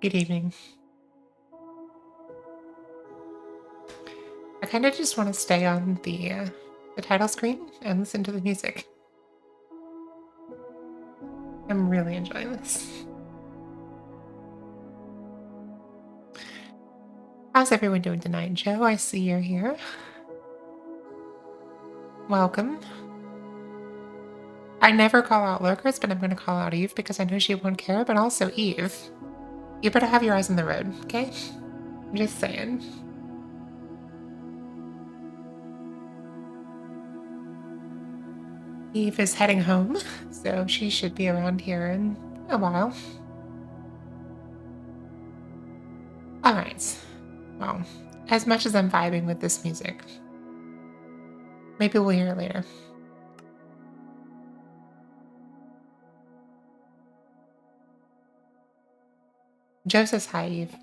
Good evening. I kind of just want to stay on the title screen and listen to the music. I'm really enjoying this. How's everyone doing tonight? Joe, I see you're here. Welcome. I never call out lurkers, but I'm going to call out Eve because I know she won't care, but also Eve. You better have your eyes on the road, okay? I'm just saying. Eve is heading home, so she should be around here in a while. Alright. Well, as much as I'm vibing with this music, maybe we'll hear it later. Joe says hi, Eve.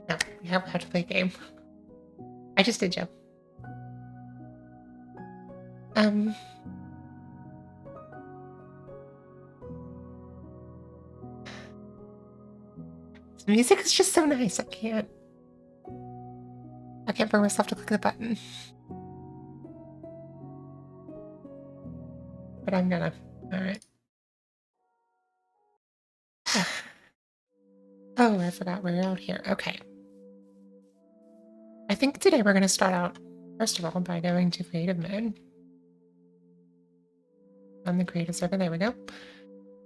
No, we have to play a game. I just did, Joe. The music is just so nice. I can't bring myself to click the button. But I'm gonna. Alright. Oh, I forgot we're out here. Okay. I think today we're gonna start out, first of all, by going to creative mode. On the creative server, there we go.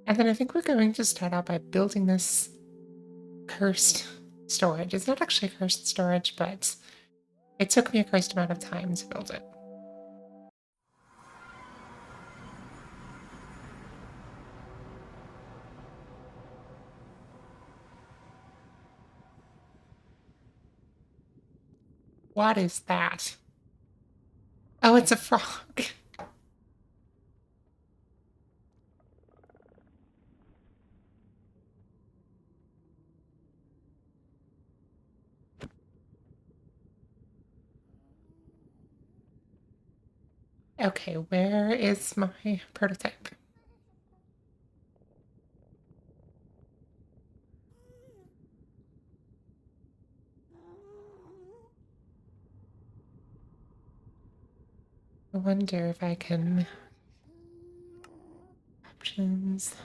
And then I think we're going to start out by building this cursed storage. It's not actually cursed storage, but it took me a cursed amount of time to build it. What is that? Oh, it's a frog. Okay, where is my prototype? I wonder if I can... Options...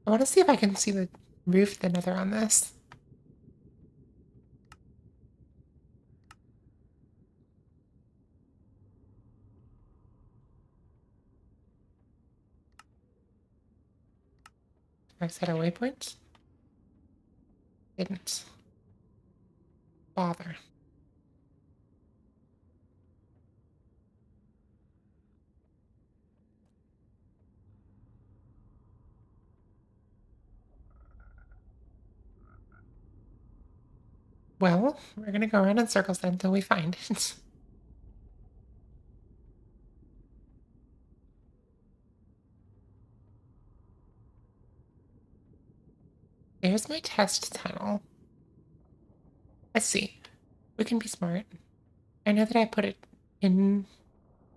I want to see if I can see the roof thinner on this. I set a waypoint. Didn't bother. Well, we're gonna go around in circles then until we find it. There's my test tunnel. Let's see. We can be smart. I know that I put it in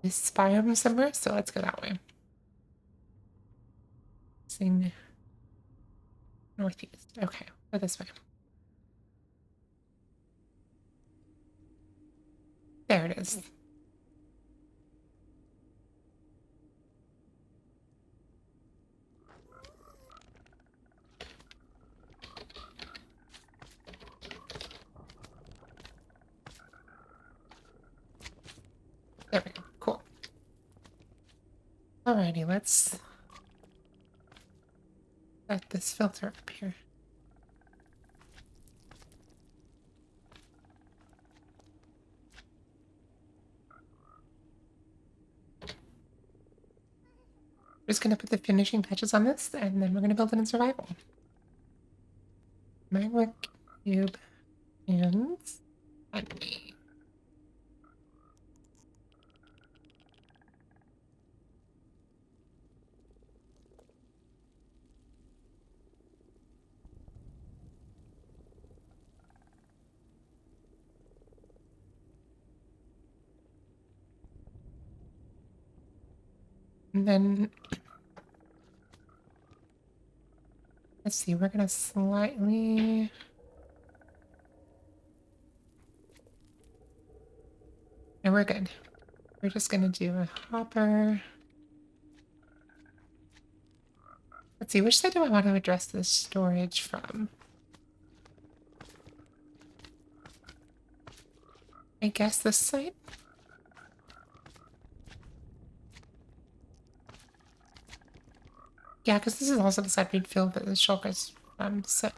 this biome somewhere, so let's go that way. Sing northeast. Okay, go this way. There it is. There we go. Cool. Alrighty, let's set this filter up here. We're just gonna put the finishing touches on this, and then we're gonna build it in survival. Magma cube and honey. And then, let's see, we're gonna slightly... And we're good. We're just gonna do a hopper. Let's see, which side do I want to address this storage from? I guess this side? Yeah, because this is also the side we'd fill the shulkers from, so...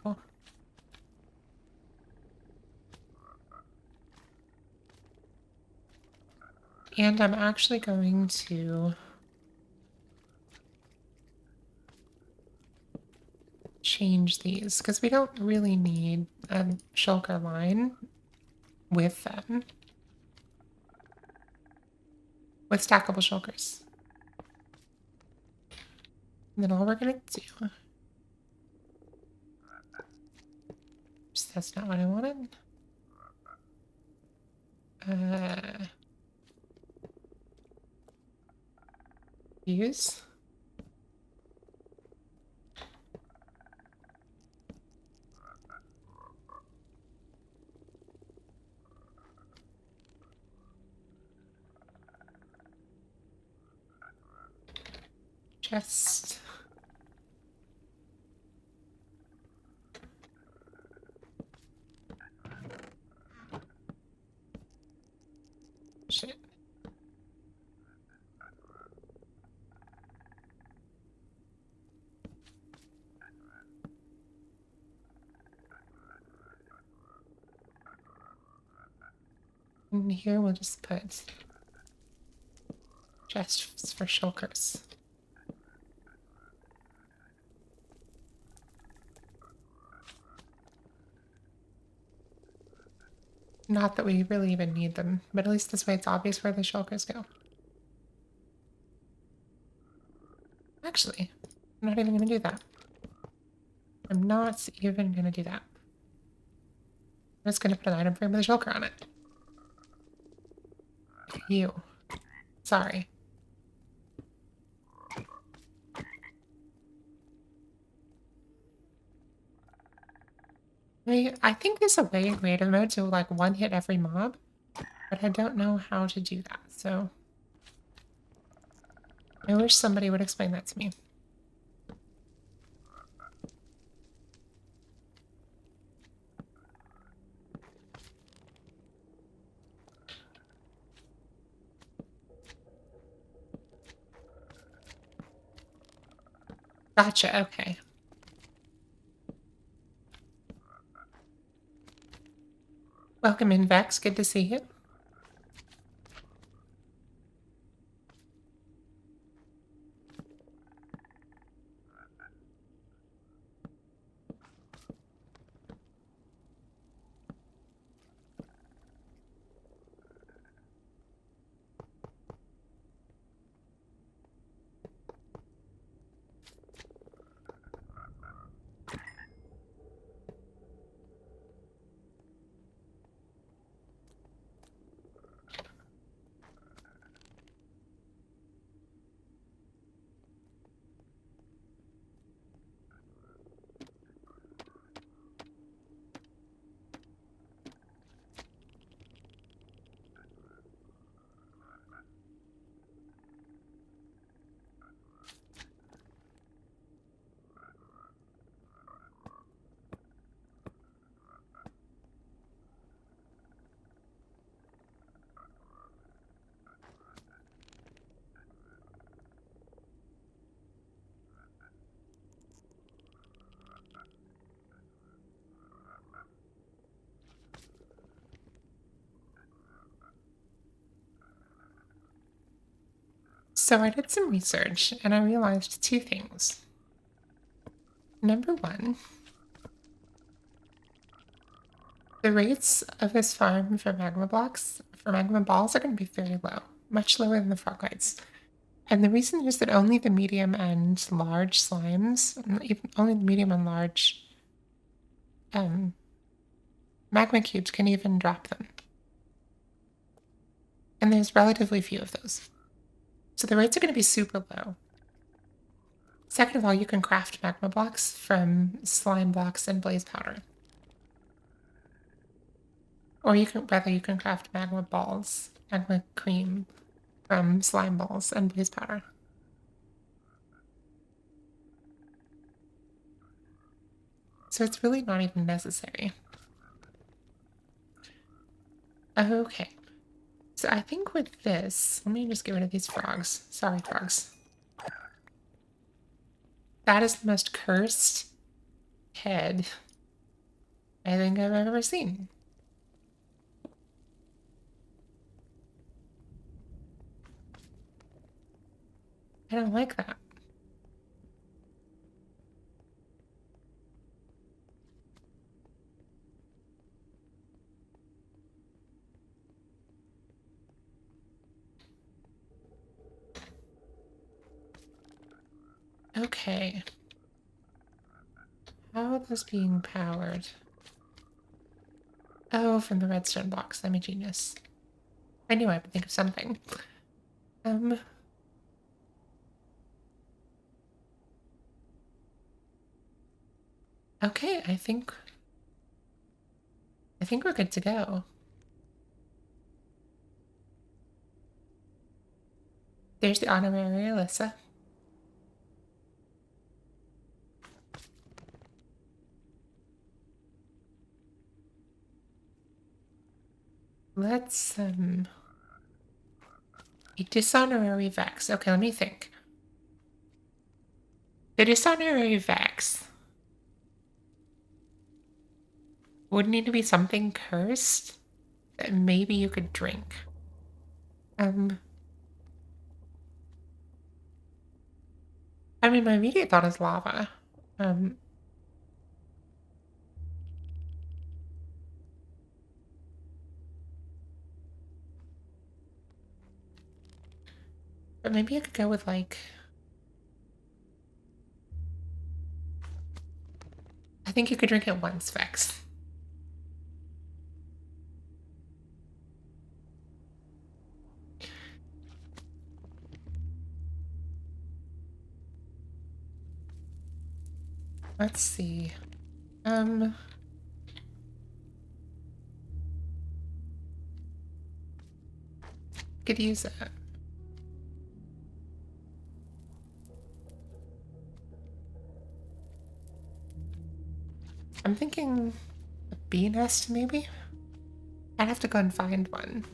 And I'm actually going to change these, because we don't really need a shulker line with them. With stackable shulkers. And then all we're gonna do... Oops, that's not what I wanted. Use. Chest. Shit. And here we'll just put chests for shulkers. Not that we really even need them, but at least this way it's obvious where the shulkers go. Actually, I'm not even going to do that. I'm not even going to do that. I'm just going to put an item frame with a shulker on it. You. Sorry. I think there's a way in creative mode to like one hit every mob, but I don't know how to do that, so I wish somebody would explain that to me. Gotcha, okay. Welcome in, Vex. Good to see you. So I did some research and I realized two things. Number one, The rates of this farm for magma blocks, for magma balls, are going to be very low, much lower than the frogites. And the reason is that only the medium and large slimes, only the medium and large magma cubes can even drop them. And there's relatively few of those. So the rates are going to be super low. Second of all, you can craft magma blocks from slime blocks and blaze powder. Or you can craft magma balls, magma cream from slime balls and blaze powder. So it's really not even necessary. Okay. So I think with this, let me just get rid of these frogs. Sorry, frogs. That is the most cursed head I think I've ever seen. I don't like that. Okay. How are those being powered? Oh, from the redstone box. I'm a genius. I knew I would think of something. Okay, I think we're good to go. There's the honorary Alyssa. Let's a dishonorary Vex. Okay, let me think. The dishonorary Vex would need to be something cursed that maybe you could drink. I mean, my immediate thought is lava. But maybe I could go with like, I think you could drink it once, Vex. Let's see. Could use it. I'm thinking a bee nest, maybe? I'd have to go and find one.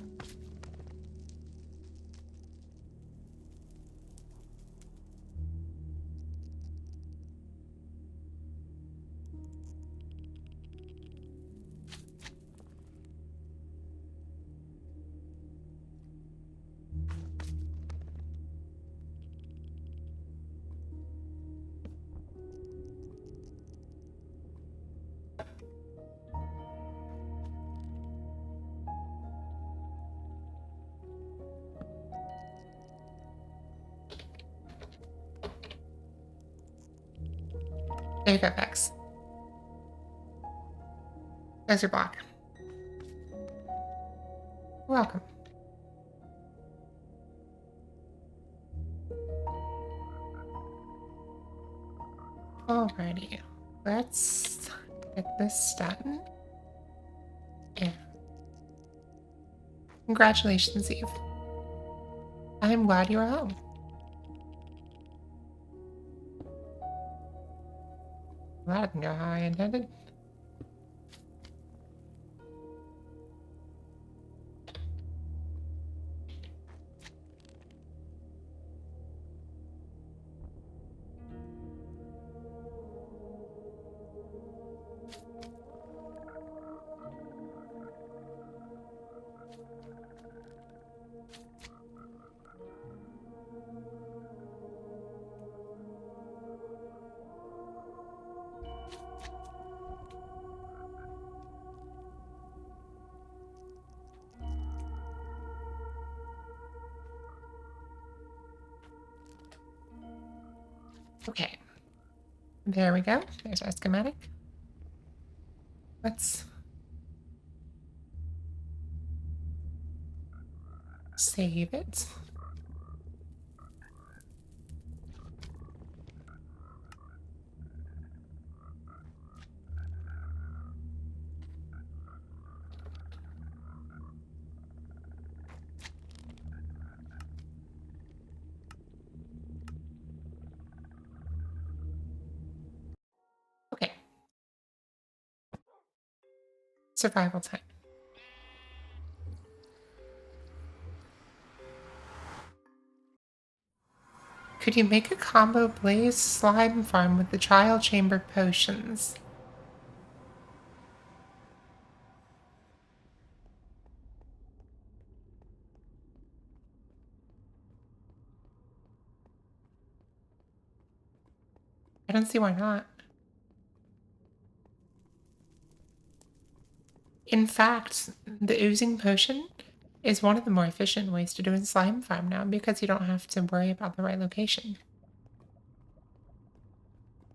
There you go, Vex. There's your block. Welcome. Alrighty. Let's get this done. Yeah. Congratulations, Eve. I'm glad you are home. Well, that didn't go how I intended. Okay. There we go. There's our schematic. Let's save it. Okay. Survival time. Could you make a combo blaze slime farm with the trial chamber potions? I don't see why not. In fact, the oozing potion is one of the more efficient ways to do a slime farm now because you don't have to worry about the right location.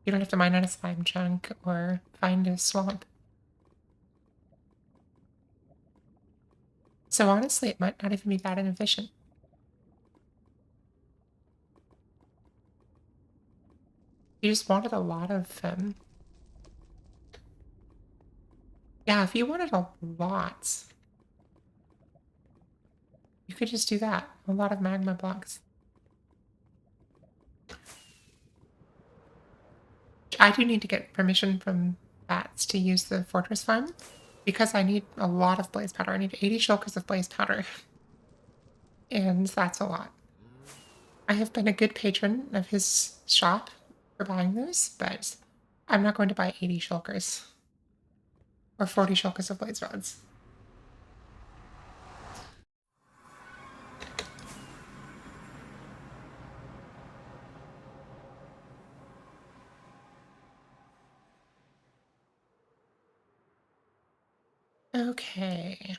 You don't have to mine out a slime chunk or find a swamp. So honestly, it might not even be that inefficient. You just wanted a lot of, yeah, if you wanted a lot, you could just do that. A lot of magma blocks. I do need to get permission from bats to use the fortress farm because I need a lot of blaze powder. I need 80 shulkers of blaze powder, and that's a lot. I have been a good patron of his shop for buying those, but I'm not going to buy 80 shulkers or 40 shulkers of blaze rods. Okay.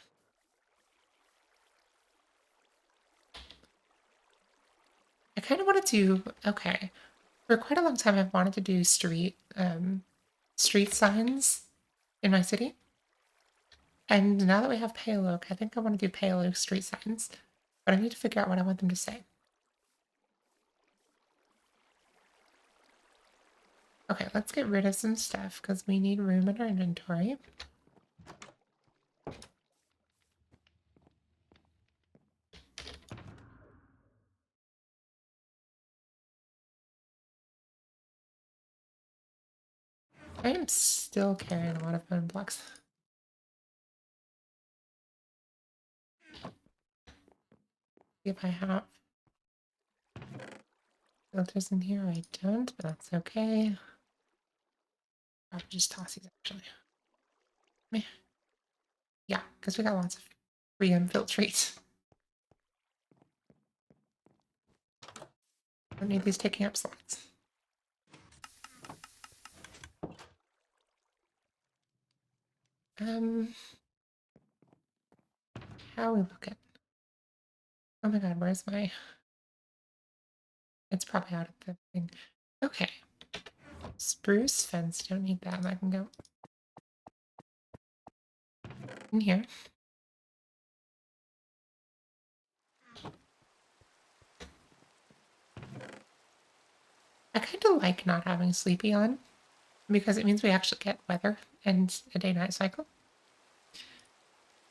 I kind of want to do, okay. For quite a long time, I've wanted to do street signs in my city. And now that we have Pale Oak, I think I want to do Pale Oak street signs. But I need to figure out what I want them to say. Okay, let's get rid of some stuff because we need room in our inventory. I am still carrying a lot of bone blocks. If I have filters in here, I don't, but that's okay. Probably just toss these actually. Meh. Yeah, because we got lots of free infiltrates. Don't need these taking up slots. How are we looking? Oh my god, where's my... It's probably out of the thing. Okay. Spruce fence, don't need that. That can go in here. I kind of like not having Sleepy on because it means we actually get weather and a day-night cycle.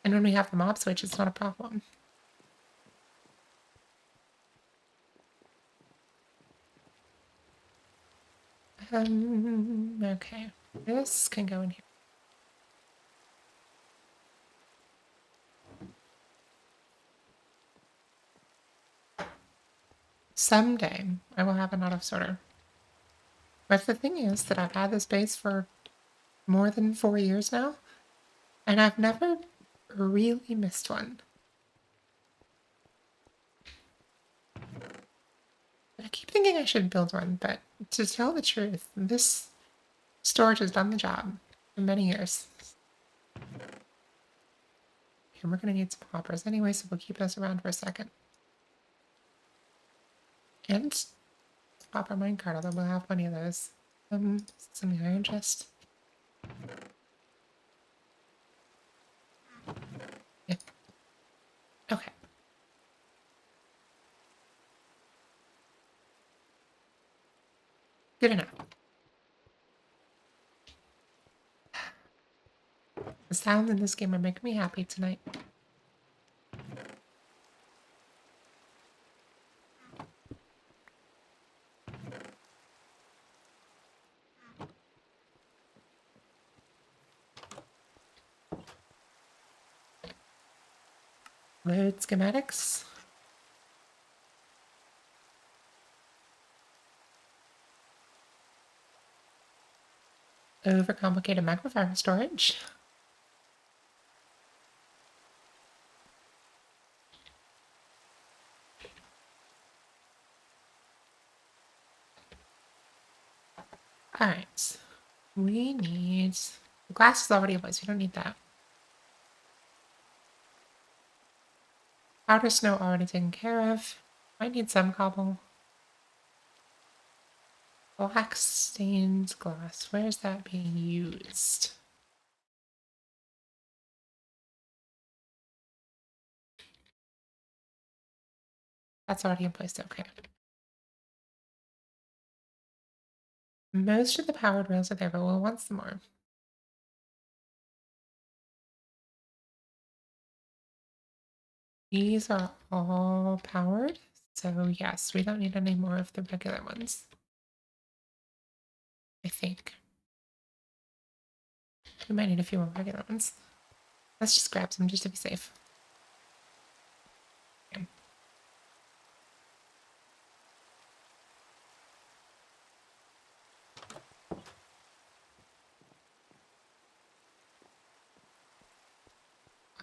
And when we have the mob switch, it's not a problem. Okay. This can go in here. Someday, I will have an auto sorter. But the thing is that I've had this base for more than 4 years now, and I've never really missed one. I keep thinking I should build one, but to tell the truth, this storage has done the job for many years. And we're going to need some hoppers anyway, so we'll keep those around for a second. And copper minecart, although we'll have plenty of those. Some iron chest. Yeah. Okay. Good enough. The sounds in this game are making me happy tonight. Load schematics. Overcomplicated microfiber storage. Alright. We need... The glass is already in place. We don't need that. Outer snow already taken care of. Might need some cobble. Black stained glass. Where is that being used? That's already in place. Okay. Most of the powered rails are there, but we'll want some more. These are all powered, so yes, we don't need any more of the regular ones. I think. We might need a few more regular ones. Let's just grab some just to be safe. Okay.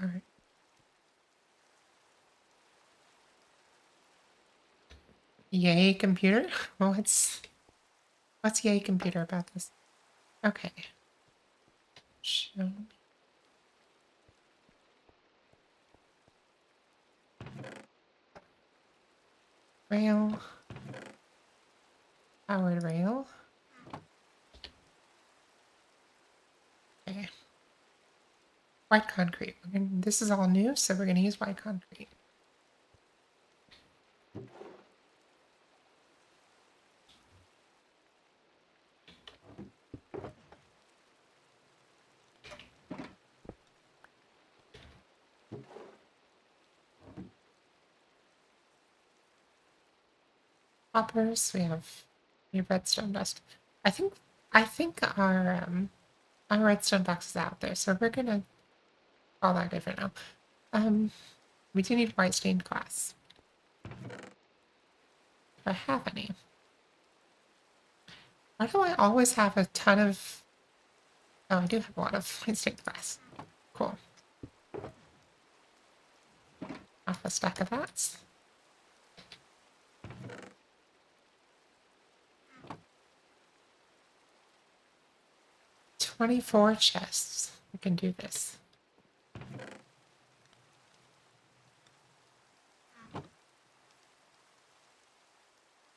All right. Yay, computer. What's yay, computer about this? Okay. Show me. Rail. Powered rail. Okay. White concrete. This is all new, so we're going to use white concrete. Hoppers. We have redstone dust. I think our redstone box is out there, so we're gonna call that good for now. We do need white stained glass. If I have any. Why do I always have a ton of... Oh, I do have a lot of white stained glass. Cool. Half a stack of that. $24 chests. We can do this.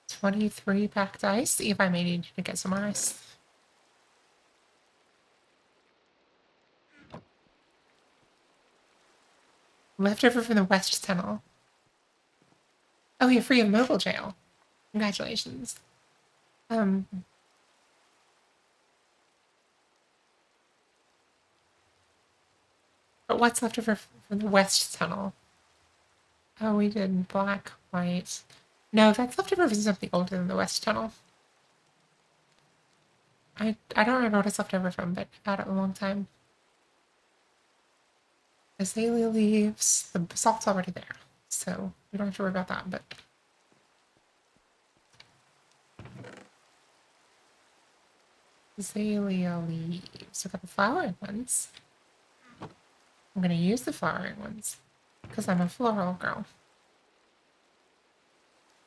$23 packed ice. See if I may need to get some more ice. Leftover from the West Tunnel. Oh, you're free of mobile jail. Congratulations. But what's left over from the West Tunnel? Oh, we did black, white. No, that's left over from something older than the West Tunnel. I don't remember what it's left over from, but I've had it a long time. Azalea leaves. The salt's already there, so we don't have to worry about that, but... Azalea leaves. We've got the flowering ones. I'm going to use the flowering ones because I'm a floral girl.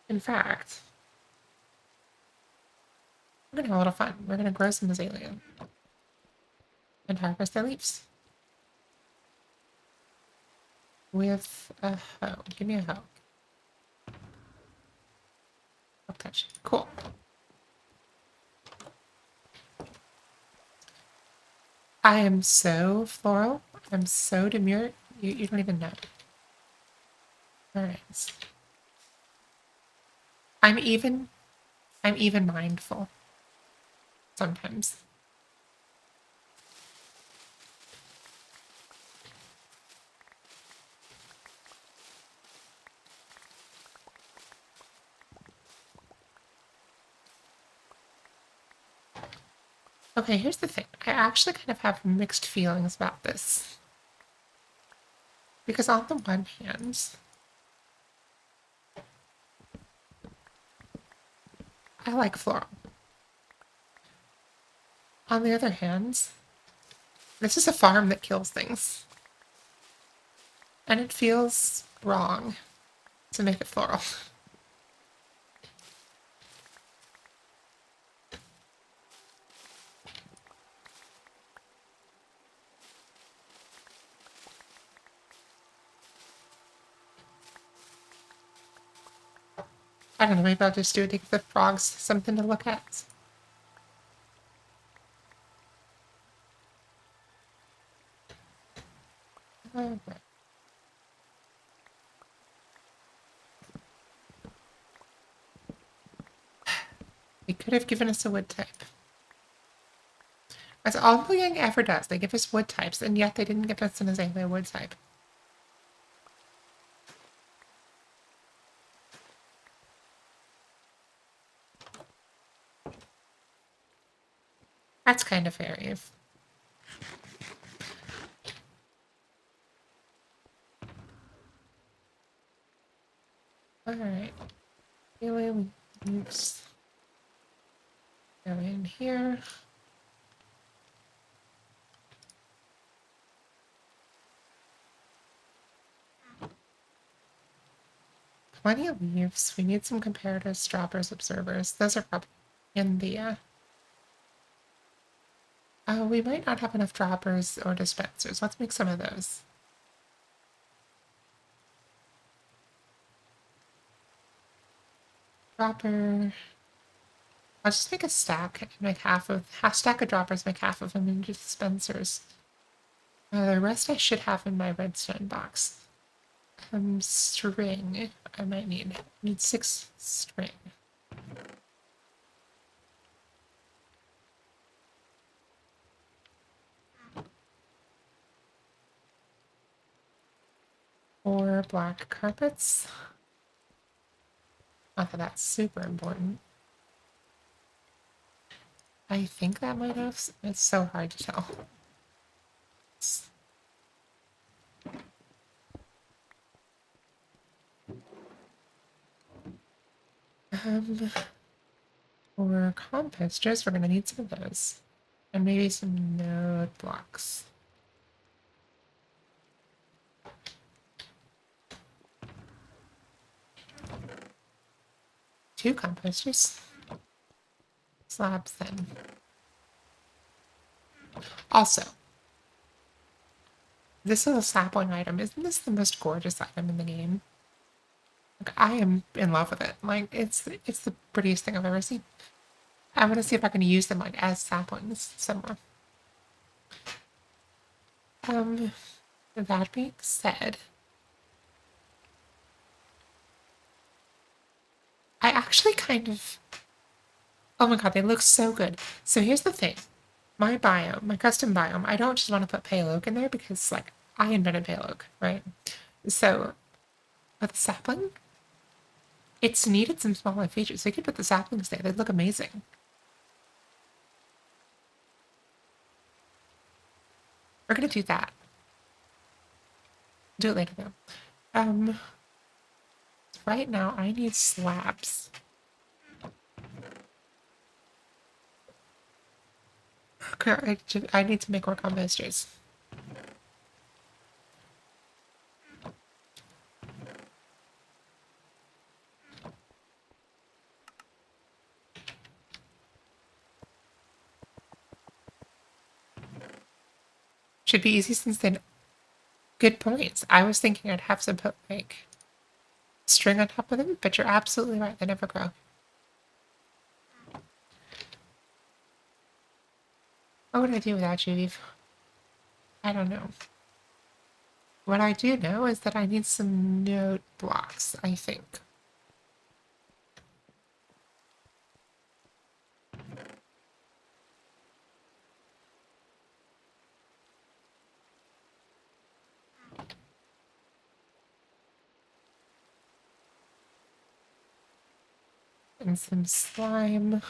In fact, we're going to have a little fun. We're going to grow some azalea and harvest their leaves with a hoe. Give me a hoe. I'll touch it. Cool. I am so floral. I'm so demure. You don't even know. Alright. I'm even mindful sometimes. Okay, here's the thing. I actually kind of have mixed feelings about this. Because on the one hand, I like floral. On the other hand, this is a farm that kills things. And it feels wrong to make it floral. I don't know, maybe I'll just do it to give the frogs something to look at. Okay. They could have given us a wood type. That's all Mojang ever does. They give us wood types, and yet they didn't give us an azalea wood type. That's kind of fairy. Alright. Leaves. Go in here. Plenty of leaves. We need some comparators, droppers, observers. Those are probably in the, we might not have enough droppers or dispensers. Let's make some of those. Dropper. I'll just make a stack and make half stack of droppers, make half of them into dispensers. The rest I should have in my redstone box. String. I might need 6 string. Or black carpets. Not that that's super important. I think that might have. It's so hard to tell. For composters, we're gonna need some of those. And maybe some node blocks. Two composters. Slabs then. Also, this little sapling item, isn't this the most gorgeous item in the game? Like, I am in love with it. Like, it's the prettiest thing I've ever seen. I'm gonna see if I can use them like as saplings somewhere. That being said, I actually kind of, oh my god, they look so good. So here's the thing. My biome, my custom biome, I don't just want to put pale oak in there because, like, I invented pale oak, right? So, with the sapling, it's needed some smaller features. So you could put the saplings there. They'd look amazing. We're gonna do that. Do it later, though. Right now, I need slabs. Okay, I need to make more composters. Should be easy since then. Good points. I was thinking I'd have to put, like, string on top of them, but you're absolutely right. They never grow. What would I do without you, Eve? I don't know. What I do know is that I need some note blocks, I think. And some slime.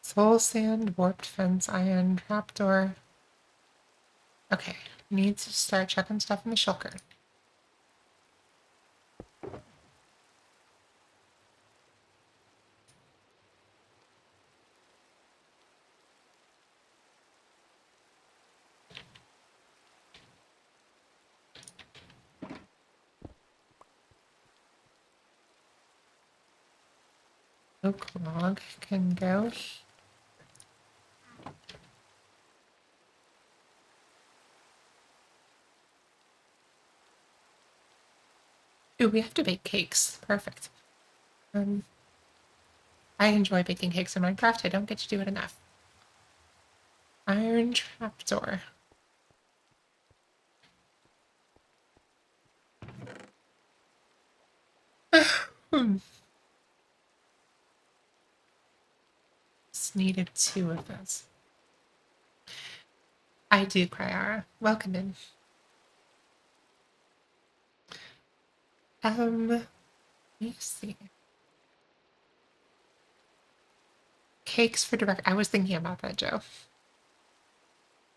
Soul sand, warped fence, iron, trapdoor. Okay, need to start checking stuff in the shulker. Oak log can go. Ooh, we have to bake cakes. Perfect. I enjoy baking cakes in Minecraft. I don't get to do it enough. Iron trapdoor. Just needed 2 of those. I do, Cryara. Welcome in. Let me see. Cakes for direct. I was thinking about that, Joe.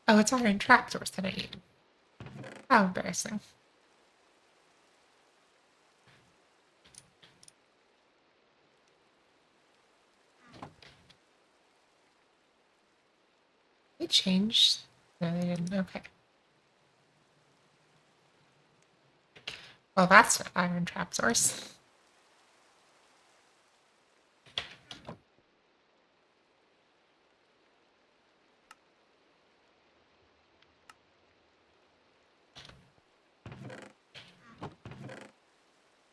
Oh, it's iron trapdoors that I need. How embarrassing. They changed. No, they didn't. Okay. Well, that's not iron trapdoors.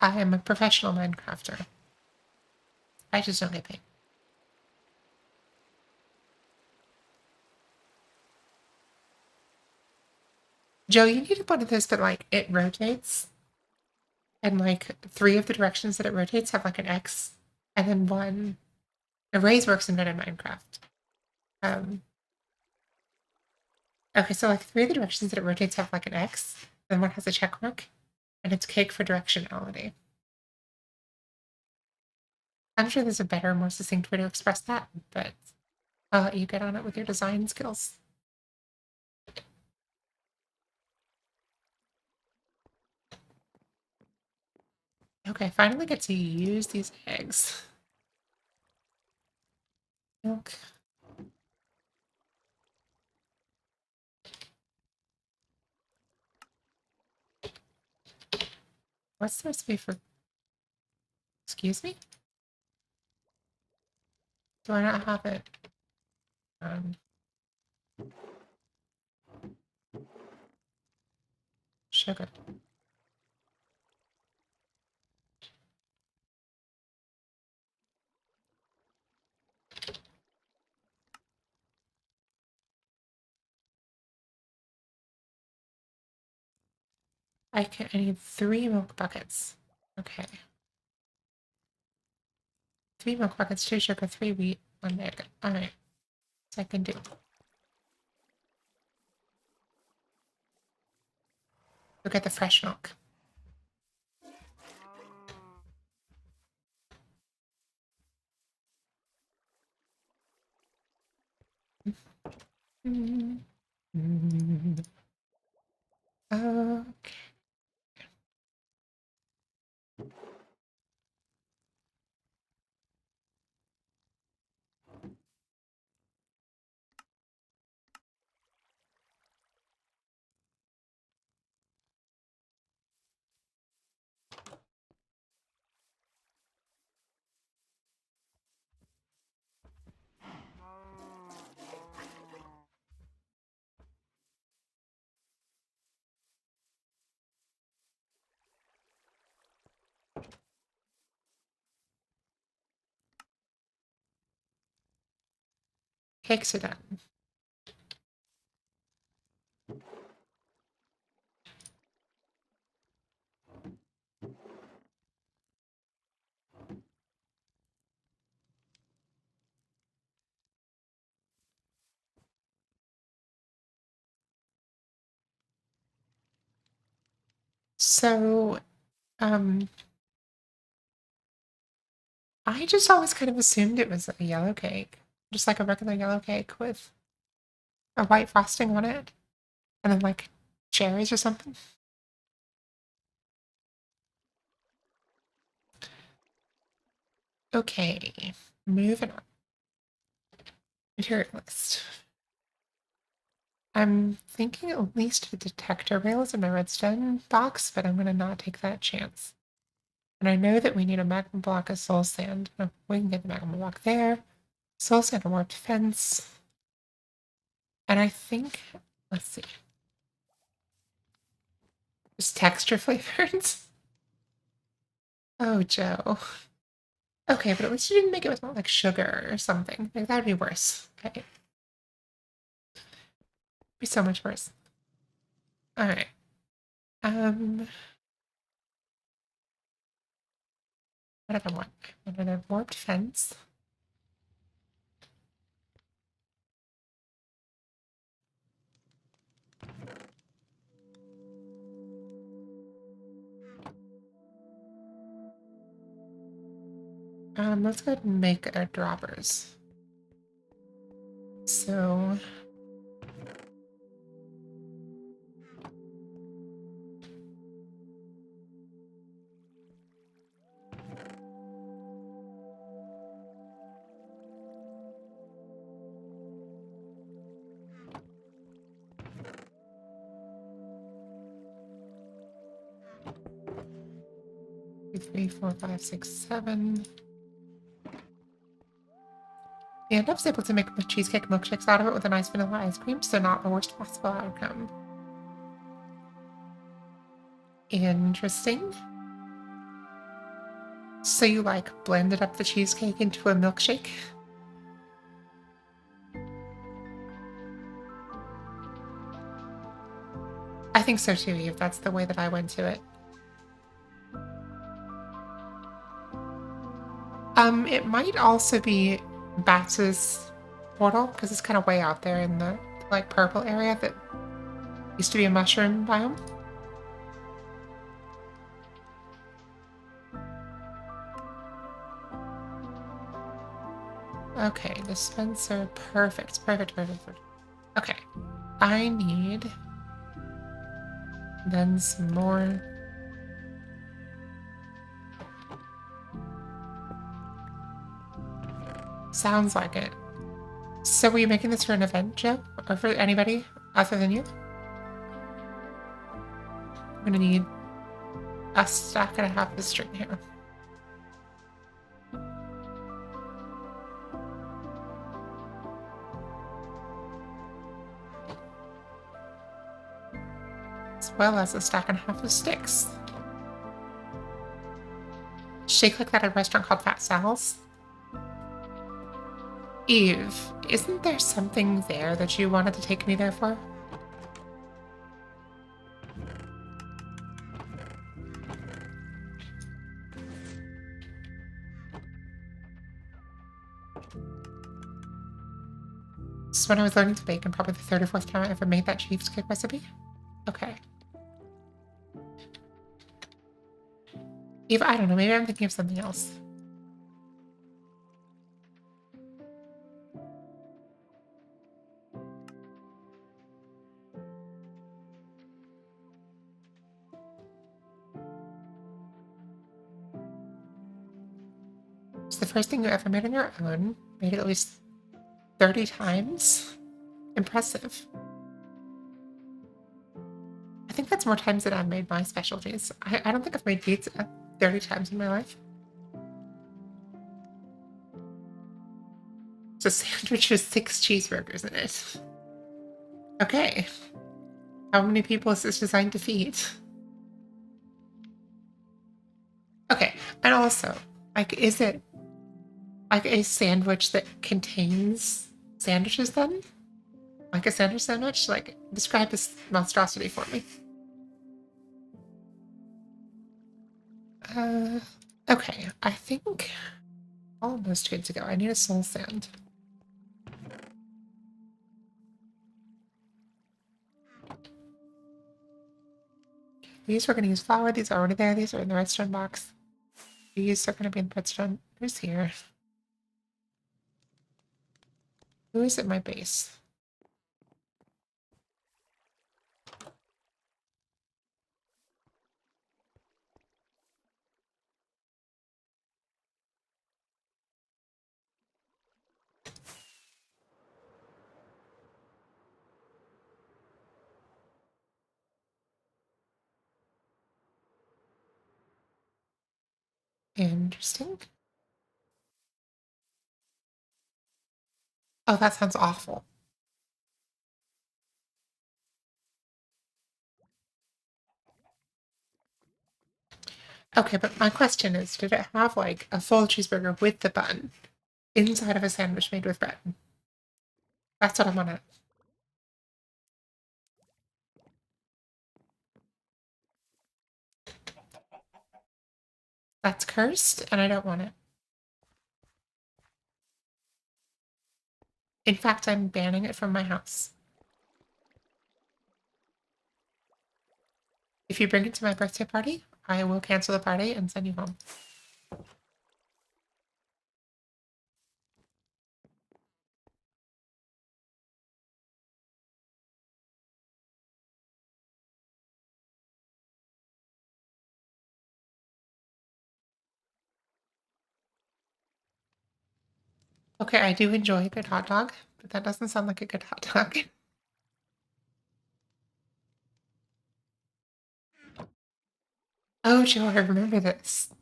I am a professional Minecrafter. I just don't get paid. Joe, you need one of those that like it rotates, and like 3 of the directions that it rotates have like an X, and then one. Arrays works in better Minecraft. Um, okay, so like 3 of the directions that it rotates have like an X, then one has a check mark, and it's cake for directionality. I'm sure there's a better, more succinct way to express that, but I'll let you get on it with your design skills. Okay, finally get to use these eggs. Milk. What's the recipe for? Excuse me? Do I not have it? Um, Sugar. I need 3 milk buckets. Okay. 3 milk buckets, 2 sugar, 3 wheat, 1 egg. Alright. So I can do. Go get the fresh milk. Okay. Cakes are done. So, I just always kind of assumed it was a yellow cake. Just like a regular yellow cake with a white frosting on it. And then like cherries or something. Okay, moving on. Material list. I'm thinking at least the detector rails in my redstone box, but I'm going to not take that chance. And I know that we need a magma block of soul sand. Oh, we can get the magma block there. Soul sand, a warped fence. And I think, let's see. Just texture flavors. Oh, Joe. Okay, but at least you didn't make it with like sugar or something. Like, that would be worse. Okay. Be so much worse. Alright. What did I want? I wanted a warped fence. Let's go ahead and make our droppers. So, two, 3, 4, 5, 6, 7. Yeah, I was able to make cheesecake milkshakes out of it with a nice vanilla ice cream, so not the worst possible outcome. Interesting. So you like blended up the cheesecake into a milkshake? I think so too, Eve. That's the way that I went to it. It might also be Bats's portal, because it's kind of way out there in the like purple area that used to be a mushroom biome. Okay, dispenser. Perfect, perfect, perfect, perfect. Okay, I need then some more. Sounds like it. So were you making this for an event, Joe? Or for anybody other than you? I'm gonna need a stack and a half of string here. As well as a stack and a half of sticks. Shake like that at a restaurant called Fat Sal's. Eve, isn't there something there that you wanted to take me there for? This is when I was learning to bake, and probably the third or fourth time I ever made that cheesecake recipe. Okay. Eve, I don't know, maybe I'm thinking of something else. It's the first thing you ever made on your own. Made it at least 30 times. Impressive. I think that's more times than I've made my specialties. I don't think I've made pizza 30 times in my life. It's a sandwich with 6 cheeseburgers in it. Okay. How many people is this designed to feed? Okay, and also, like, is it like a sandwich that contains Sandwiches then? Like a sandwich sandwich? Like, describe this monstrosity for me. Uh, okay. I think almost good to go. I need a soul sand. These we're gonna use flour. These are already there. These are in the redstone box. These are gonna be in redstone. Who's here? Who is at my base? Interesting. Oh, that sounds awful. Okay, but my question is, did it have like a full cheeseburger with the bun inside of a sandwich made with bread? That's what I want to. That's cursed, and I don't want it. In fact, I'm banning it from my house. If you bring it to my birthday party, I will cancel the party and send you home. Okay, I do enjoy a good hot dog, but that doesn't sound like a good hot dog. Oh, Joe, I remember this.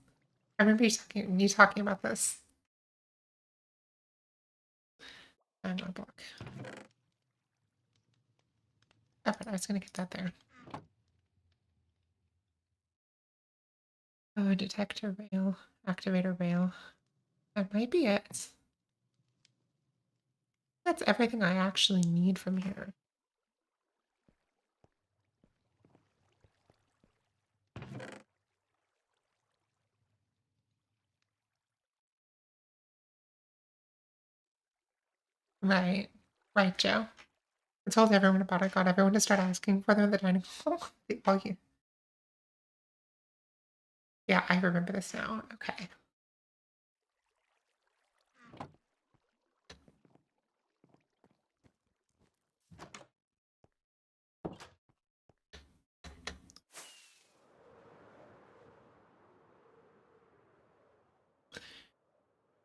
I remember you talking about this. I'm not block. Oh, but I was gonna get that there. Oh, detector rail, activator rail. That might be it. That's everything I actually need from here. Right. Right, Joe. I told everyone about it, got everyone to start asking for them at the dining hall. Yeah, I remember this now. Okay.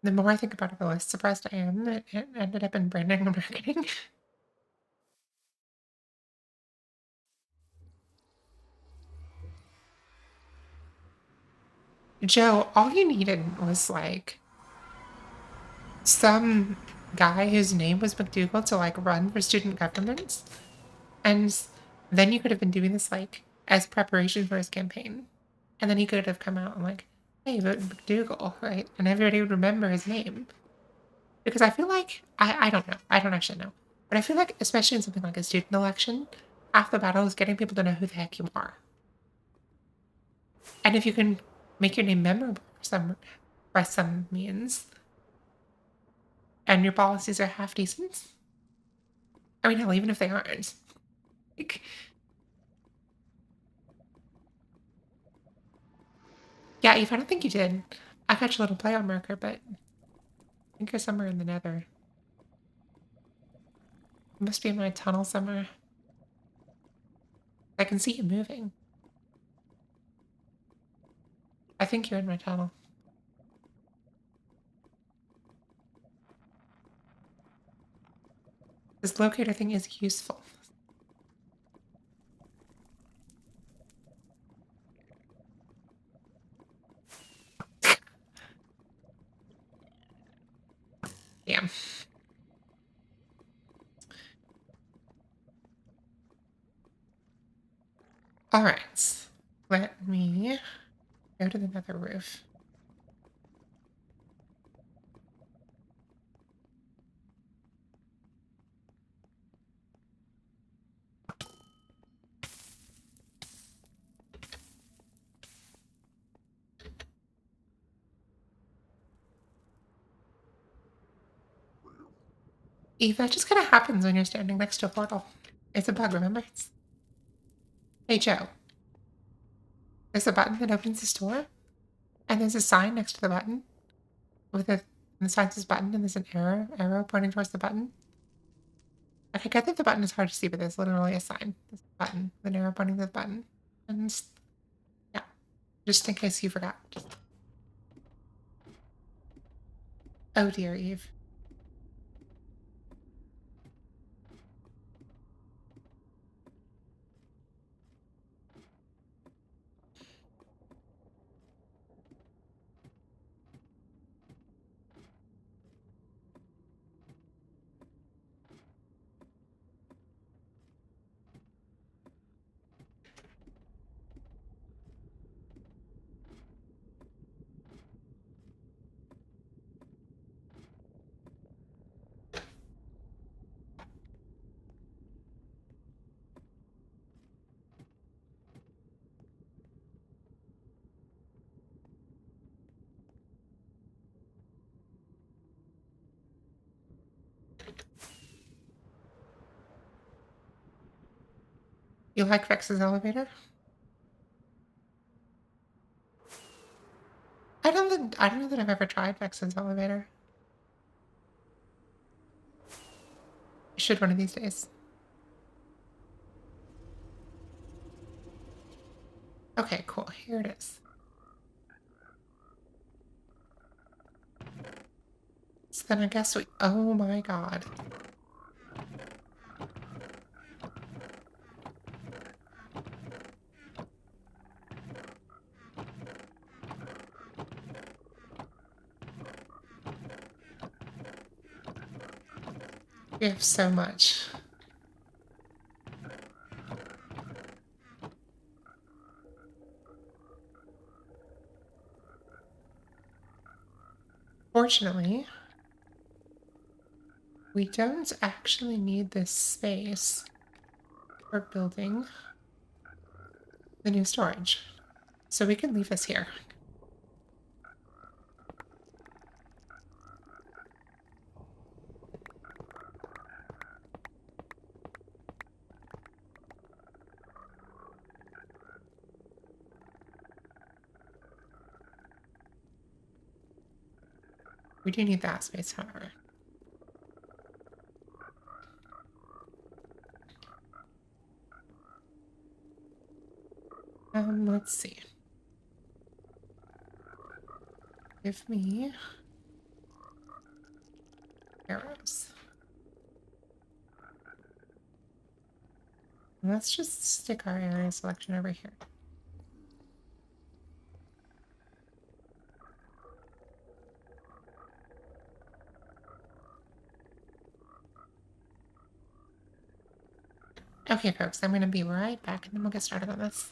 The more I think about it, the less surprised I am that it ended up in branding and marketing. Joe, all you needed was like some guy whose name was McDougal to like run for student government. And then you could have been doing this like as preparation for his campaign. And then he could have come out and like, hey, vote McDougal, right? And everybody would remember his name. Because I feel like I don't know. I don't actually know. But I feel like especially in something like a student election, half the battle is getting people to know who the heck you are. And if you can make your name memorable for some by some means, and your policies are half decent. I mean, hell, even if they aren't. Like, yeah, Eve, I don't think you did. I got your little play on marker, but I think you're somewhere in the nether. You must be in my tunnel somewhere. I can see you moving. I think you're in my tunnel. This locator thing is useful. Yeah. All right. Let me go to the nether roof. Eve, that just kind of happens when you're standing next to a portal. It's a bug, remember? Hey, Joe. There's a button that opens this door, and there's a sign next to the button with a. And the sign says button, and there's an arrow pointing towards the button. Okay, I get that the button is hard to see, but there's literally a sign. There's a button, the arrow pointing to the button. And yeah, just in case you forgot. Oh dear, Eve. You like Vex's elevator? I don't know that I've ever tried Vex's elevator. I should one of these days. Okay, cool. Here it is. So then I guess we. Oh my god. We have so much. Fortunately, we don't actually need this space for building the new storage. So we can leave this here. We do need that space, however. Let's see. Give me arrows. Let's just stick our area selection over here. Okay, folks, I'm going to be right back and then we'll get started on this.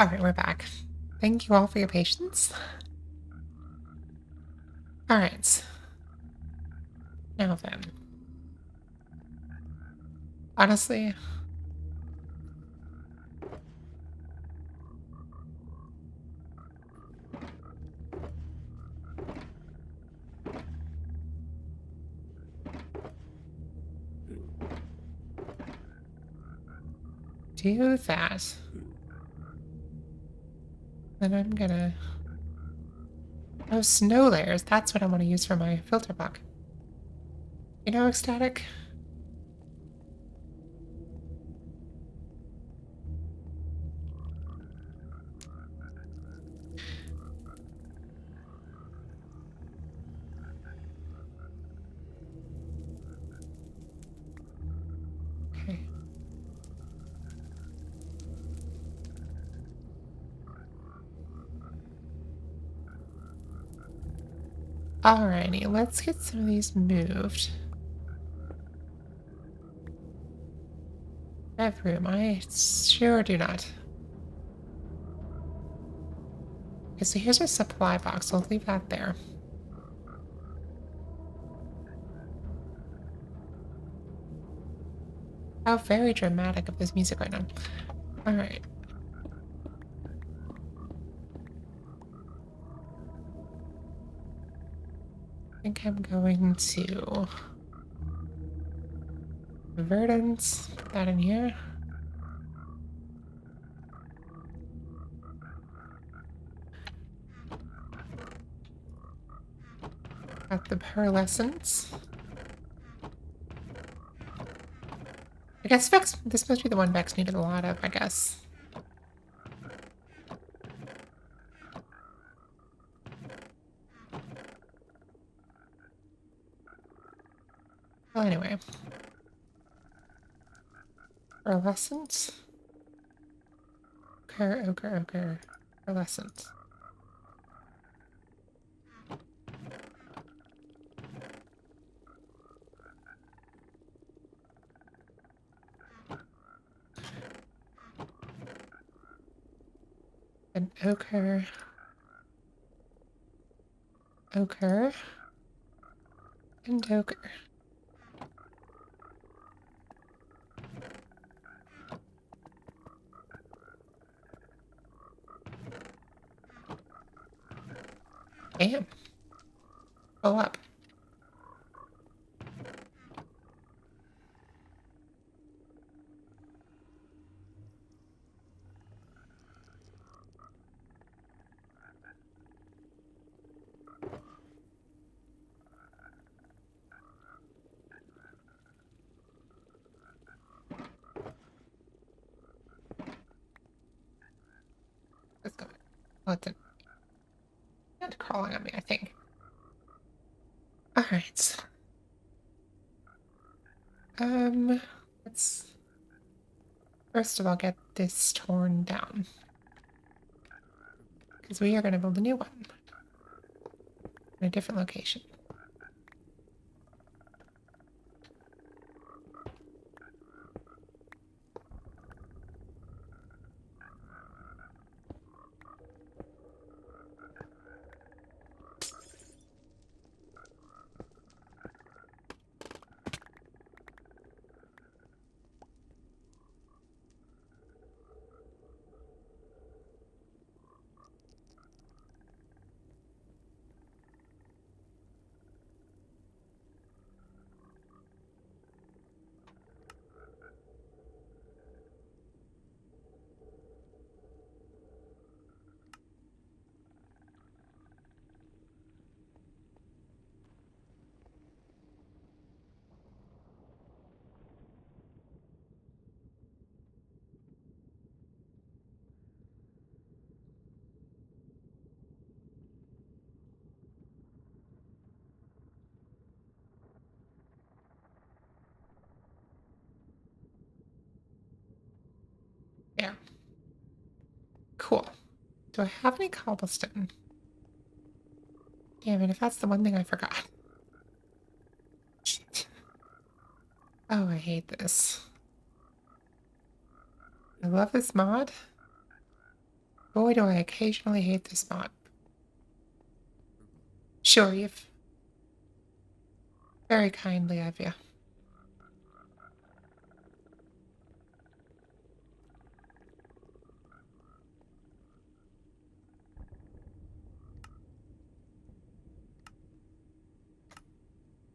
Alright, we're back. Thank you all for your patience. Alright. Now then. Honestly, do that. Then I'm gonna... Oh, snow layers. That's what I want to use for my filter block. You know, ecstatic? Okay. Alrighty, let's get some of these moved. I have room. I sure do not. Okay, so here's our supply box. We'll leave that there. How very dramatic of this music right now. Alright. I think I'm going to... Verdant. Put that in here. Got the pearlescence. I guess Vex, this must be the one Vex needed a lot of, I guess. Well, anyway. Pearlescence. Ochre. Pearlescence. And ochre. Ochre. And ochre. Damn. Pull up. Let's go. Oh, it's crawling on me, I think. Alright. Let's first of all get this torn down. Because we are going to build a new one. In a different location. Yeah. Cool. Do I have any cobblestone? Damn it, if that's the one thing I forgot. Shit. Oh, I hate this. I love this mod. Boy, do I occasionally hate this mod. Sure, you've very kindly of you.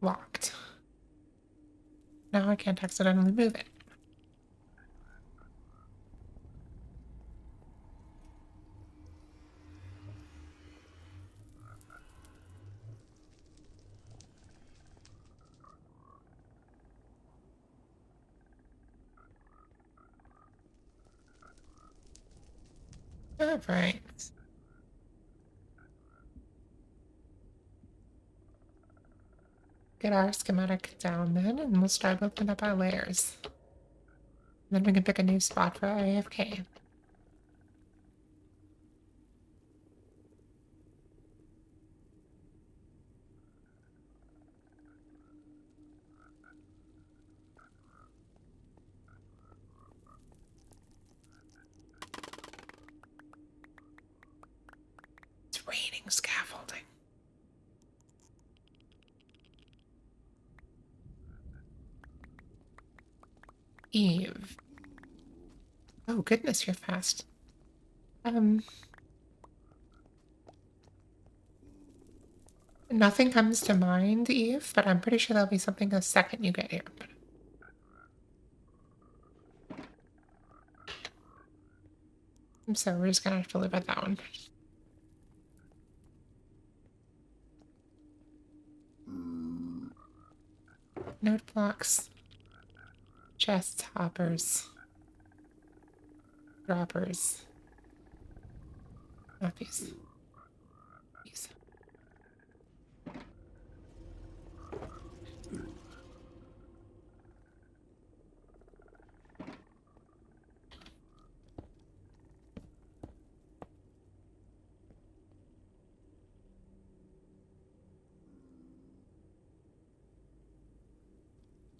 Locked. Now I can't accidentally move it. All right. Get our schematic down then, and we'll start building up our layers. Then we can pick a new spot for our AFK. It's raining scaffolding. Eve. Oh goodness, you're fast. Nothing comes to mind, Eve, but I'm pretty sure there'll be something the second you get here. So we're just gonna have to live with that one. Note blocks. Chests, hoppers. Droppers. Not these. These.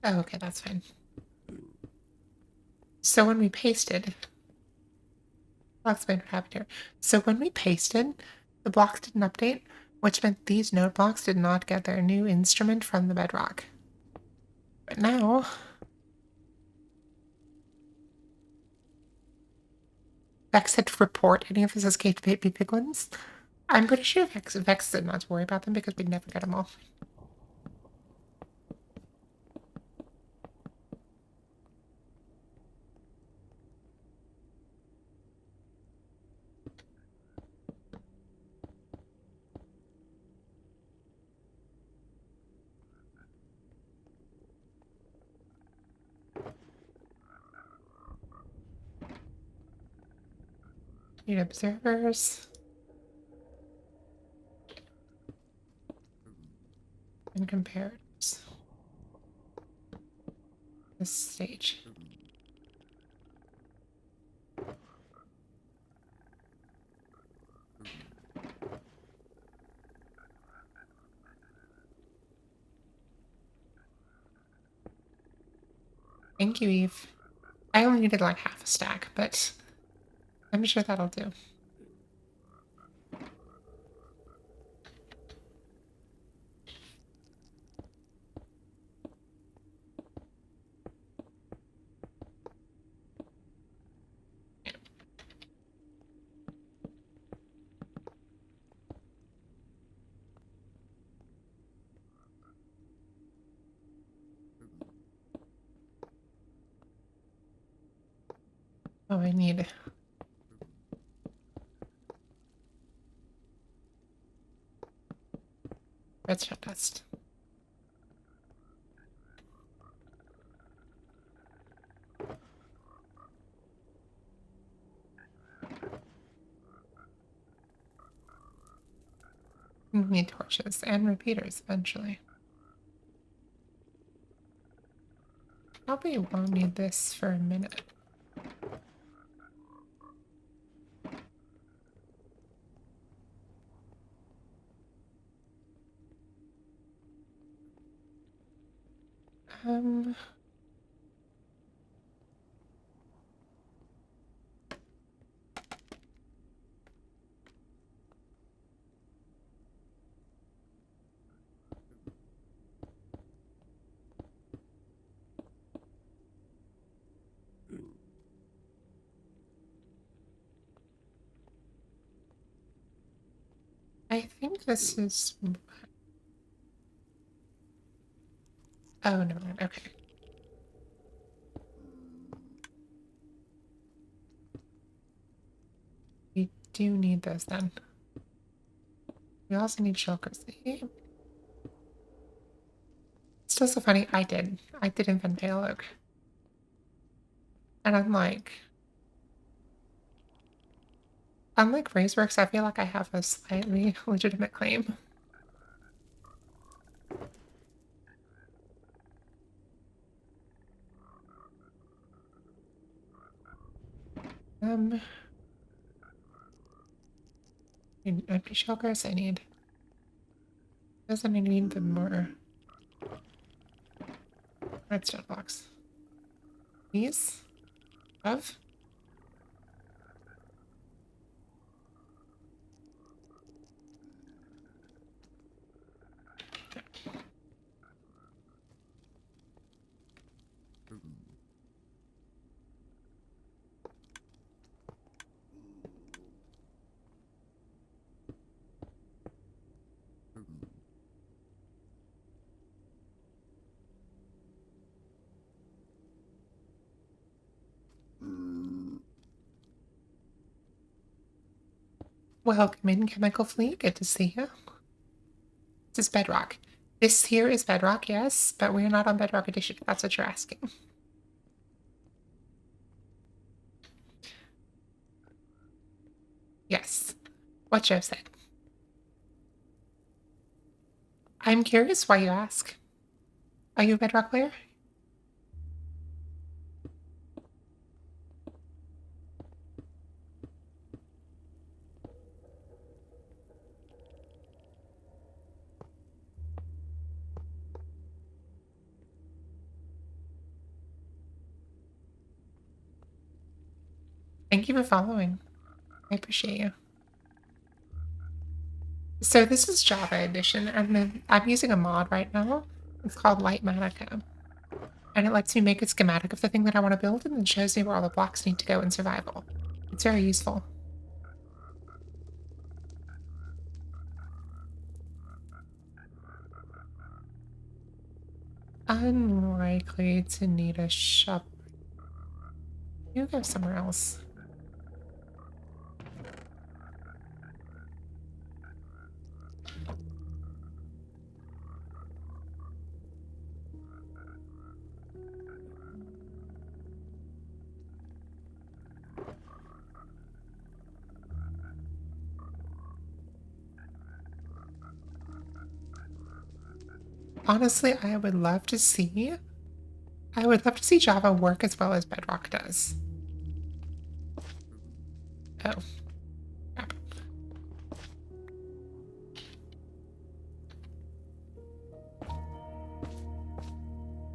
Oh, okay, that's fine. So when we pasted, I'll explain what happened here. So when we pasted, the blocks didn't update, which meant these node blocks did not get their new instrument from the bedrock. But now, Vex said to report any of his escaped baby piglins. I'm pretty sure Vex said not to worry about them because we'd never get them all. Need observers. And comparators. This stage. Thank you, Eve. I only needed like half a stack, but I'm sure that'll do. Oh, I need redstone dust. We need torches and repeaters eventually. Probably won't need this for a minute. Um, I think this is... Oh, no. Okay. We do need those then. We also need shulkers. Still so funny. I did invent pale oak. And unlike Raceworks, I feel like I have a slightly legitimate claim. Empty shulkers I need. Doesn't I need the more redstone blocks? These? Of? Welcome in, Chemical Fleet. Good to see you. This is Bedrock. This here is Bedrock, yes, but we're not on Bedrock Edition, if that's what you're asking. Yes. What Joe said. I'm curious why you ask. Are you a Bedrock player? Thank you for following. I appreciate you. So this is Java Edition, and I'm using a mod right now. It's called Lightmatica. And it lets me make a schematic of the thing that I want to build and then shows me where all the blocks need to go in survival. It's very useful. Unlikely to need a shop. You go somewhere else. Honestly, I would love to see Java work as well as Bedrock does. Oh. Crap.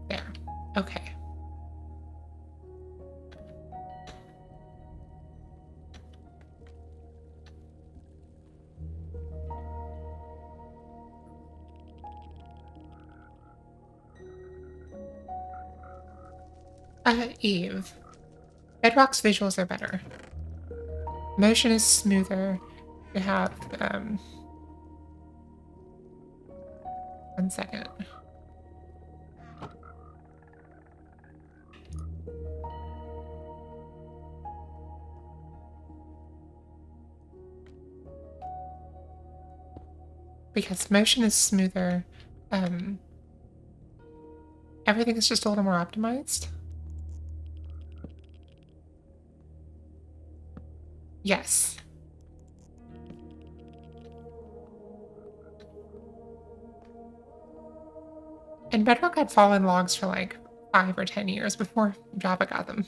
There. Okay. Eve. Bedrock's visuals are better. Motion is smoother. You have, 1 second. Because motion is smoother, everything is just a little more optimized. Yes. And Bedrock had fallen logs for like 5 or 10 years before Java got them.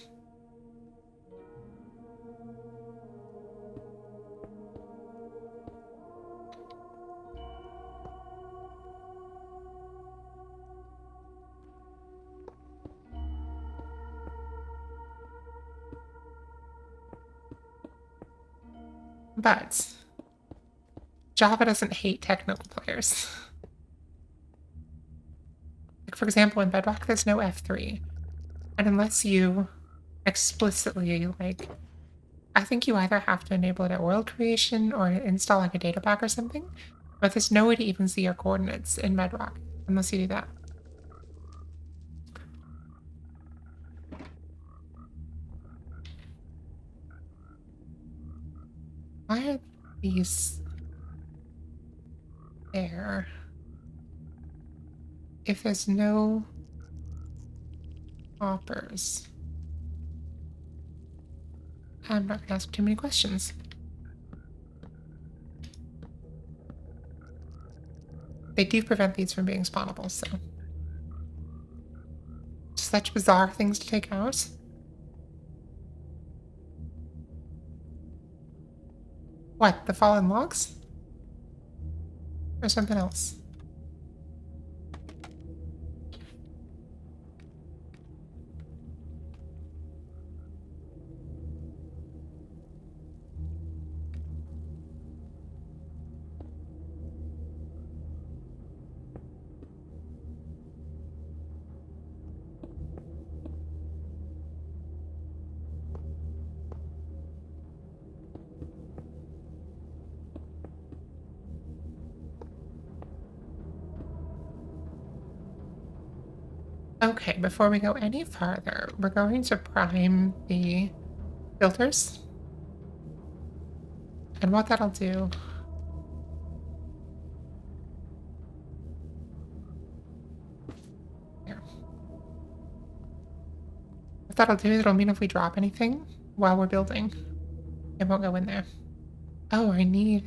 But Java doesn't hate technical players. Like, for example, in Bedrock, there's no F3. And unless you explicitly, like, I think you either have to enable it at world creation or install like a data pack or something, but there's no way to even see your coordinates in Bedrock unless you do that. Why are these there if there's no hoppers? I'm not gonna ask too many questions. They do prevent these from being spawnable, so. Such bizarre things to take out. What, the fallen logs? Or something else? Okay, before we go any farther, we're going to prime the filters. And what that'll do... Here. What that'll do is it'll mean if we drop anything while we're building, it won't go in there. Oh, I need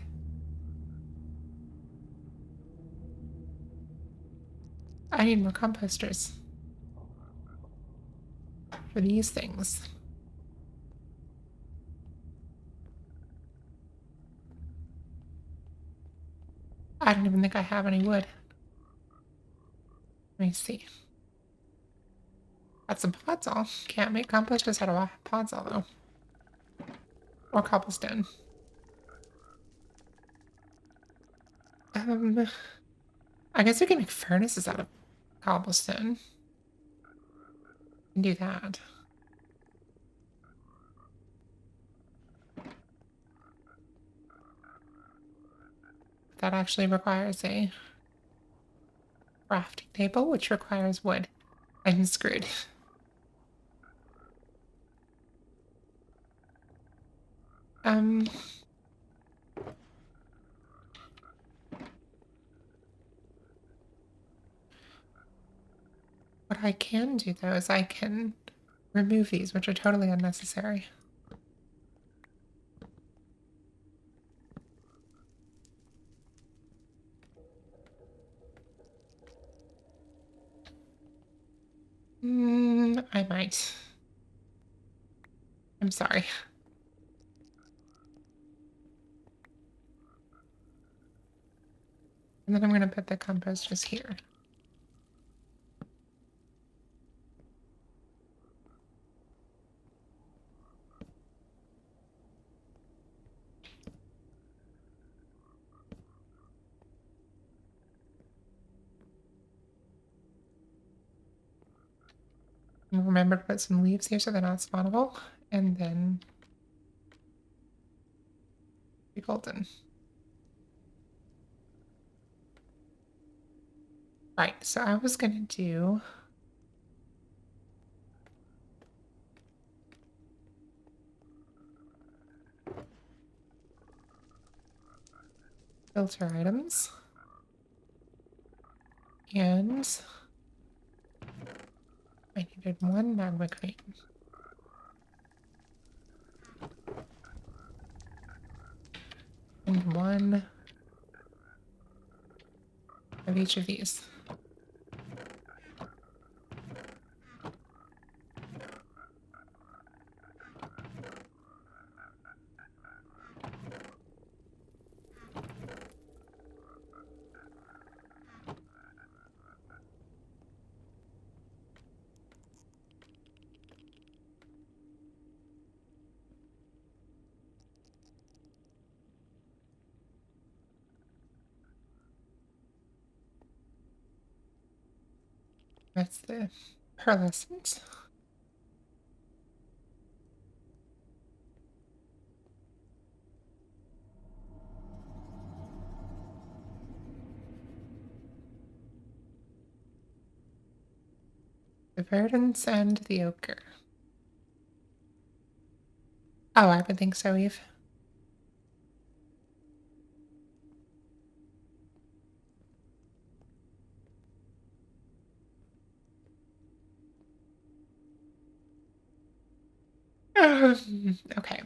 more composters for these things. I don't even think I have any wood. Let me see. Got some podzol. Can't make composters out of podzol though. Or cobblestone. I guess we can make furnaces out of cobblestone. And do that. That actually requires a crafting table, which requires wood. I'm screwed. What I can do though is I can remove these, which are totally unnecessary. I might. I'm sorry. And then I'm going to put the compost just here. And remember to put some leaves here so they're not spawnable. And then be golden. Right, so I was going to do... filter items. And I needed one magma crate. And one of each of these. That's the pearlescent. The verdants and the ochre. Oh, I would think so, Eve. Okay.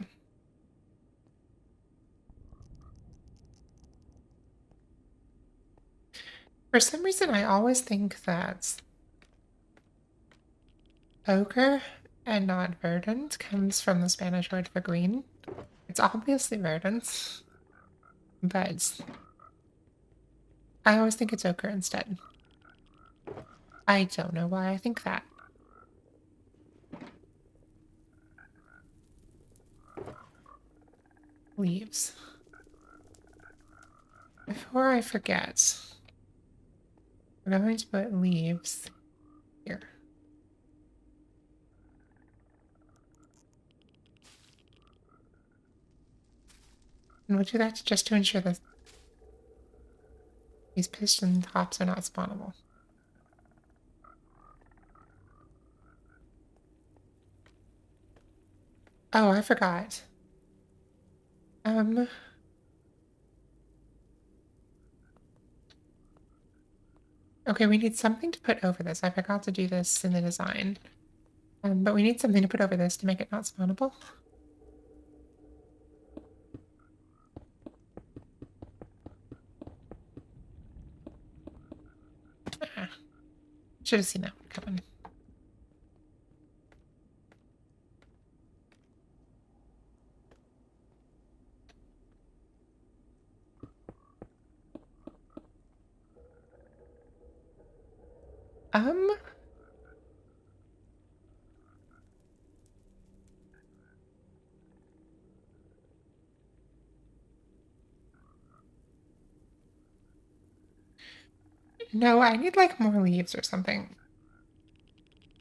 For some reason, I always think that ochre and not verdant comes from the Spanish word for green. It's obviously verdant, but I always think it's ochre instead. I don't know why I think that. Leaves. Before I forget, we're going to put leaves here. And we'll do that just to ensure that these piston tops are not spawnable. Oh, I forgot. Okay, we need something to put over this. I forgot to do this in the design. But we need something to put over this to make it not spawnable. Ah, should have seen that one coming. Um, no, I need like more leaves or something.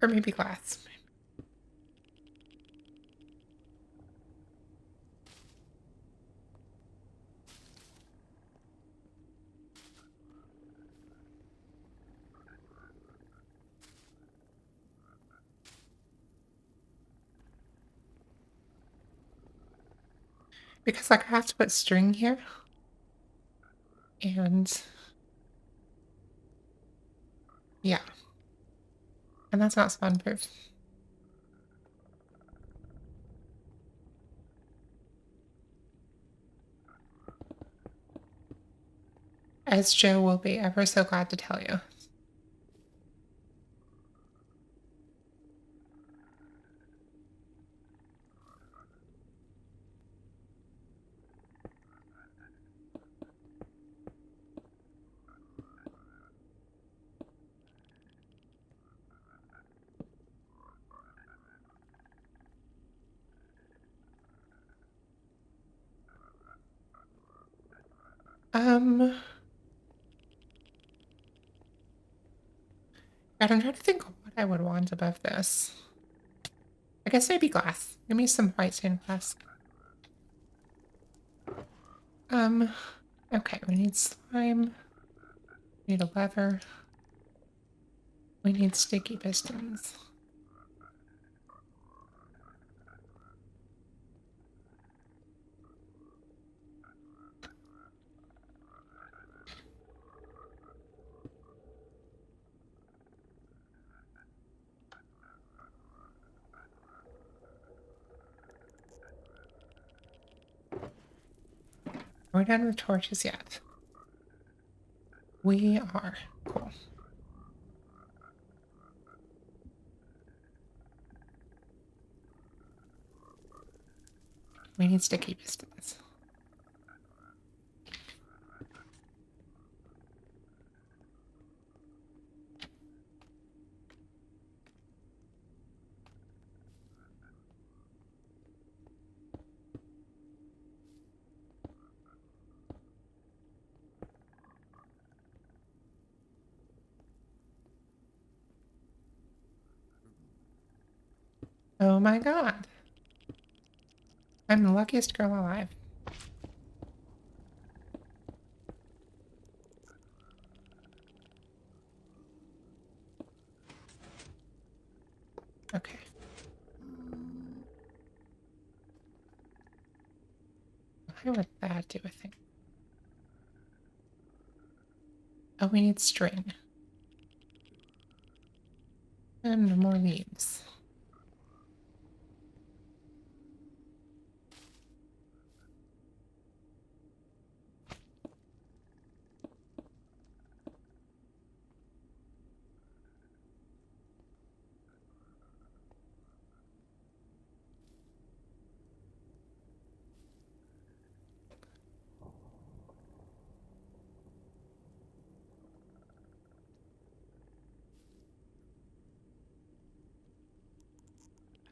Or maybe glass. Because like I have to put string here. And yeah. And that's not spawn proof. As Joe will be ever so glad to tell you. God, I'm trying to think of what I would want above this. I guess maybe glass. Give me some white stained glass. Okay, we need slime. We need a lever. We need sticky pistons. Are we done with torches yet? We are. Cool. We need sticky pistons. Oh my god. I'm the luckiest girl alive. Okay. Why would that do a thing? Oh, we need string. And more leaves.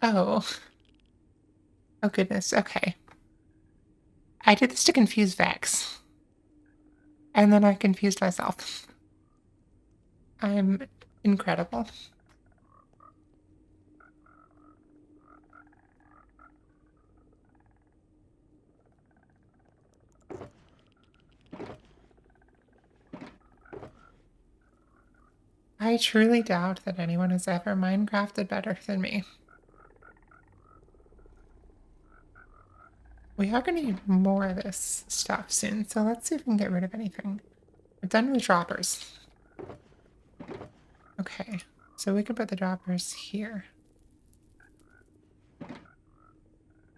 Oh. Oh goodness, okay. I did this to confuse Vex. And then I confused myself. I'm incredible. I truly doubt that anyone has ever Minecrafted better than me. We are going to need more of this stuff soon, so let's see if we can get rid of anything. We're done with droppers. Okay, so we can put the droppers here.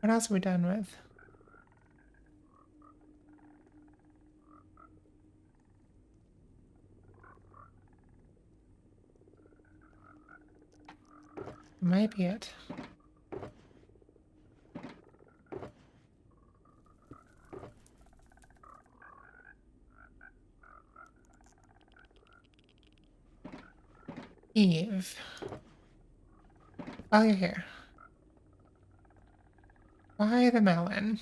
What else are we done with? Might be it. Eve. While you're here. Why the melon?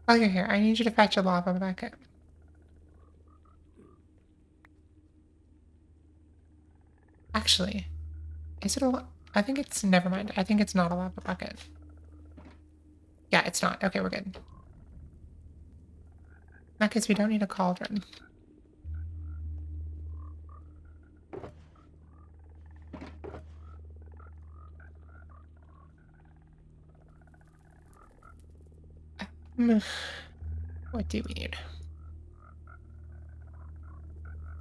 While you're here, I need you to fetch a lava bucket. Actually, is it a... I think it's... Never mind. I think it's not a lava bucket. Yeah, it's not. Okay, we're good. In that case, we don't need a cauldron. What do we need?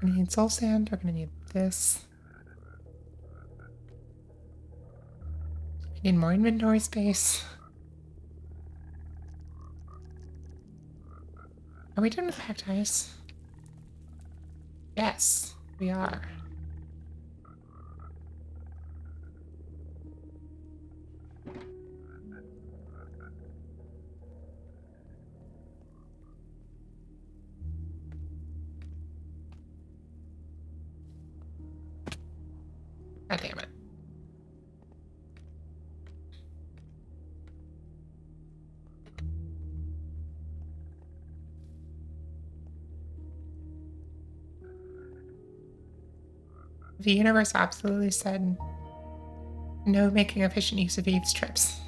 We're gonna need soul sand. We're gonna need this. We need more inventory space. Are we done with packed ice? Yes, we are. God damn it. The universe absolutely said no making efficient use of Eve's trips.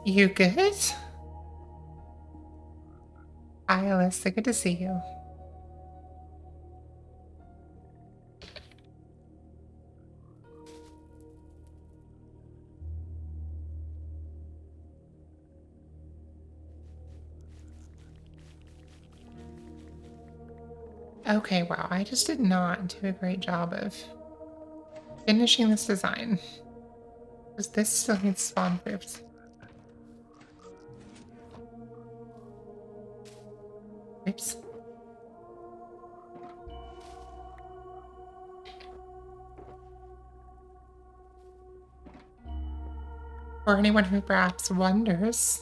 You good? Hi, Alyssa. Good to see you. Okay, wow. I just did not do a great job of finishing this design. Because this still needs spawn proofs. Oops. For anyone who perhaps wonders,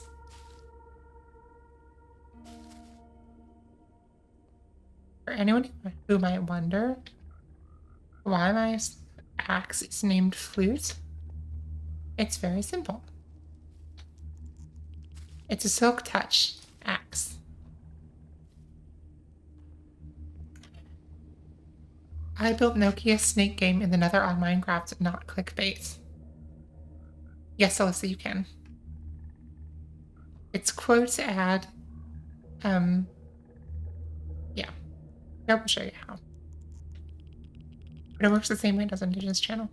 for anyone who might wonder, Why my axe is named Flute? It's very simple. It's a silk touch axe. I built Nokia Snake Game in the Nether on Minecraft, not clickbait. Yes, Alyssa, you can. It's quote ad. Yeah. I will show you how. But it works the same way as Indigenous channel.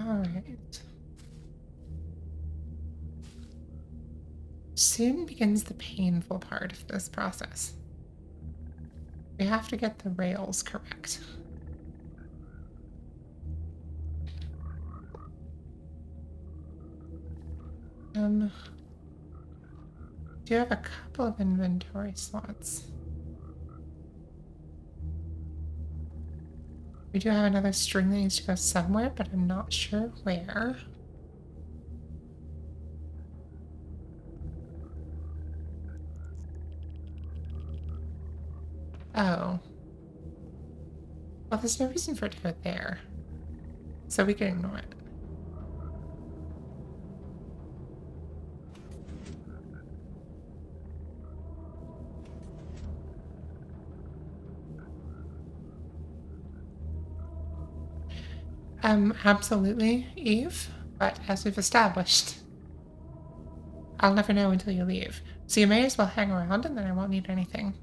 Alright. Soon begins the painful part of this process. We have to get the rails correct. Do have a couple of inventory slots. We do have another string that needs to go somewhere, but I'm not sure where. Oh. Well, there's no reason for it to go there. So we can ignore it. Absolutely, Eve. But as we've established, I'll never know until you leave. So you may as well hang around and then I won't need anything.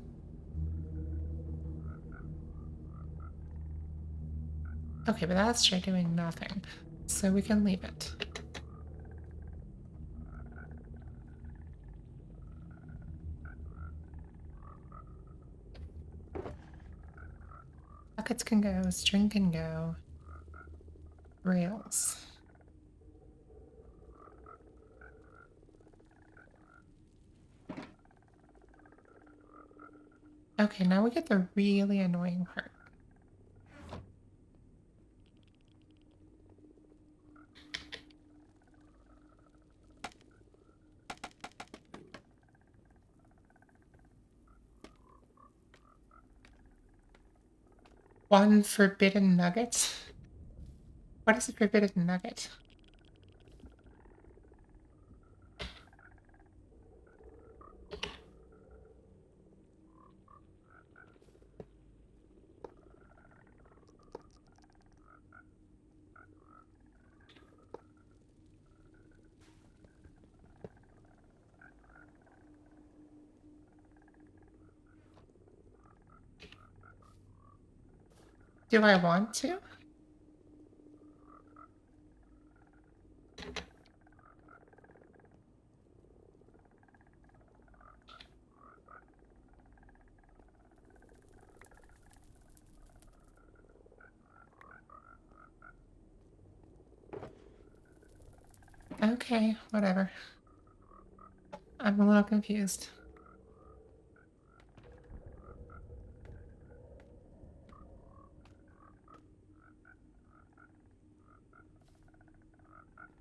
Okay, but that's sure doing nothing. So we can leave it. Buckets can go, string can go. Rails. Okay, now we get the really annoying part. One forbidden nugget? What is a forbidden nugget? Do I want to? Okay, whatever. I'm a little confused.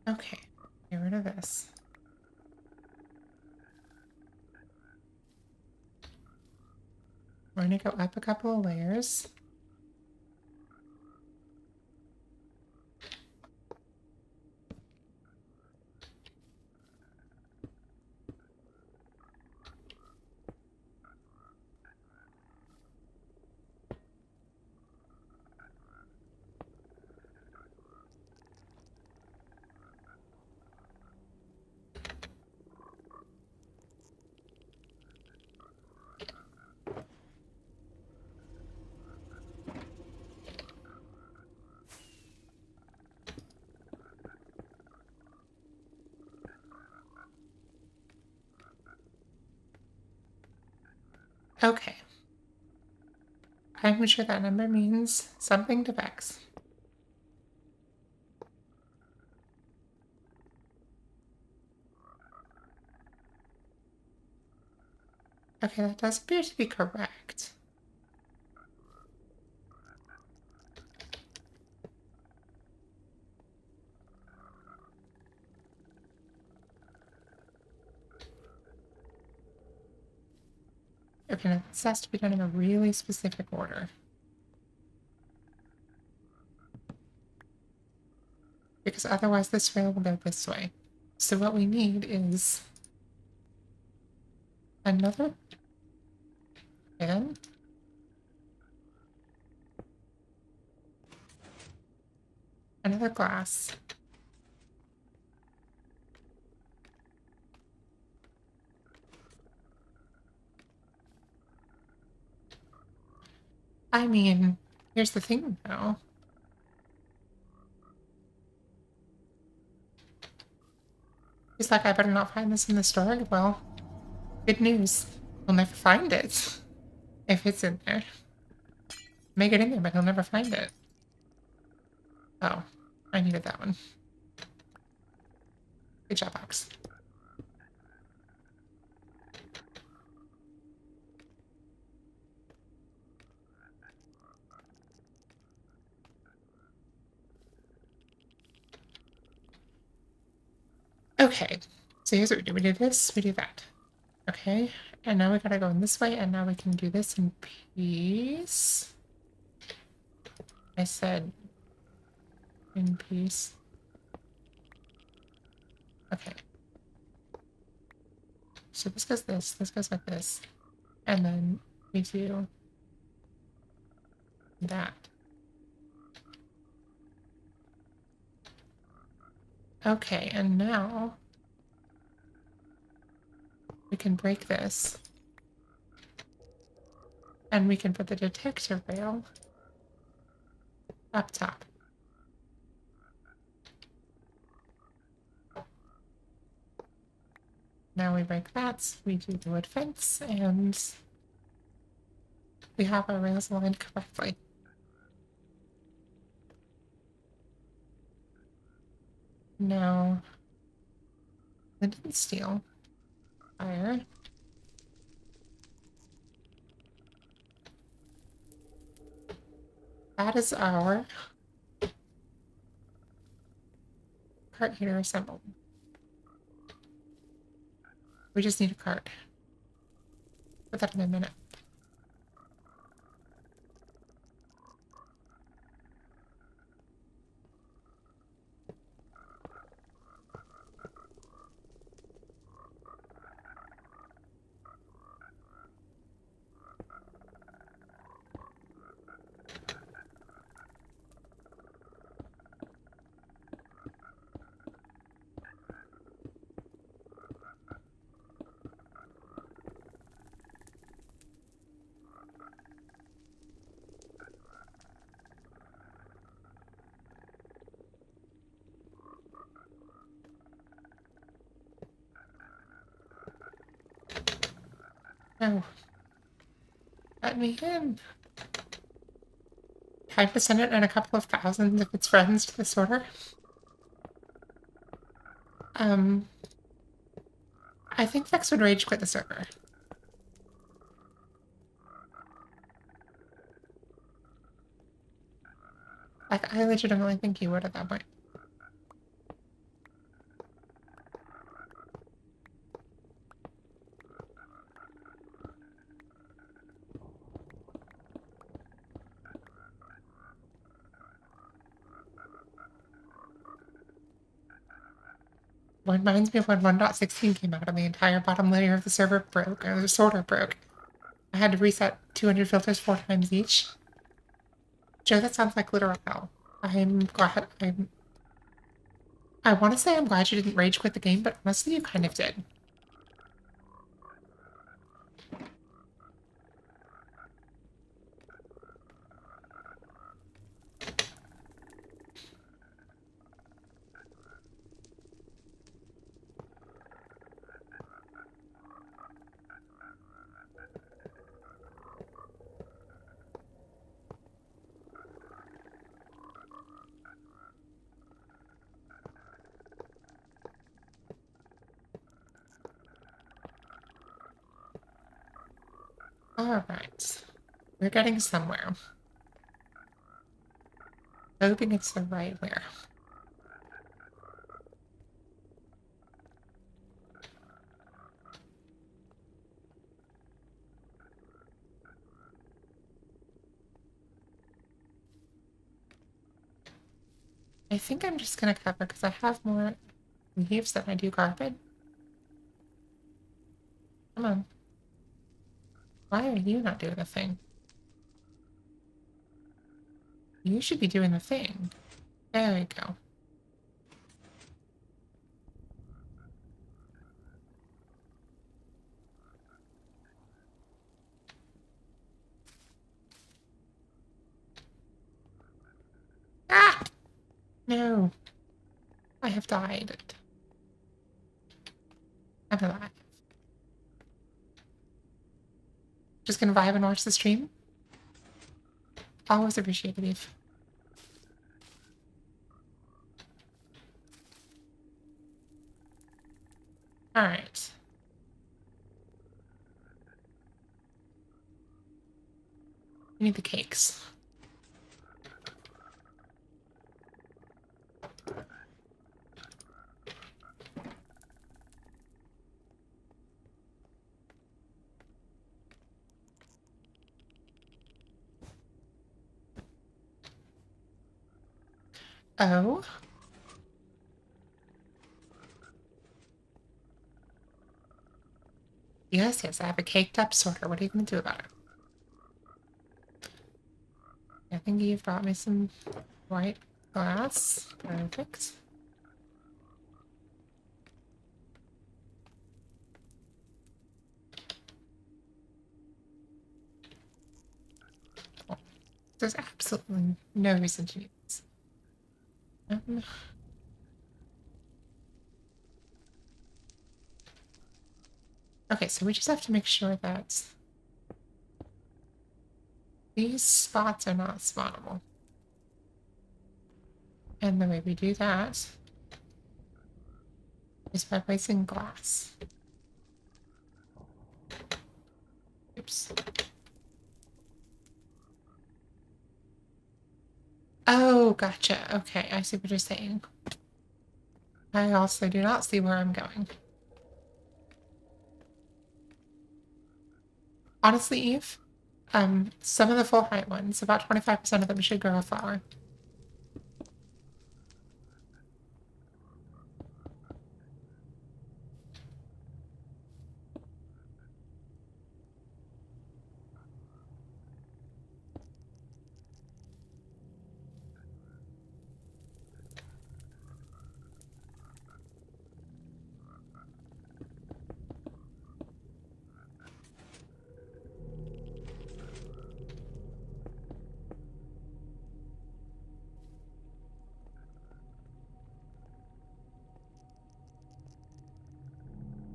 Okay, get rid of this. We're gonna go up a couple of layers. Okay. I'm sure that number means something to Vex. Okay, that does appear to be correct. Okay, now this has to be done in a really specific order. Because otherwise this rail will go this way. So what we need is another pin. Another glass. I mean, here's the thing though. He's like, I better not find this in the store. Well, good news. We'll never find it. If it's in there. Make it in there, but he'll never find it. Oh, I needed that one. Good job, Ox. Okay, so here's what we do. We do this, we do that. Okay, and now we gotta go in this way, and now we can do this in peace. I said in peace. Okay. So this goes like this, and then we do that. Okay, and now we can break this, and we can put the detector rail up top. Now we break that, we do the wood fence, and we have our rails aligned correctly. Now, flint and steel, fire. That is our cart heater assembled. We just need a cart. Put that in a minute. No. Let me in. Time to send it in a couple of thousands of its friends to the sorter. I think Vex would rage quit the server. I legitimately think he would at that point. What reminds me of when 1.16 came out and the entire bottom layer of the server broke, or the sorter broke. I had to reset 200 filters 4 times each. Joe, that sounds like literal hell. I want to say I'm glad you didn't rage quit the game, but honestly you kind of did. Alright. We're getting somewhere. Hoping it's the right where. I think I'm just gonna cover because I have more leaves than I do carpet. Come on. Why are you not doing the thing? You should be doing the thing. There we go. Ah! No. I have died. I'm alive. Just gonna vibe and watch the stream? Always appreciate it, Eve. Alright. We need the cakes. Oh? Yes, yes, I have a caked up sorter. What are you gonna do about it? I think Eve brought me some white glass. Perfect. Oh, there's absolutely no reason to need this. Okay, so we just have to make sure that these spots are not spawnable. And the way we do that is by placing glass. Oops. Oh, gotcha. Okay, I see what you're saying. I also do not see where I'm going. Honestly, Eve, some of the full height ones, about 25% of them should grow a flower.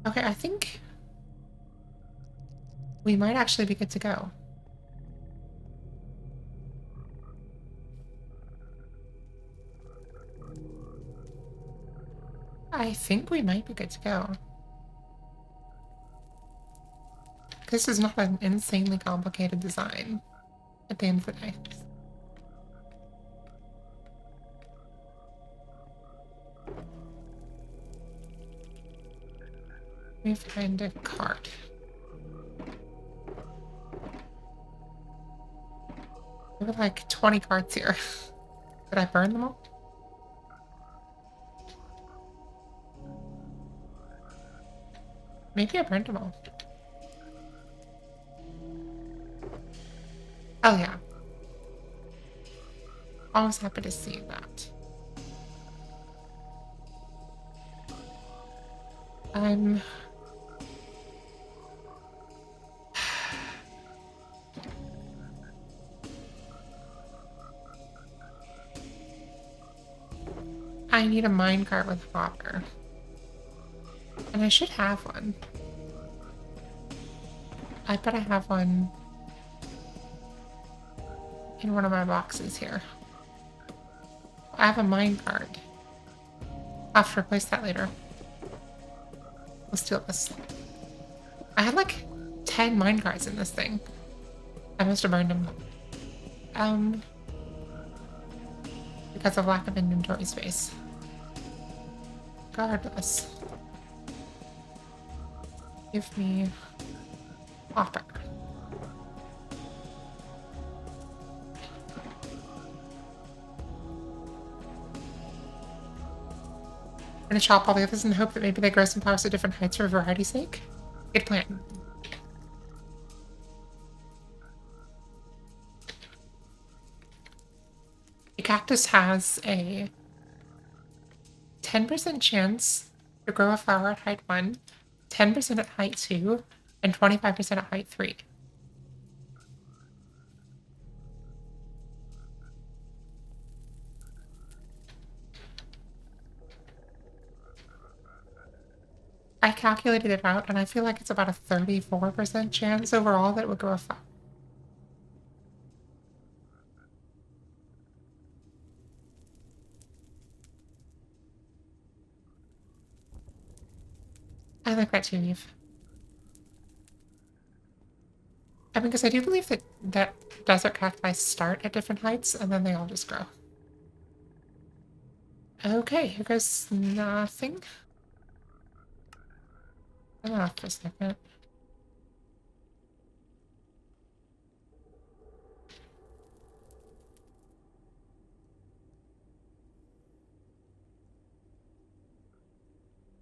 Okay, I think we might actually be good to go. I think we might be good to go. This is not an insanely complicated design at the end of the day. Let me find a cart. There were like 20 carts here. Did I burn them all? Maybe I burned them all. Oh yeah. Always happy to see that. I'm... I need a minecart with a hopper. And I should have one. I bet I have one in one of my boxes here. I have a minecart. I'll have to replace that later. Let's do this. I had like 10 minecarts in this thing. I must have burned them. Because of lack of inventory space. Regardless. Give me hopper. gonna chop all the others and hope that maybe they grow some flowers at different heights for variety's sake. Good plan. The cactus has a 10% chance to grow a flower at height 1, 10% at height 2, and 25% at height 3. I calculated it out, and I feel like it's about a 34% chance overall that it would grow a flower. I like that too, Eve. I mean, because I do believe that desert cacti start at different heights, and then they all just grow. Okay, here goes nothing. I'm off for a second.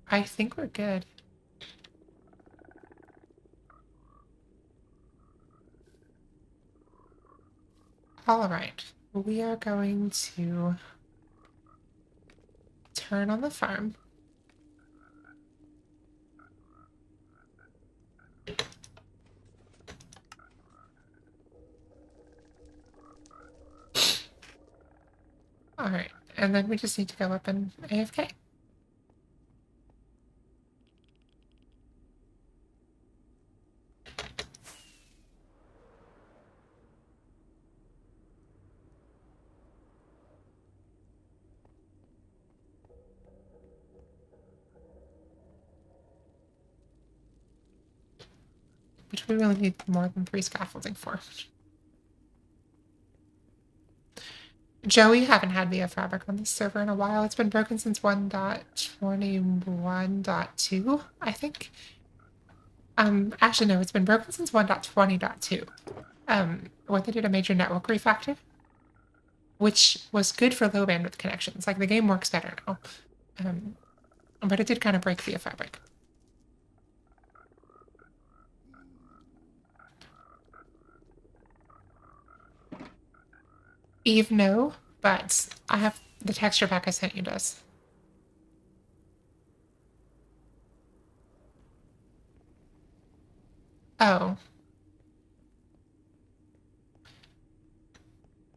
I think we're good. All right, we are going to turn on the farm. All right, and then we just need to go up and AFK. Which we really need more than 3 scaffolding for. Joey, haven't had VF Fabric on this server in a while. It's been broken since 1.21.2, I think. Actually, no, it's been broken since 1.20.2. When they did a major network refactor, which was good for low bandwidth connections. Like, the game works better now. But it did kind of break VF Fabric. Eve, no, but I have the texture pack I sent you does. Oh.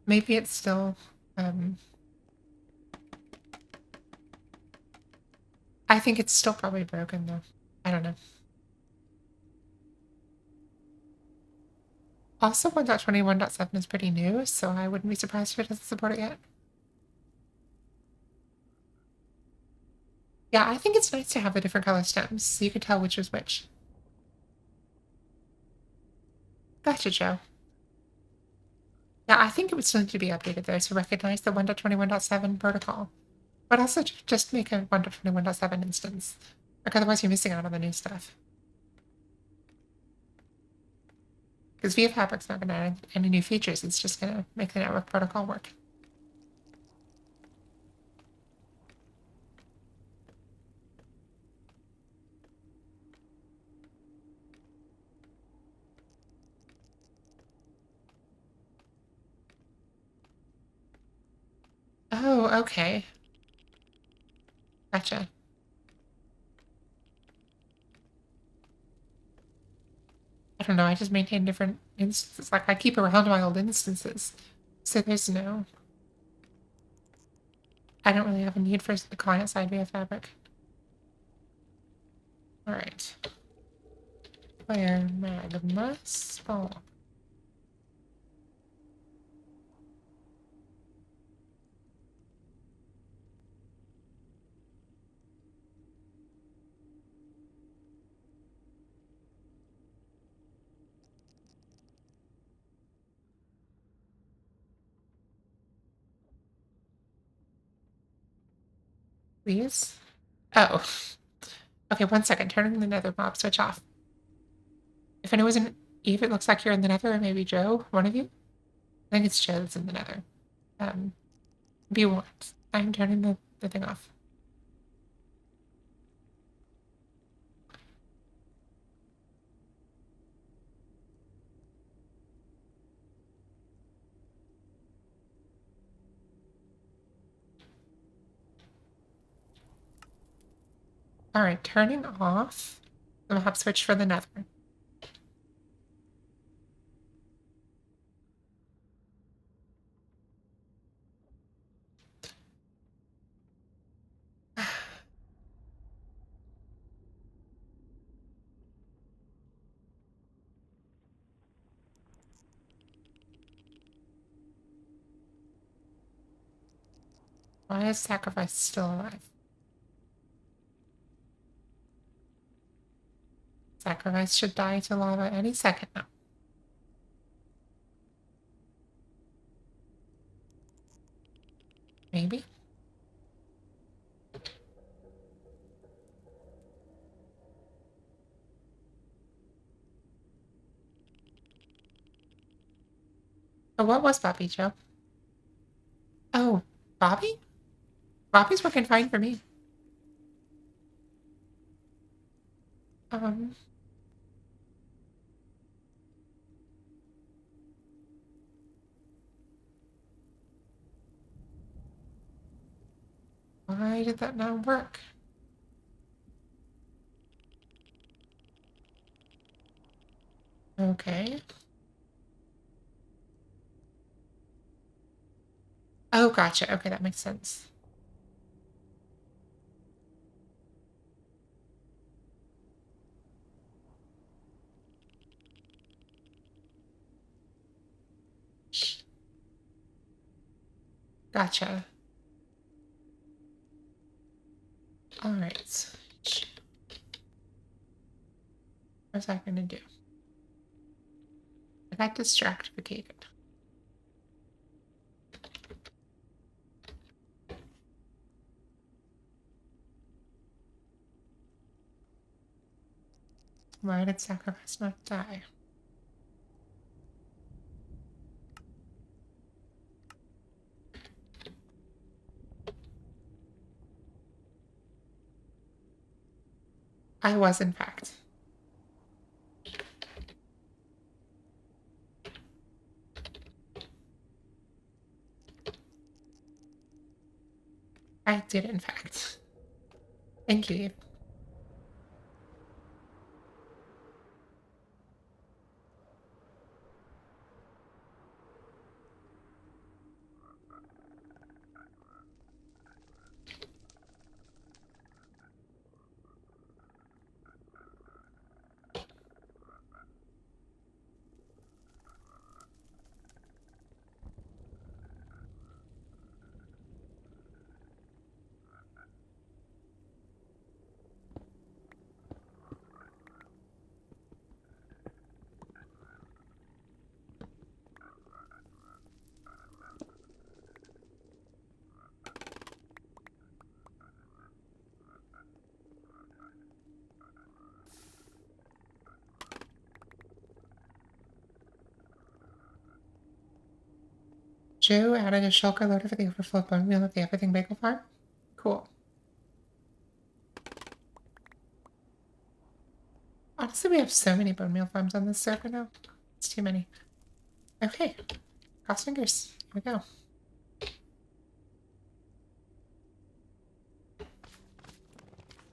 Maybe it's still, I think it's still probably broken, though. I don't know. Also, 1.21.7 is pretty new, so I wouldn't be surprised if it doesn't support it yet. Yeah, I think it's nice to have the different color stems, so you can tell which is which. Gotcha, Joe. Yeah, I think it would still need to be updated, though, to recognize the 1.21.7 protocol. But also just make a 1.21.7 instance. Like, otherwise you're missing out on the new stuff. Because VF Fabric's not going to add any new features, it's just going to make the network protocol work. Oh, okay. Gotcha. I don't know, I just maintain different instances. Like, I keep around my old instances. So there's no... I don't really have a need for the client-side VF Fabric. Alright. Where magma spawn? Please? Oh. Okay, 1 second. Turning the nether mob switch off. If it wasn't Eve, it looks like you're in the nether, or maybe Joe, one of you. I think it's Joe that's in the nether. Be warned. I'm turning the thing off. Alright, turning off the map switch for the nether. Why is Sacrifice still alive? Sacrifice should die to lava any second now. Maybe? Oh, what was Bobby, Joe? Oh, Bobby? Bobby's working fine for me. Um, why did that not work? Okay. Oh, gotcha. Okay, that makes sense. Gotcha. Alright. What's that gonna do? I got distractificated. Why did Sacrifice not die? I was, in fact. I did, in fact. Thank you. Joe added a shulker loader for the overflow bone wheel at the Everything Bagel Farm. Cool. Honestly, we have so many bone meal farms on this server now. It's too many. Okay. Cross fingers. Here we go.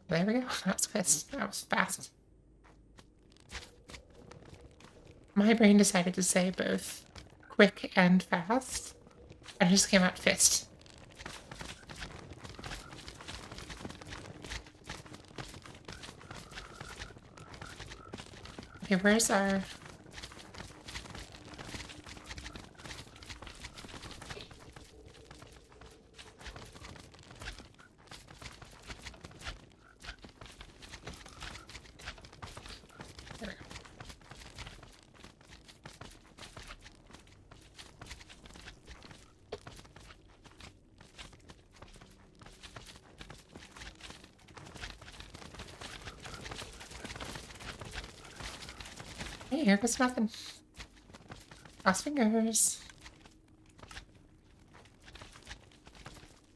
There we go. That was fast. That was fast. My brain decided to say both quick and fast, and it just came out fist. Okay, where's our... There we go. Hey, here goes nothing. Cross fingers.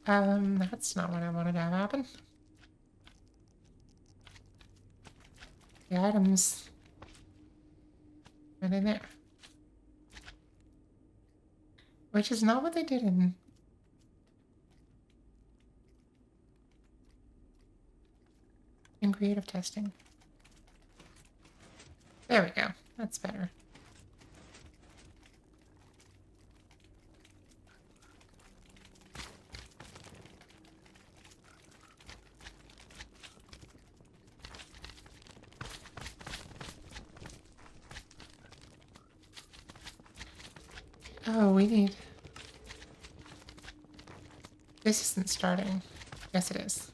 That's not what I wanted to have happen. The items went in there. Which is not what they did in... doing creative testing. There we go. That's better. Oh, we need... This isn't starting. Yes, it is.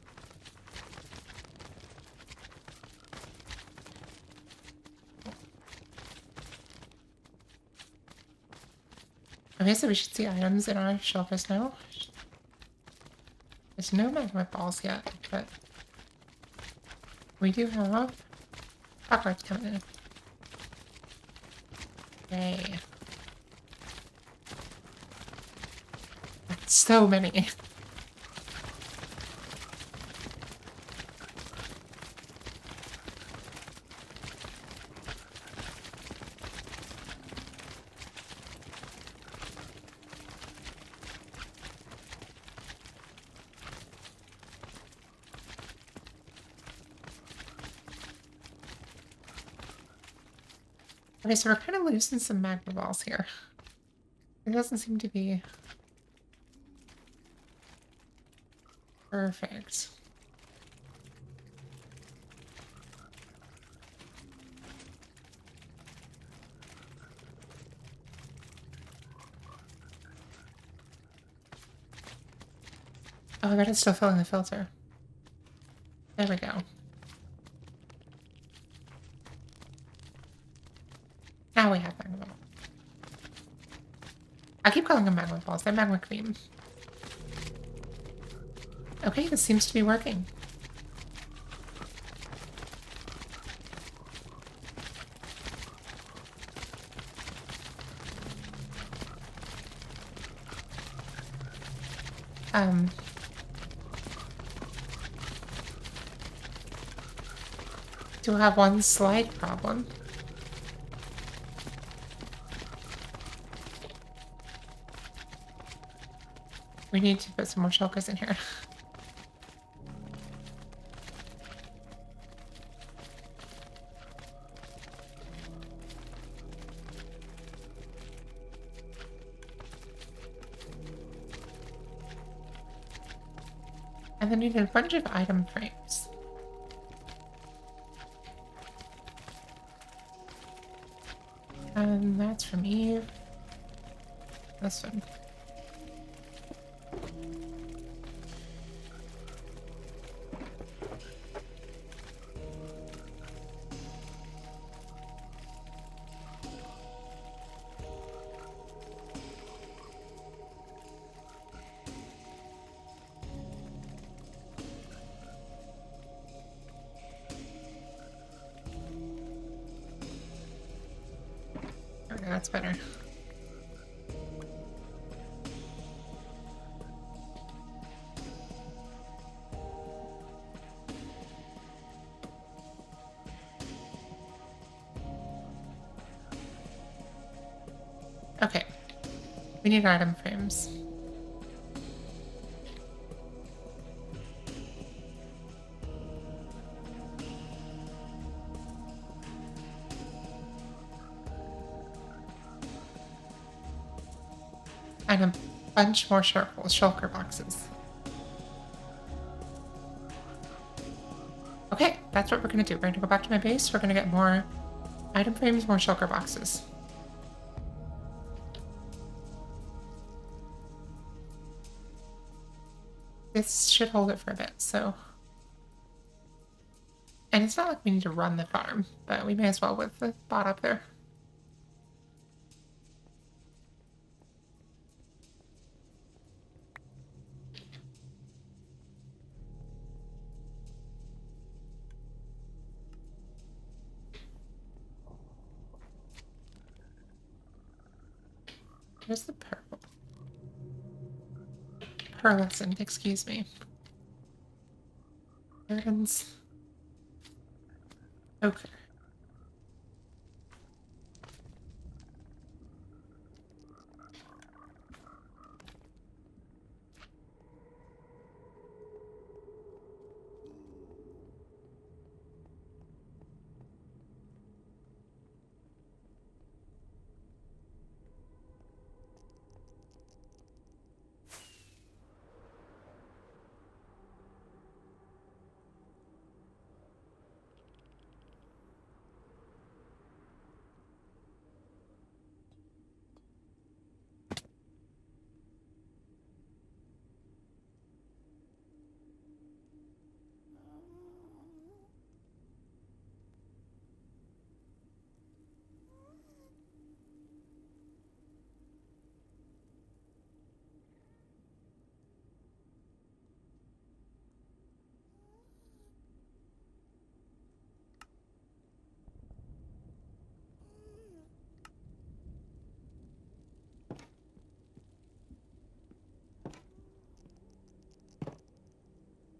Okay, so we should see items in our shelters now. There's no magma balls yet, but we do have pop-arts coming in. Yay. That's so many. Okay, so we're kind of losing some magma balls here. It doesn't seem to be perfect. Oh, I bet it's still filling the filter. There we go. Now we have magma balls. I keep calling them magma balls. They're magma cream. Okay, this seems to be working. Do have one slight problem. We need to put some more shulkers in here. And then we need a bunch of item frames. And that's from Eve. This one. Okay, that's better. Okay. We need item frames. And a bunch more shulker boxes. Okay, that's what we're gonna do. We're gonna go back to my base. We're gonna get more item frames, more shulker boxes. This should hold it for a bit, so... And it's not like we need to run the farm, but we may as well with the bot up there. Where's the purple? Pearlescent, excuse me. Gardens. Okay.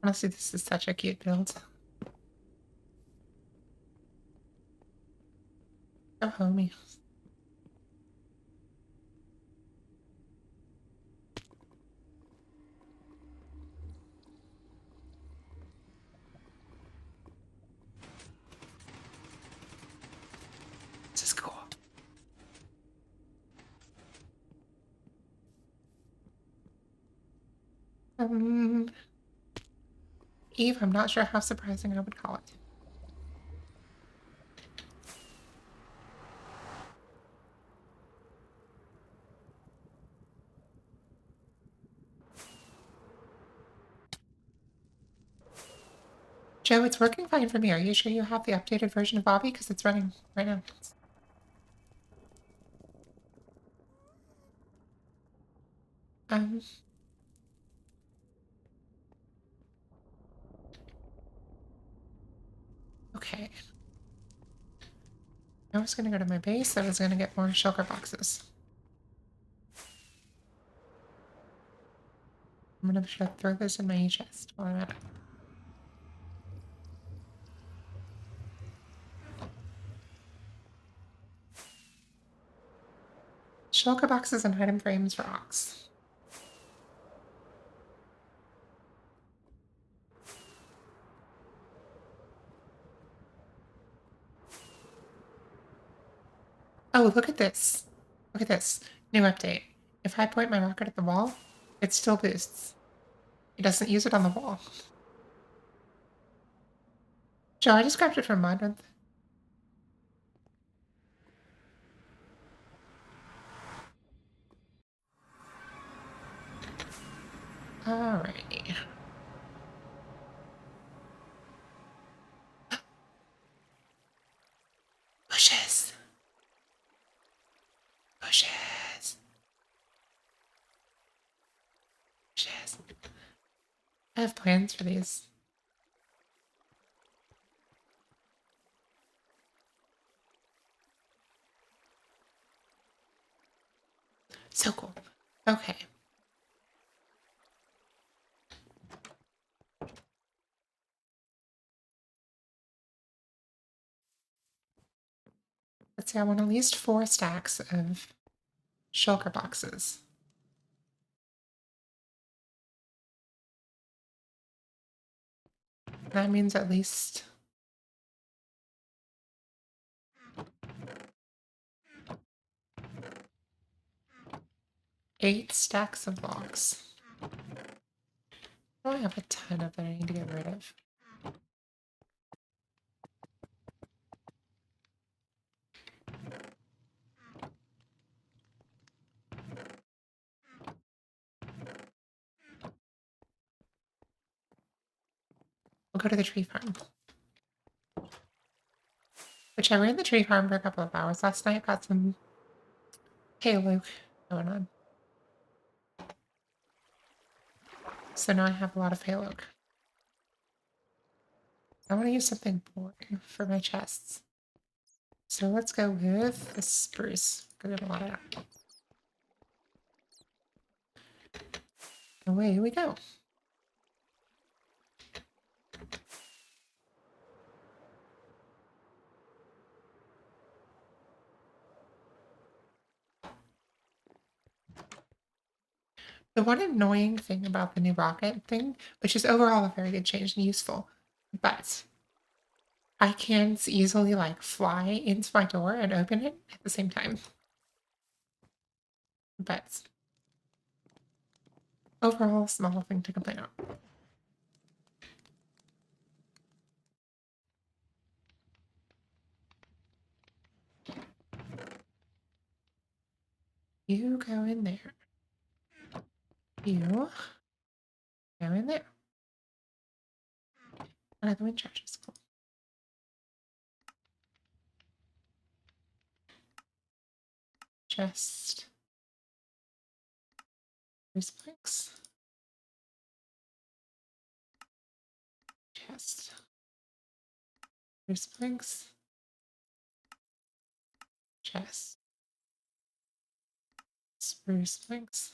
Honestly, this is such a cute build. So homey. This is cool. Eve, I'm not sure how surprising I would call it. Joe, it's working fine for me. Are you sure you have the updated version of Bobby? Because it's running right now. Um, okay. I was gonna go to my base. I was gonna get more shulker boxes. I'm gonna try to throw this in my chest while I'm at it. Shulker boxes and item frames for Ox. Oh, look at this. Look at this. New update. If I point my rocket at the wall, it still boosts. It doesn't use it on the wall. Joe, I just grabbed it from Mud. Alrighty. Bushes. Bushes. Bushes. I have plans for these. So cool. Okay. Let's see, I want at least 4 stacks of shulker boxes. That means at least 8 stacks of logs. Oh, I have a ton of that I need to get rid of. We'll go to the tree farm. Which I ran the tree farm for a couple of hours last night. Got some payload going on. So now I have a lot of payload. I want to use something boring for my chests. So let's go with the spruce. Because I have a lot of that. Away we go. The one annoying thing about the new rocket thing, which is overall a very good change and useful, but I can't easily like fly into my door and open it at the same time. But overall, small thing to complain about. You go in there. You go in there. Another wind charge is cool. Just there's planks. Chest. There's planks. Chest. Spruce planks.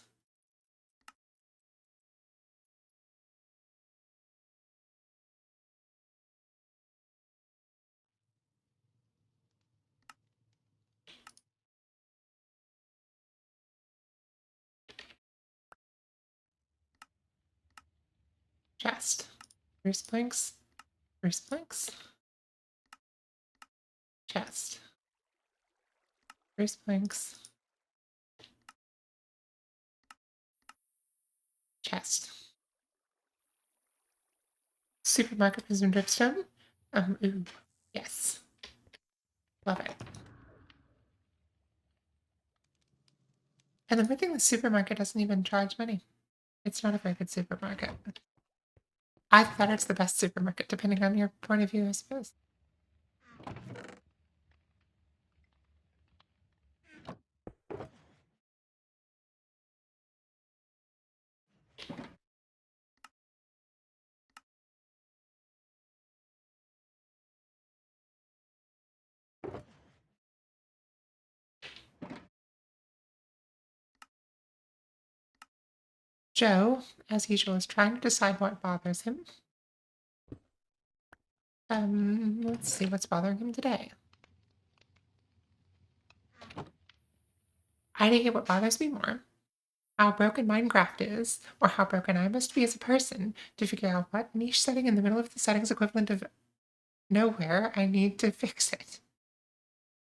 Chest. Spruce planks. Spruce planks. Chest. Spruce planks. Chest. Supermarket wisdom dripstone. Ooh, yes. Love it. And the weird thing, the supermarket doesn't even charge money. It's not a very good supermarket. I thought it's the best supermarket, depending on your point of view, I suppose. Joe, as usual, is trying to decide what bothers him. Let's see what's bothering him today. I didn't get what bothers me more. How broken Minecraft is, or how broken I must be as a person to figure out what niche setting in the middle of the settings equivalent of nowhere I need to fix it.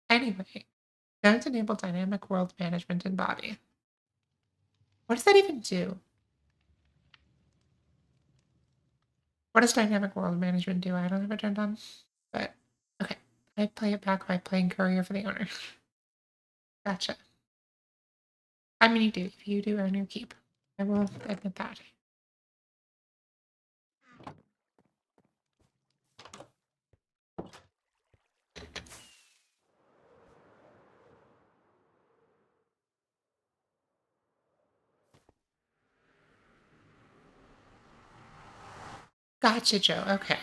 Anyway, don't enable dynamic world management in body. What does that even do? What does dynamic world management do? I don't have it turned on. But, okay. I play it back by playing courier for the owner. Gotcha. I mean, you do. If you do, earn your keep. I will admit that. Gotcha, Joe. Okay.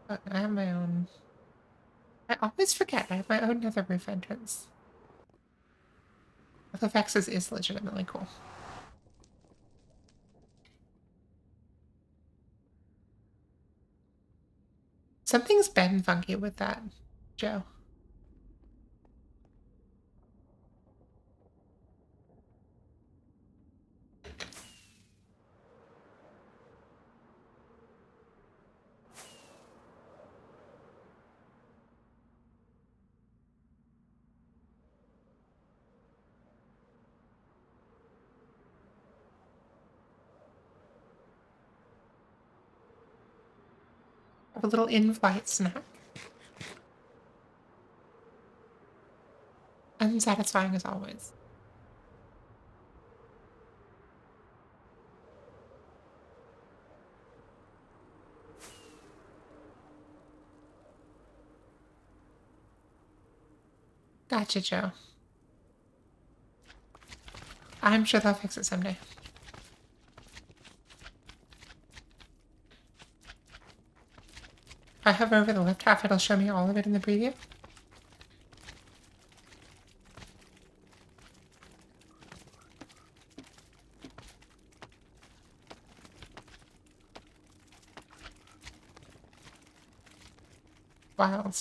Look, I have my own... I always forget I have my own nether roof entrance. Vex's is legitimately cool. Something's been funky with that, Joe. Have a little in-flight snack. Unsatisfying as always. Gotcha, Joe. I'm sure they'll fix it someday. If I hover over the left half, it'll show me all of it in the preview. Wild.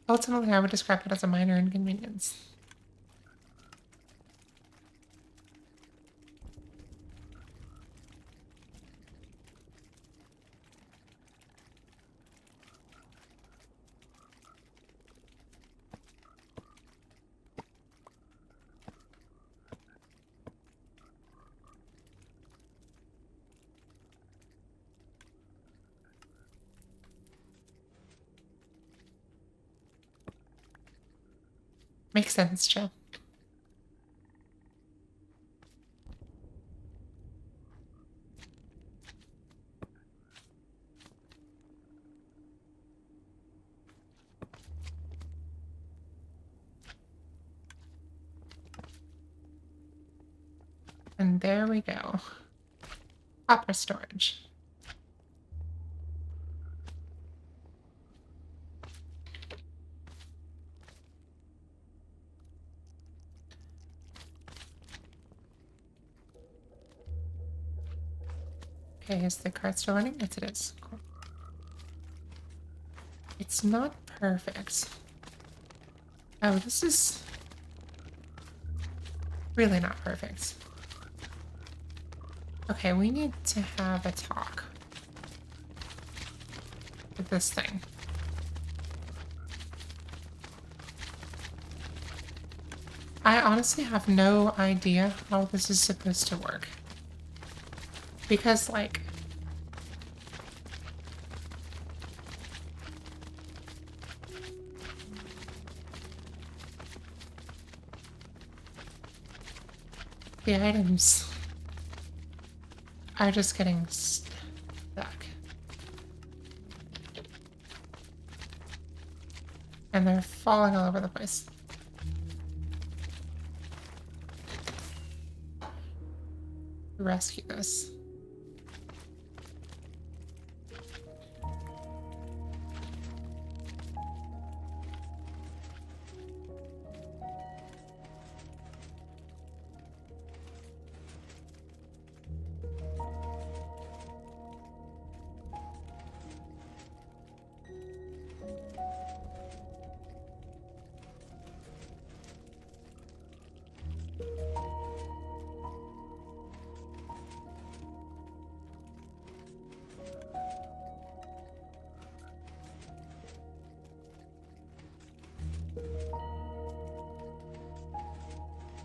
Ultimately, I would describe it as a minor inconvenience. Makes sense, Joe. And there we go. Copper storage. Okay, is the card still running? Yes, it is. Cool. It's not Perfect. Oh, this is really not perfect. Okay, we need to have a talk with this thing. I honestly have no idea how this is supposed to work. Because, like, the items are just getting stuck. And they're falling all over the place. Rescue this.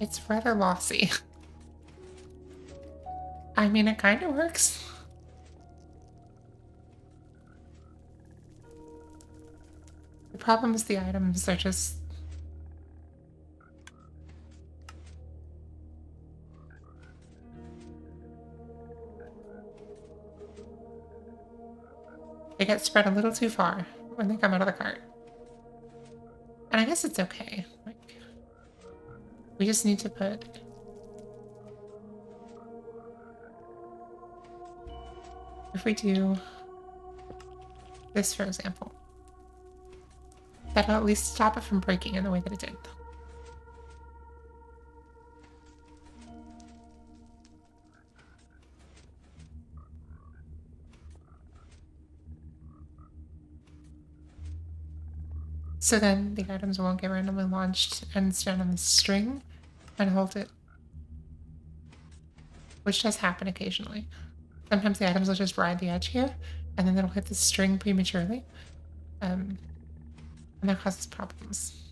It's rather lossy. I mean, it kind of works. The problem is the items are just... They get spread a little too far when they come out of the cart. And I guess it's okay. Like, we just need to put... If we do this, for example, that'll at least stop it from breaking in the way that it did. So then the items won't get randomly launched and stand on the string and hold it, which does happen occasionally. Sometimes the items will just ride the edge here, and then it'll hit the string prematurely, and that causes problems.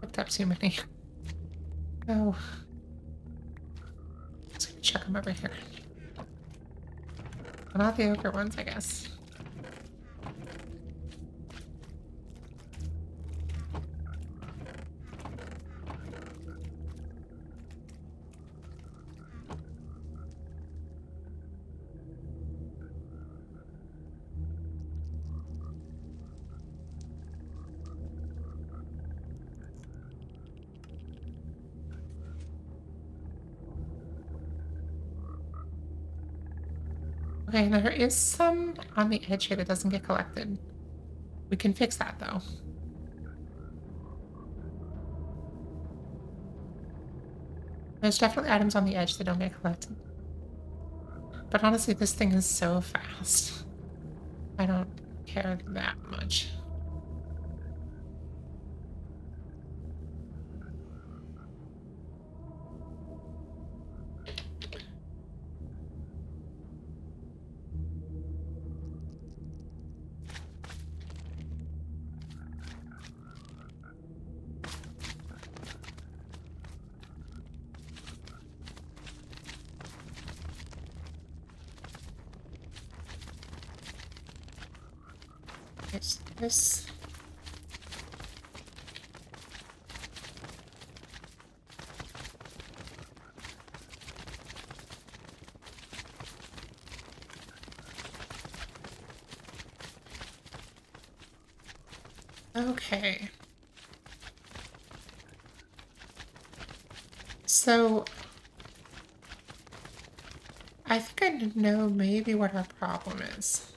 Picked up too many. Oh. Just gonna check them over here. Well, not the ogre ones, I guess. Okay, there is some on the edge here that doesn't get collected. We can fix that, though. There's definitely items on the edge that don't get collected. But honestly, this thing is so fast. I don't care that much. It's this. Okay. So I think I know maybe what our problem is.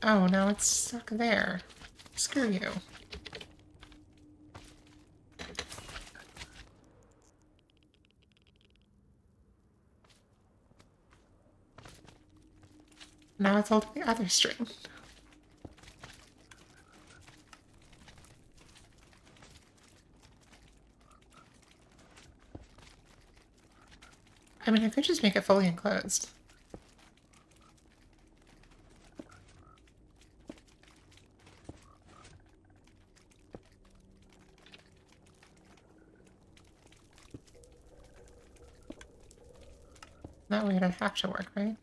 Oh, now it's stuck there. Screw you. Now it's holding the other string. I mean, I could just make it fully enclosed. That way it'd have to work, right?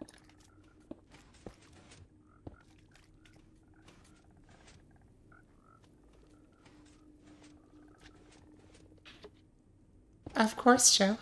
Of course, Joe.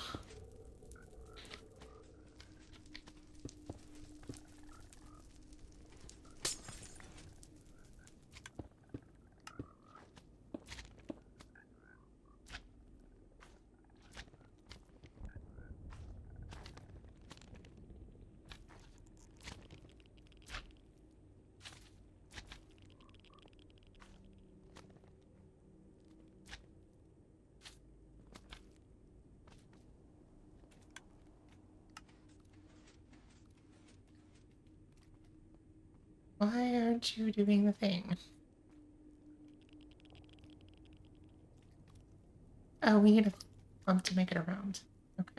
Why aren't you doing the thing? Oh, we need a pump to make it around. Okay.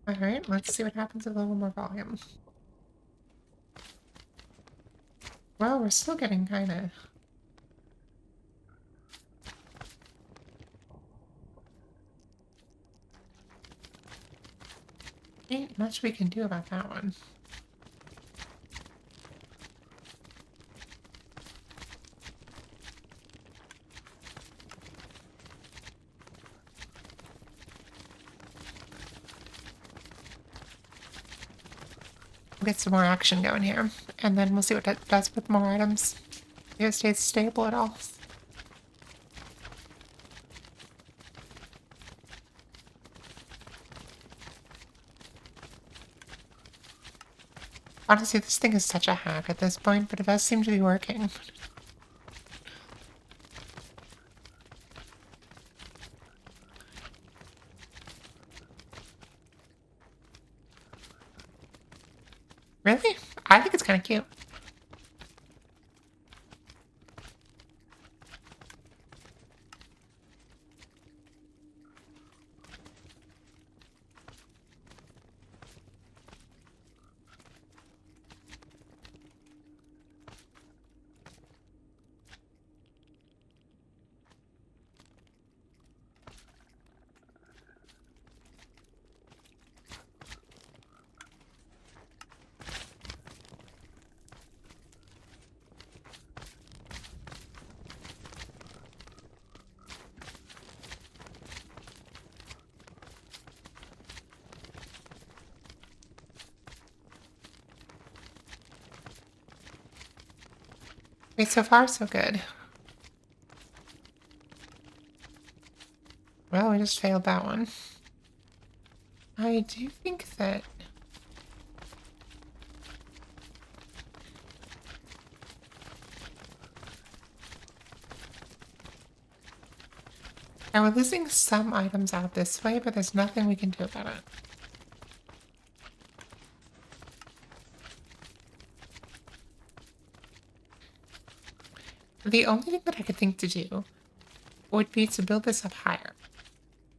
Alright, let's see what happens with a little more volume. Well, we're still getting kinda... Ain't much we can do about that one. We'll get some more action going here, and then we'll see what it does with more items. If it stays stable at all. Honestly, this thing is such a hack at this point, but it does seem to be working. Really? I think it's kind of cute. Wait, so far so good. Well, we just failed that one. I do think that... Now we're losing some items out this way, but there's nothing we can do about it. The only thing that I could think to do would be to build this up higher.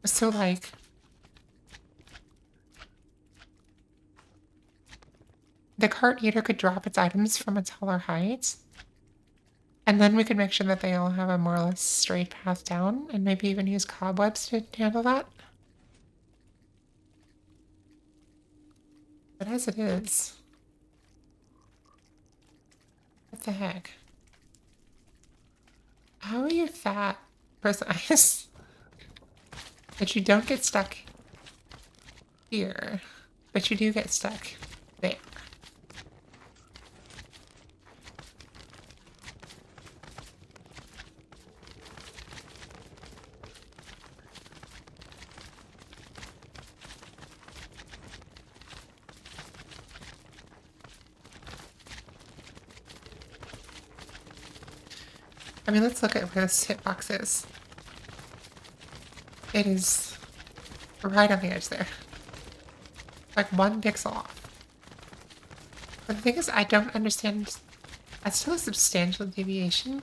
So, like, the cart eater could drop its items from a taller height, and then we could make sure that they all have a more or less straight path down, and maybe even use cobwebs to handle that. But as it is, what the heck? How are you that precise that you don't get stuck here, but you do get stuck there? I mean, let's look at where this hitbox is. It is right on the edge there. Like 1 pixel off. But the thing is, I don't understand. That's still a substantial deviation,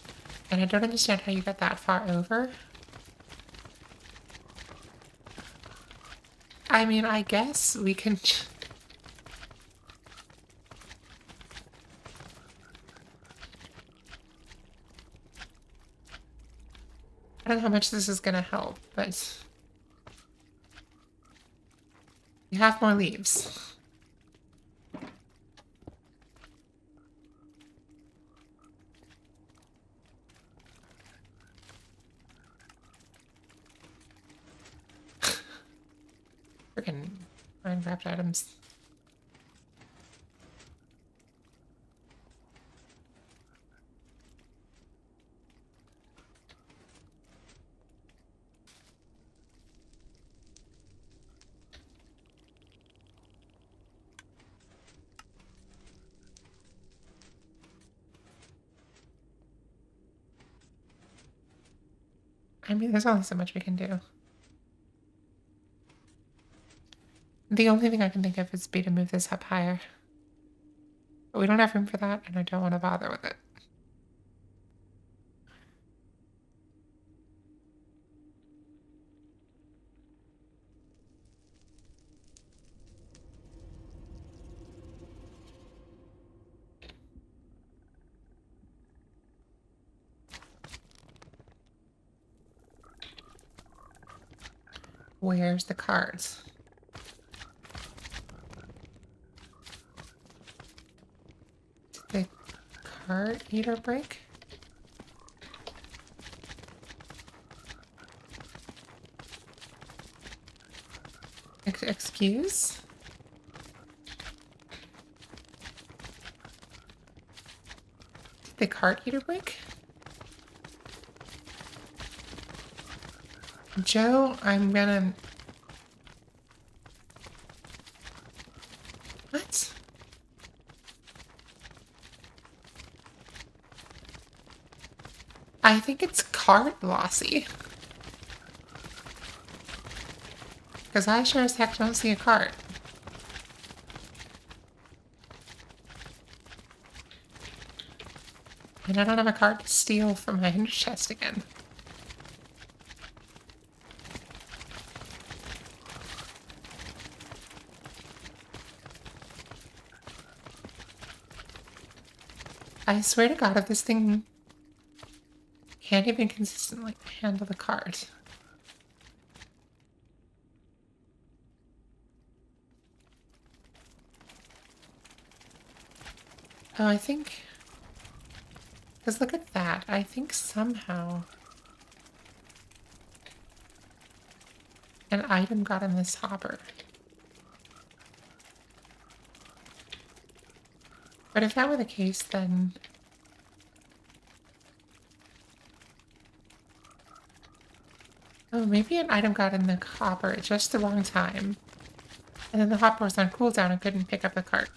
and I don't understand how you got that far over. I mean, I guess we can... I don't know how much this is gonna help, but... you have more leaves. Freaking Minecraft items. I mean, there's only so much we can do. The only thing I can think of is be to move this up higher. But we don't have room for that, and I don't want to bother with it. Where's the cards? Did the card eater break? Excuse? Did the card eater break? Joe, I'm gonna... What? I think it's card lossy. Because I sure as heck don't see a cart. And I don't have a cart to steal from my hinge chest again. I swear to God, if this thing can't even consistently handle the cart. Oh, I think... because look at that. I think somehow an item got in this hopper. But if that were the case, then... oh, maybe an item got in the hopper at just the wrong time. And then the hopper was on cooldown and couldn't pick up the cart.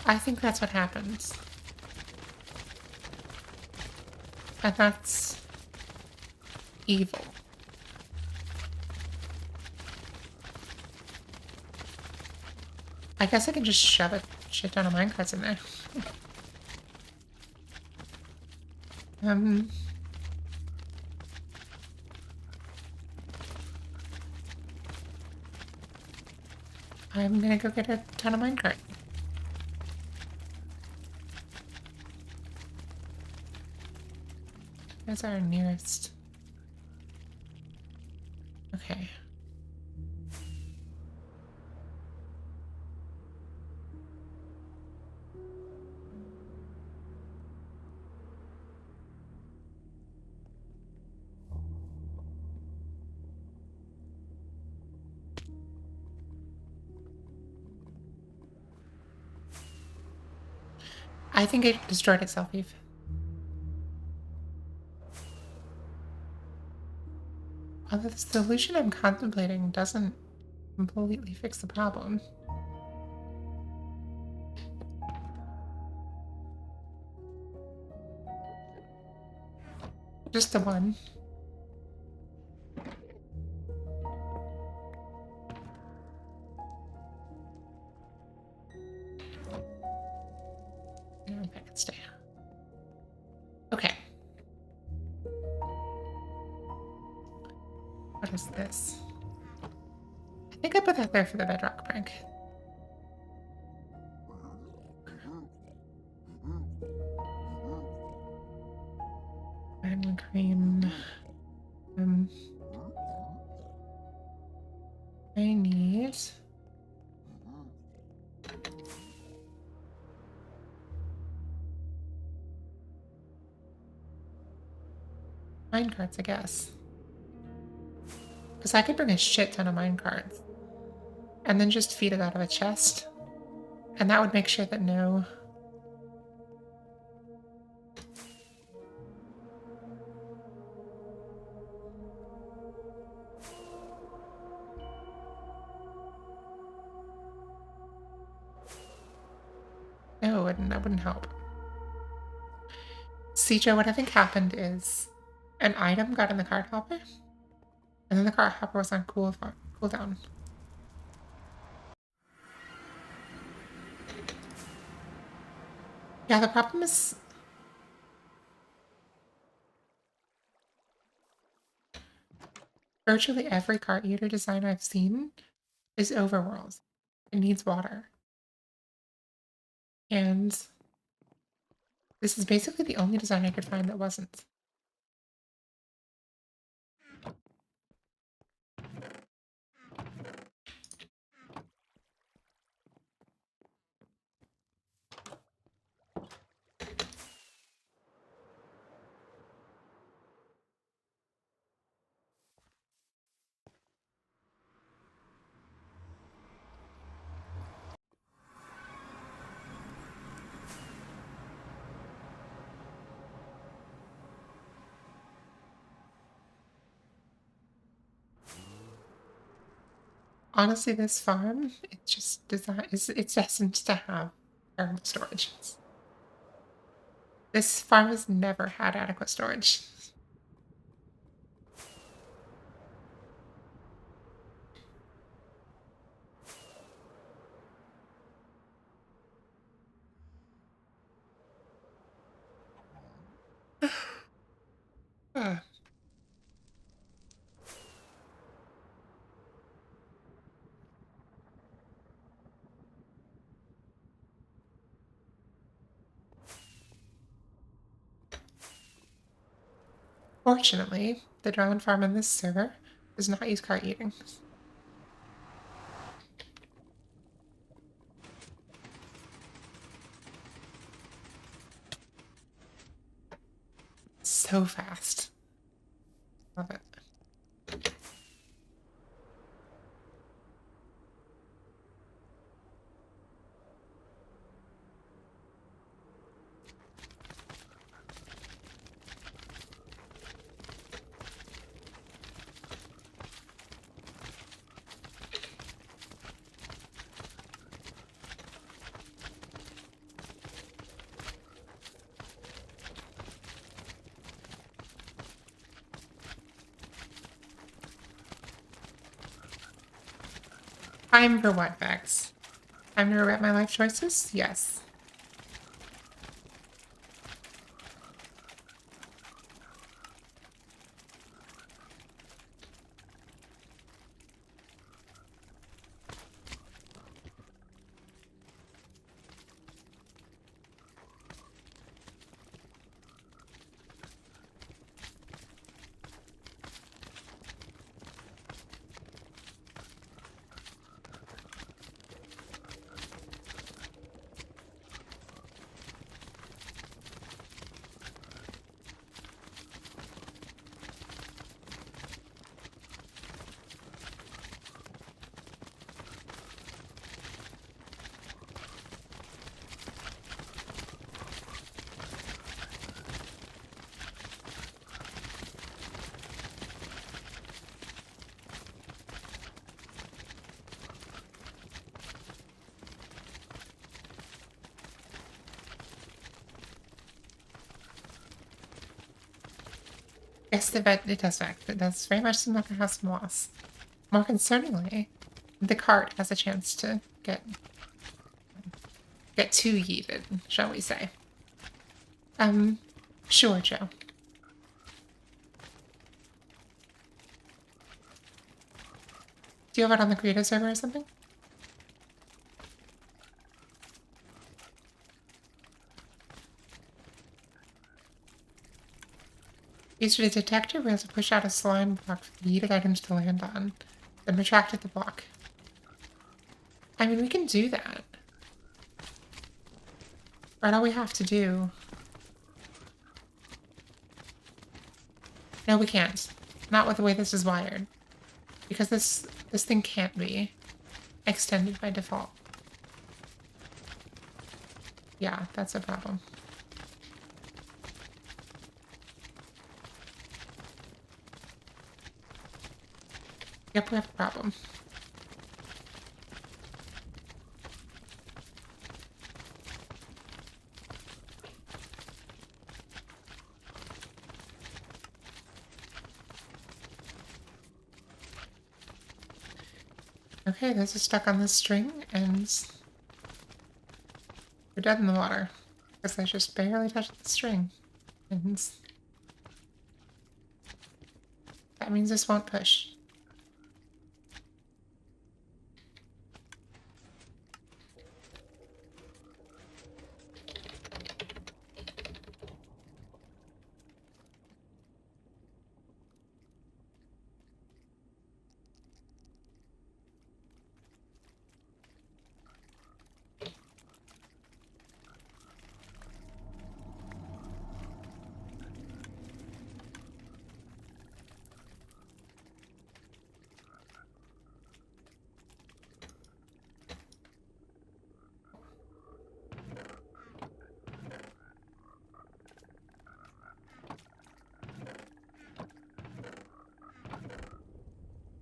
I think that's what happens. And that's evil. I guess I can just shove a shit ton of minecarts in there. I'm gonna go get a ton of minecart. Where's our nearest? Okay. I think it destroyed itself, Eve. Although the solution I'm contemplating doesn't completely fix the problem. Just the one. No, that can stay. Okay. What is this? I think I put that there for the bedrock prank. And cream. I need minecarts, I guess. Because I could bring a shit ton of minecarts and then just feed it out of a chest. And that would make sure that no... No, that wouldn't help. See, Joe, what I think happened is an item got in the card hopper, and then the card hopper was on cooldown. Yeah, the problem is virtually every cart eater design I've seen is overworld. It needs water. And this is basically the only design I could find that wasn't. Honestly, this farm, it's just designed, it's destined to have terrible storage. This farm has never had adequate storage. Fortunately, the drone farm in this server does not use cart eating. So fast. Love it. Time for what, Vex? Time to regret my life choices? Yes. Yes, it does fact. It does very much seem like a house of moss. More concerningly, the cart has a chance to get too yeeted, shall we say. Sure, Joe. Do you have it on the creative server or something? Used a detector wheel to push out a slime block for the yeeted items to land on, then retracted the block. I mean, we can do that. Right, all we have to do... No, we can't. Not with the way this is wired. Because this thing can't be extended by default. Yeah, that's a problem. Yep, we have a problem. Okay, this is stuck on this string, and we're dead in the water. Because I just barely touched the string. And that means this won't push.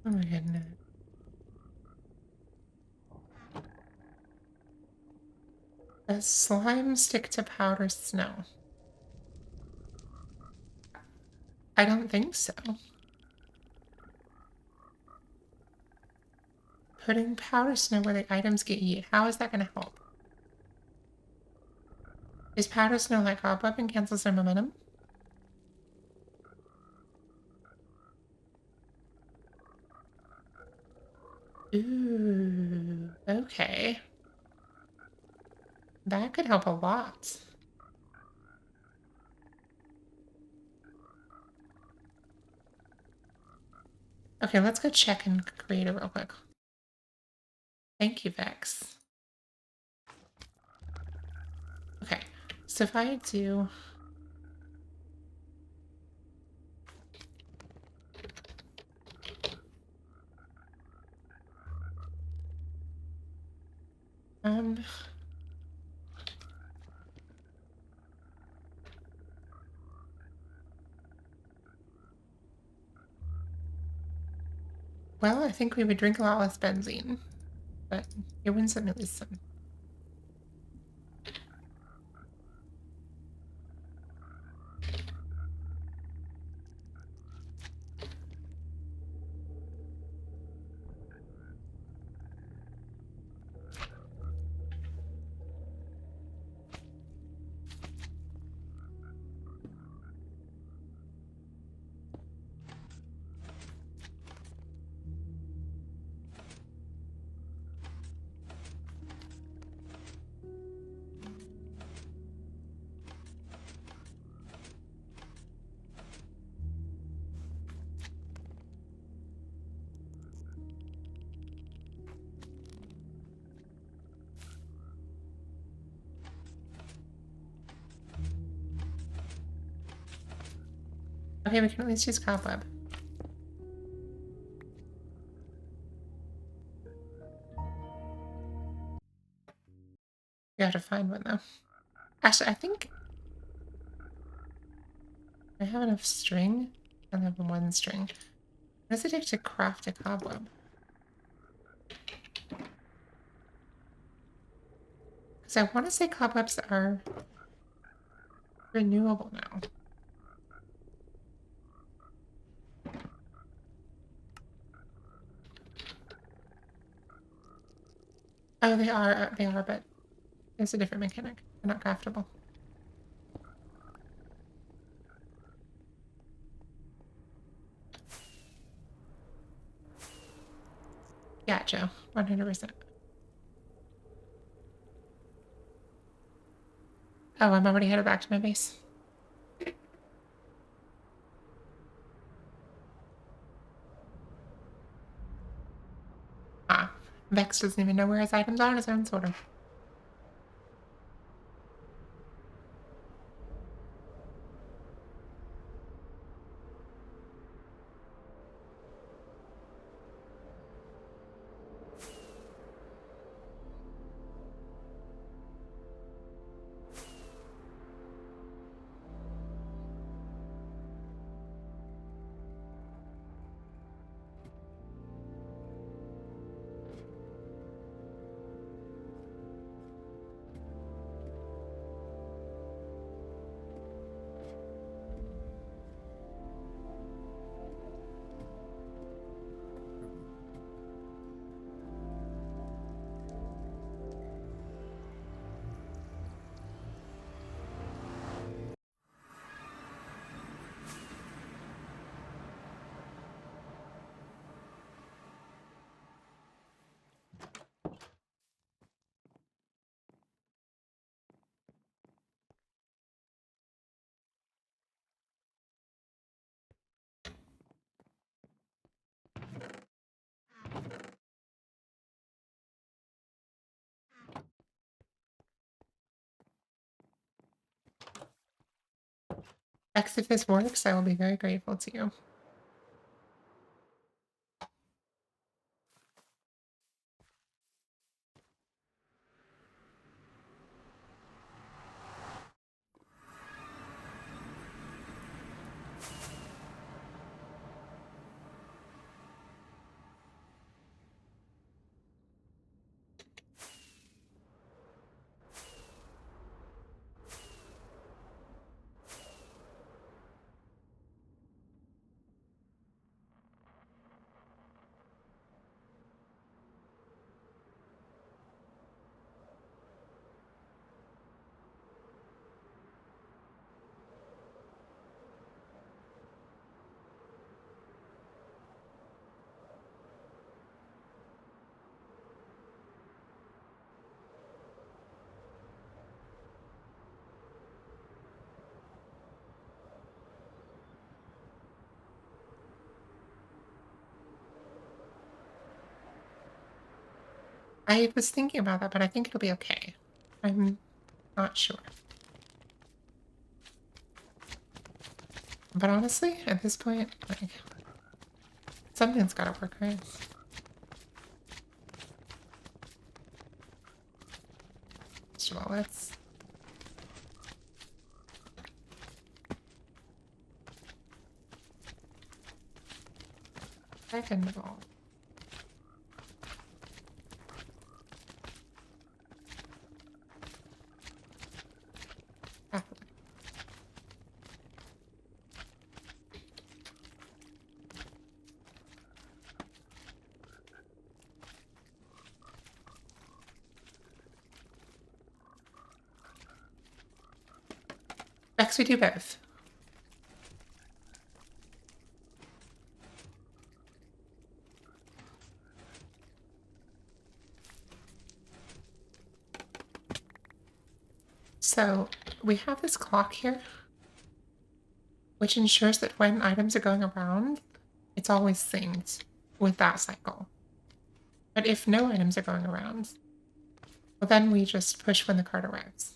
Oh my goodness. Does slime stick to powder snow? I don't think so. Putting powder snow where the items get yeet. How is that going to help? Is powder snow like cobweb and cancels their momentum? Ooh, okay. That could help a lot. Okay, let's go check and create it real quick. Thank you, Vex. Okay, so if I do... Well, I think we would drink a lot less benzene, but you win some, at least some. Okay, we can at least use cobweb. We have to find one, though. Actually, I think I have enough string. I have one string. What does it take to craft a cobweb? Because I want to say cobwebs are renewable now. Oh, they are, but it's a different mechanic. They're not craftable. Yeah, Joe, 100%. Oh, I'm already headed back to my base. Ah, Vex doesn't even know where his items are in his own sorter. Vex, if this works, I will be very grateful to you. I was thinking about that, but I think it'll be okay. I'm not sure. But honestly, at this point, like, something's gotta work, right? First of all, let's... Second of all... Happily. Vex, we do both. So, we have this clock here, which ensures that when items are going around, it's always synced with that cycle. But if no items are going around, well, then we just push when the cart arrives.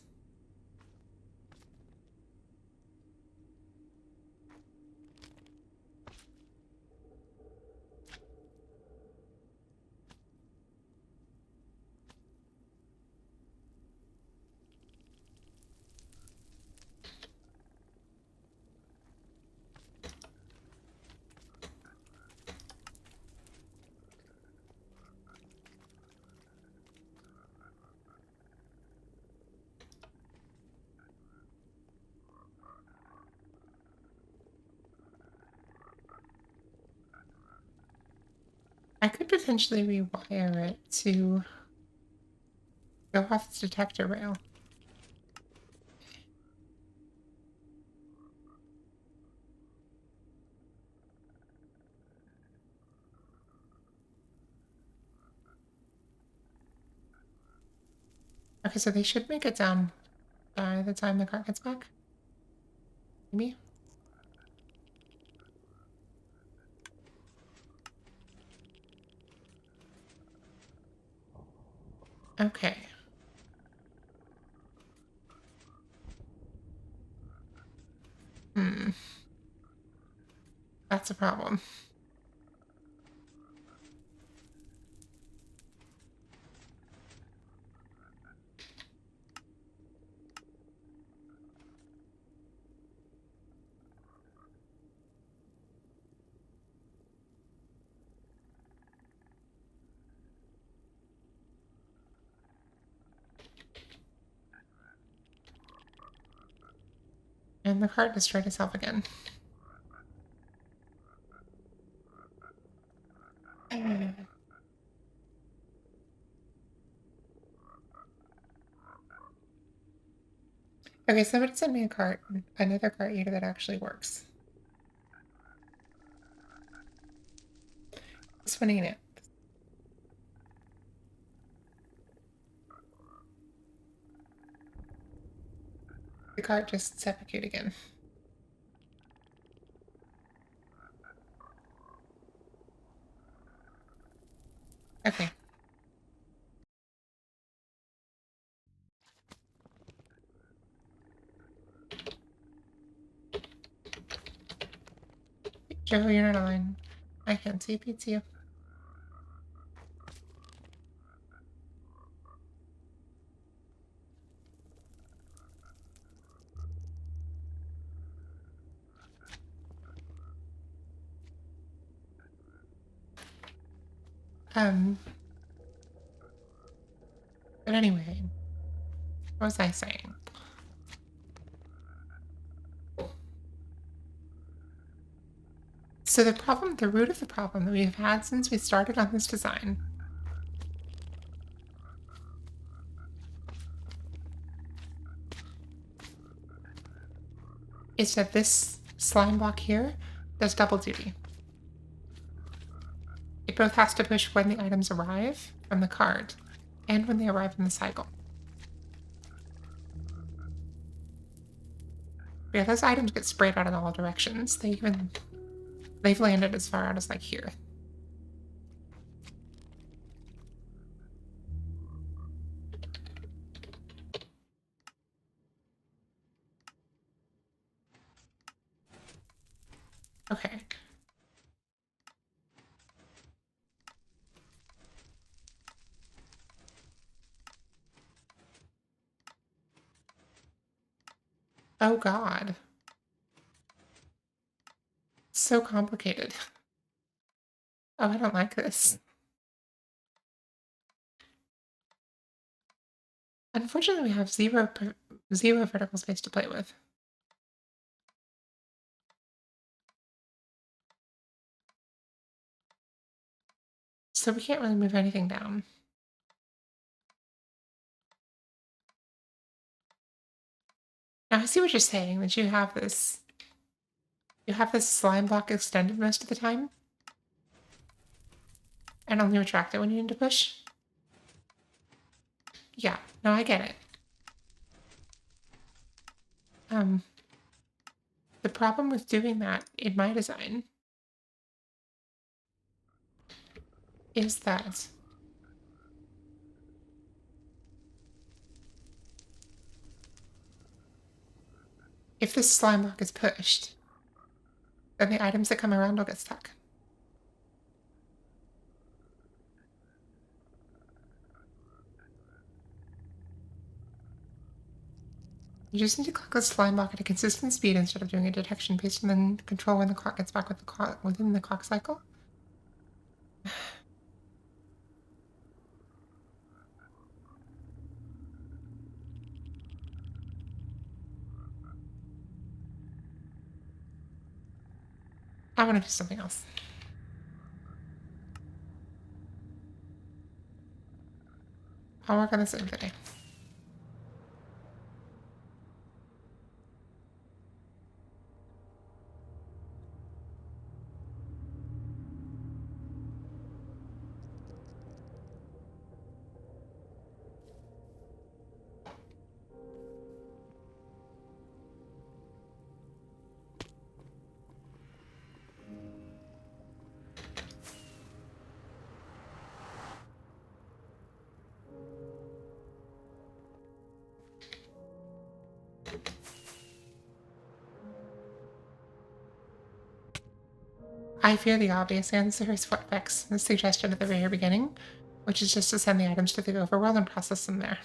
potentially rewire it to go off the detector rail. Okay, so they should make it down by the time the car gets back. Maybe? Okay. Hmm. That's a problem. And the cart destroyed itself again. Okay, somebody send me a cart, another cart here that actually works. This one ain't it. The cart just suffocated again. Okay. Joe, you're not online. I can't see you. Um, but anyway, what was I saying? So the root of the problem that we've had since we started on this design is that this slime block here does double duty. It both has to push when the items arrive from the cart and when they arrive in the cycle. Yeah, those items get sprayed out in all directions. They've landed as far out as like here. Okay. Oh god. So complicated. Oh, I don't like this. Unfortunately, we have zero vertical space to play with. So we can't really move anything down. Now I see what you're saying, that you have this slime block extended most of the time and only retract it when you need to push. Yeah, no, I get it. Um, the problem with doing that in my design is that if this slime block is pushed, then the items that come around will get stuck. You just need to click the slime block at a consistent speed instead of doing a detection based and then control when the clock gets back with the clock within the clock cycle. I want to do something else. I'll work on the same today. I fear the obvious answer is what Vex suggested at the very beginning, which is just to send the items to the overworld and process them there.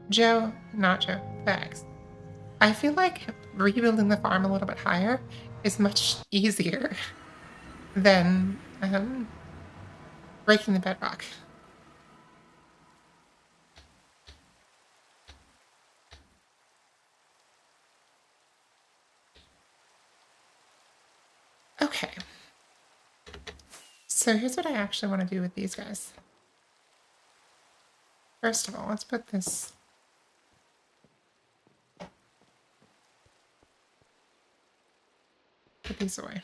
Joe, not Joe, Vex. I feel like rebuilding the farm a little bit higher is much easier than breaking the bedrock. Okay. So here's what I actually want to do with these guys. First of all, let's put this... Put these away.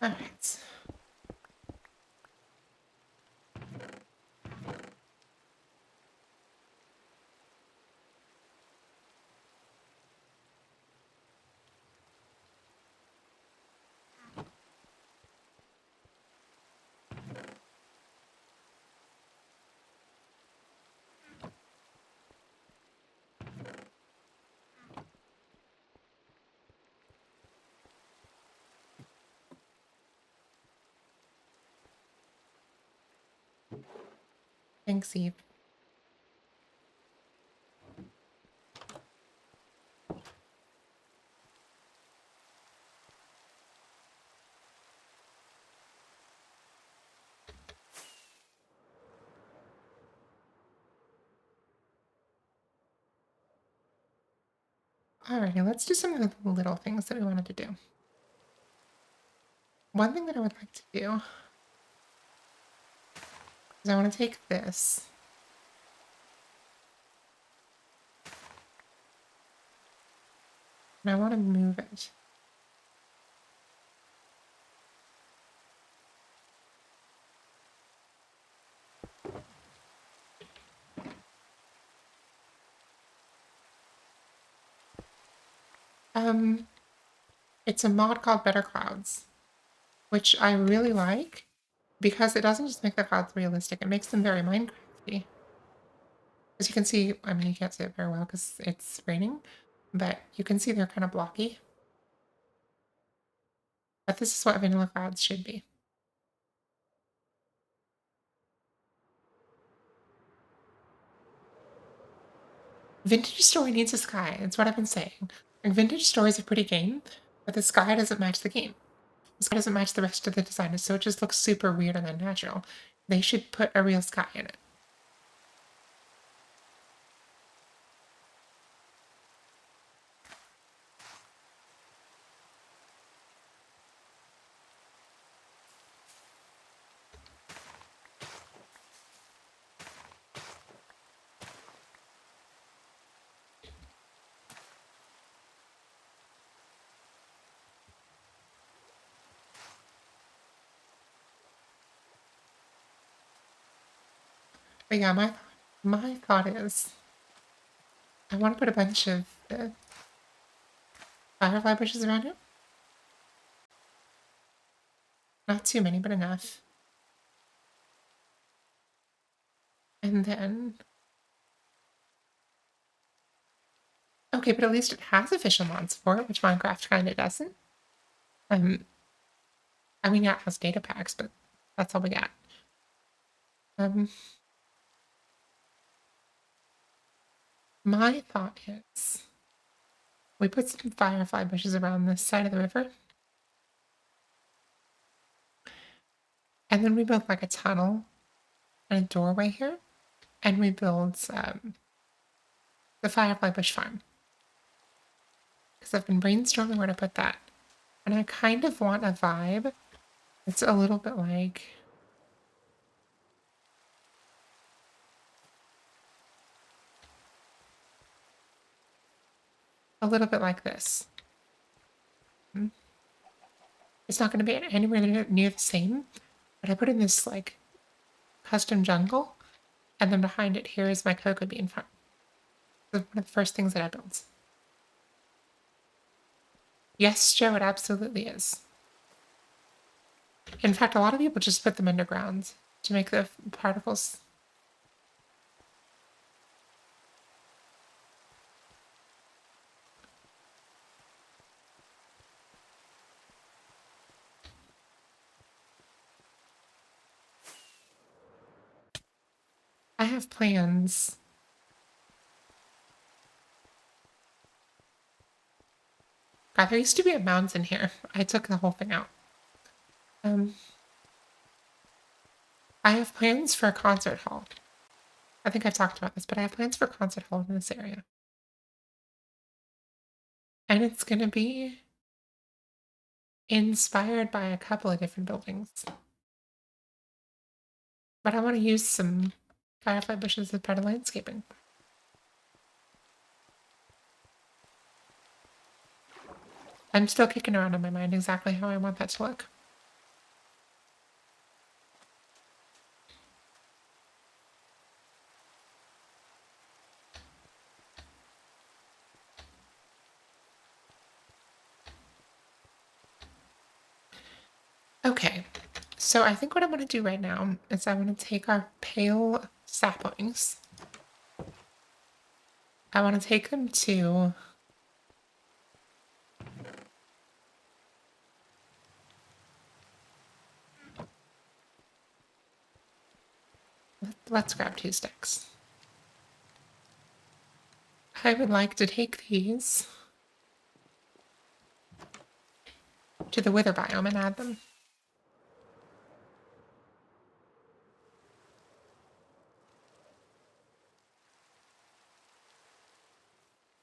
Alright. Thanks, Eve. Alrighty, let's do some of the little things that we wanted to do. One thing that I would like to do is I want to take this and I want to move it. It's a mod called Better Clouds, which I really like because it doesn't just make the clouds realistic, it makes them very Minecrafty. As you can see, I mean, you can't see it very well because it's raining, but you can see they're kind of blocky. But this is what vanilla clouds should be. Vintage Story needs a sky. It's what I've been saying. Like, Vintage Story is a pretty game, but the sky doesn't match the game. The sky doesn't match the rest of the design, so it just looks super weird and unnatural. They should put a real sky in it. But yeah, my thought is I want to put a bunch of firefly bushes around it. Not too many, but enough. And then... Okay, but at least it has official mod support, which Minecraft kind of doesn't. Um, I mean, yeah, it has data packs, but that's all we got. Um, my thought is we put some firefly bushes around this side of the river, and then we build like a tunnel and a doorway here, and we build the firefly bush farm. Because I've been brainstorming where to put that. And I kind of want a vibe. It's a little bit like... A little bit like this. It's not going to be anywhere near the same, but I put in this like custom jungle, and then behind it here is my cocoa bean farm. It's one of the first things that I built. Yes, Joe, it absolutely is. In fact, a lot of people just put them underground to make the particles. I have plans. God, there used to be a mountain here. I took the whole thing out. I have plans for a concert hall. I think I've talked about this, but I have plans for a concert hall in this area. And it's going to be inspired by a couple of different buildings. But I want to use some firefly bushes as part of landscaping. I'm still kicking around in my mind exactly how I want that to look. Okay, so I think what I'm going to do right now is I want to take our pale saplings. I want to take them to... Let's grab 2 sticks. I would like to take these to the wither biome and add them.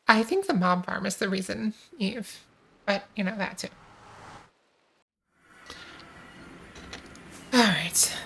I think the mob farm is the reason, Eve. But, you know, that too. Alright.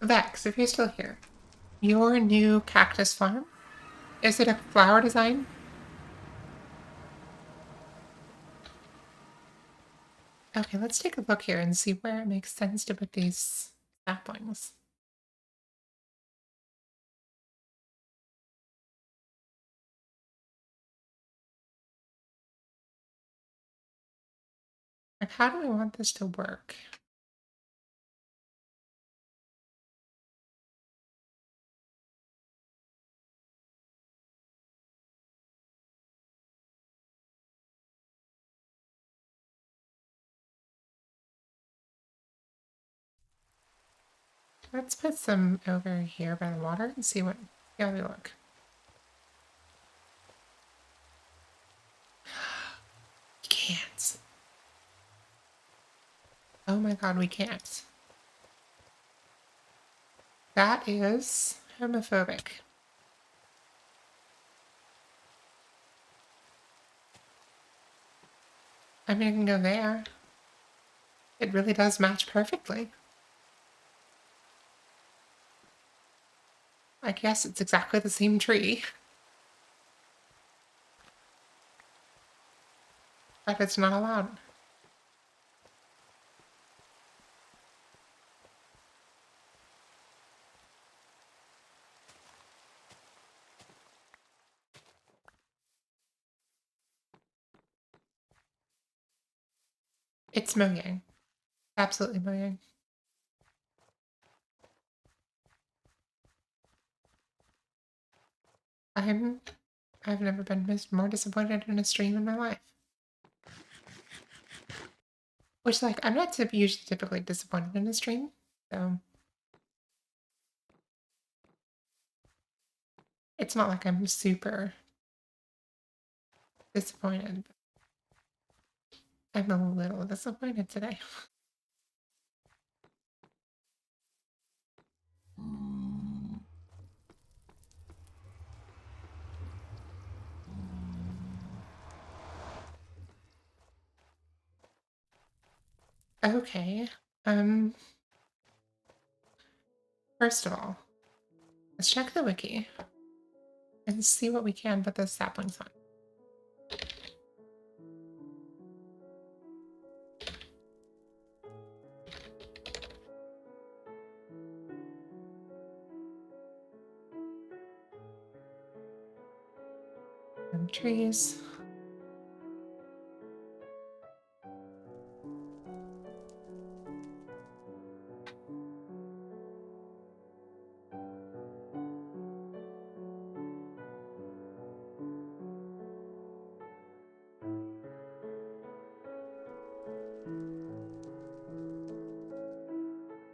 Vex, if you're still here, your new cactus farm, is it a flower design? Okay, let's take a look here and see where it makes sense to put these saplings. Like, how do I want this to work? let's put some over here by the water and see how they look. We can't. Oh my god, we can't. That is homophobic. I mean, I can go there. It really does match perfectly. I guess it's exactly the same tree. But it's not allowed. It's Mojang. Absolutely Mojang. I've never been more disappointed in a stream in my life. Which, like, I'm not usually typically disappointed in a stream, so it's not like I'm super disappointed. I'm a little disappointed today. Okay. First of all, let's check the wiki and see what we can put those saplings on. Trees.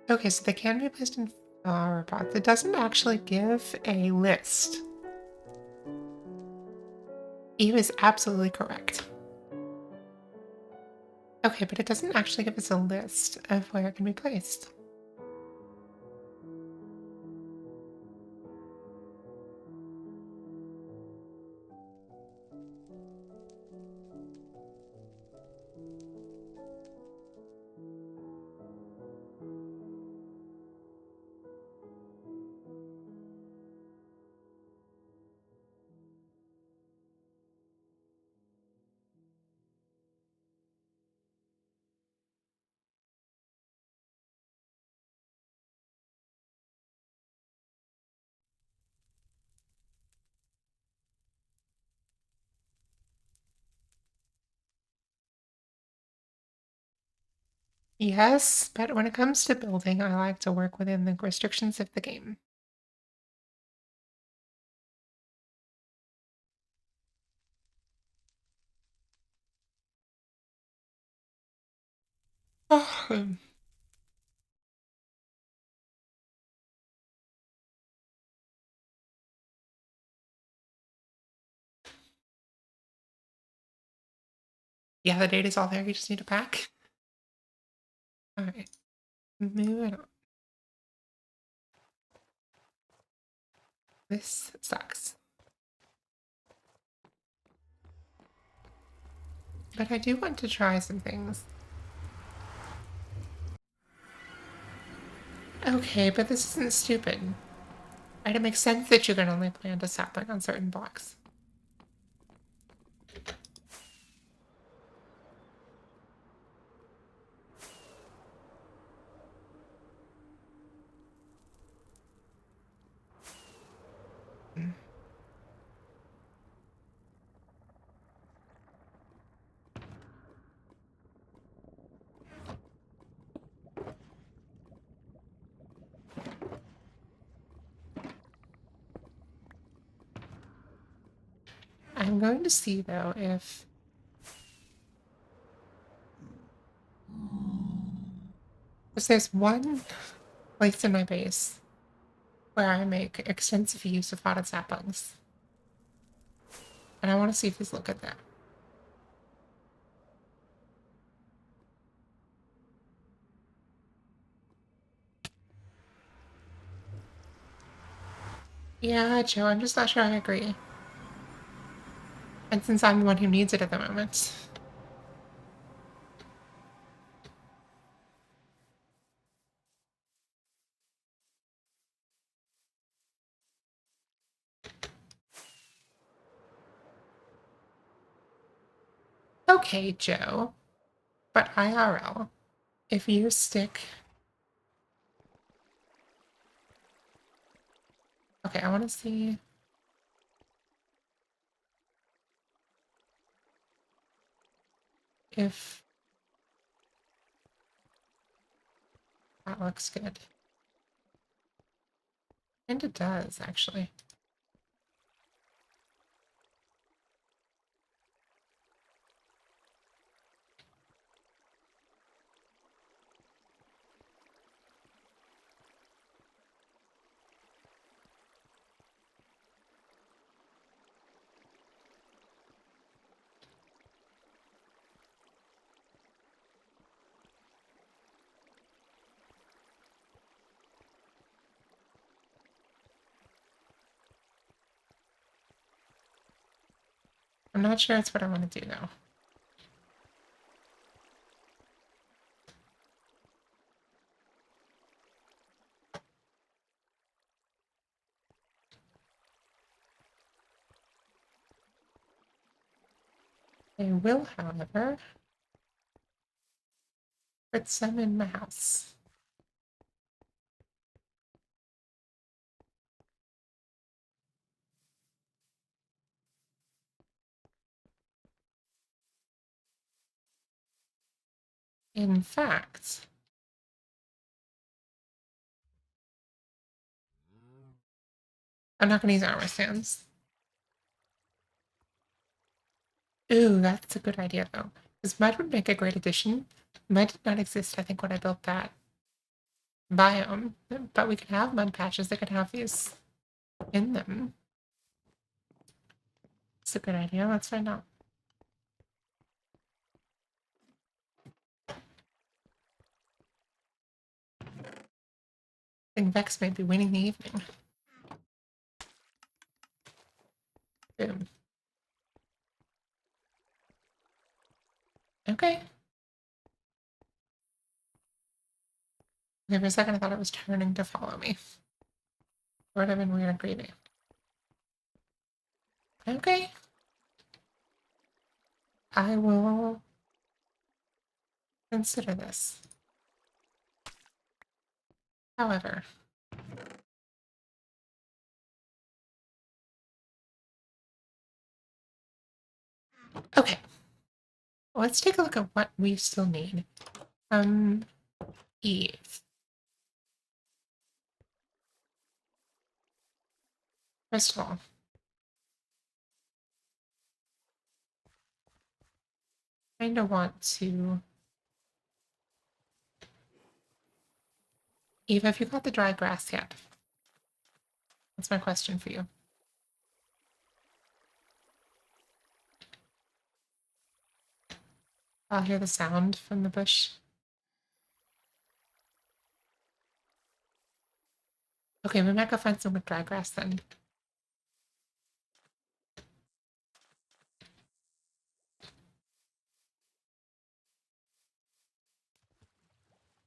Okay, so they can be placed in flower pots. It doesn't actually give a list. Eve is absolutely correct. Okay, but it doesn't actually give us a list of where it can be placed. Yes, but when it comes to building, I like to work within the restrictions of the game. Oh, yeah, the data's all there. You just need to pack. All right, moving on. This sucks. But I do want to try some things. Okay, but this isn't stupid. Right? It makes sense that you can only plant a sapling on certain blocks. I'm going to see, though, if... Because there's one place in my base where I make extensive use of potted saplings. And I want to see if these look good there. Yeah, Joe, I'm just not sure I agree. And since I'm the one who needs it at the moment. Okay, Joe. But IRL, if you stick... Okay, I want to see... if that looks good. And it does, actually. I'm not sure it's what I want to do, though. I will, however, put some in my house. In fact, I'm not going to use armor stands. Ooh, that's a good idea, though. Because mud would make a great addition. Mud did not exist, I think, when I built that biome. But we could have mud patches that could have these in them. It's a good idea. Let's find out. I think Vex may be winning the evening. Boom. Okay. Okay, for a second I thought it was turning to follow me. It would have been weird and creepy. Okay. I will consider this. However, okay. Let's take a look at what we still need. Eve. First of all, I kind of want to... Eve, have you got the dry grass yet? That's my question for you. I'll hear the sound from the bush. Okay, we might go find some with dry grass then.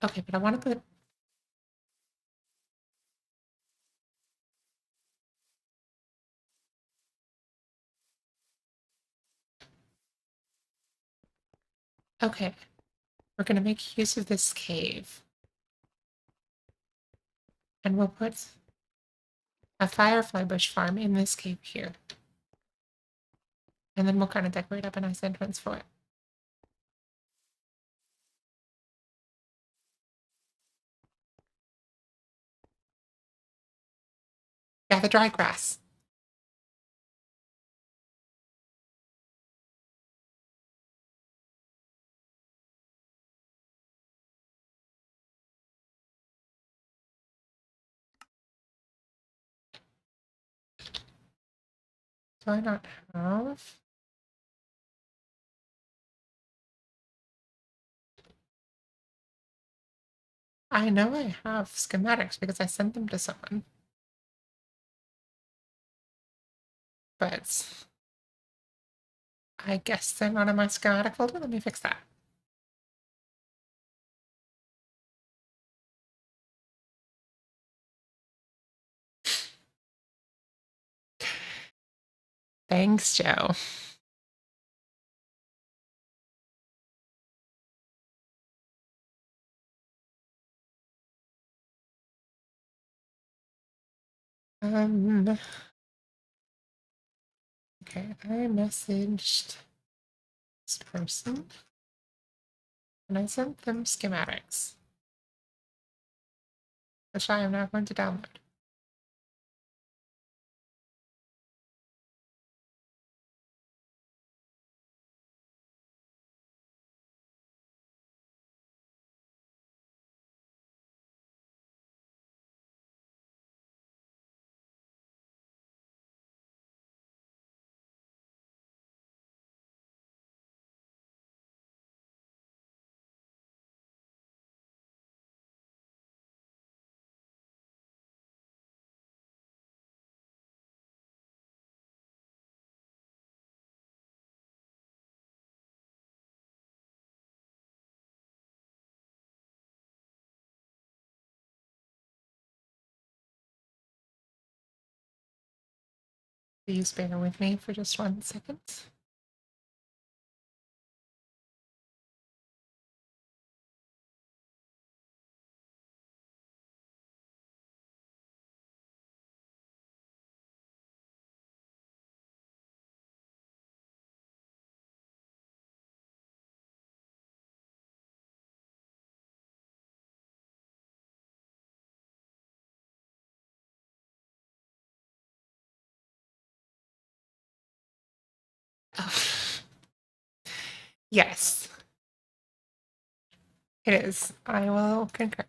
Okay, but I want to put... Okay, we're going to make use of this cave. And we'll put a firefly bush farm in this cave here. And then we'll kind of decorate up a nice entrance for it. Yeah, the dry grass. Do I not have? I know I have schematics because I sent them to someone. But I guess they're not in my schematic folder. Let me fix that. Thanks, Joe. Okay, I messaged this person and I sent them schematics, which I am now going to download. Please bear with me for just 1 second. Oh. Yes, it is. I will concur.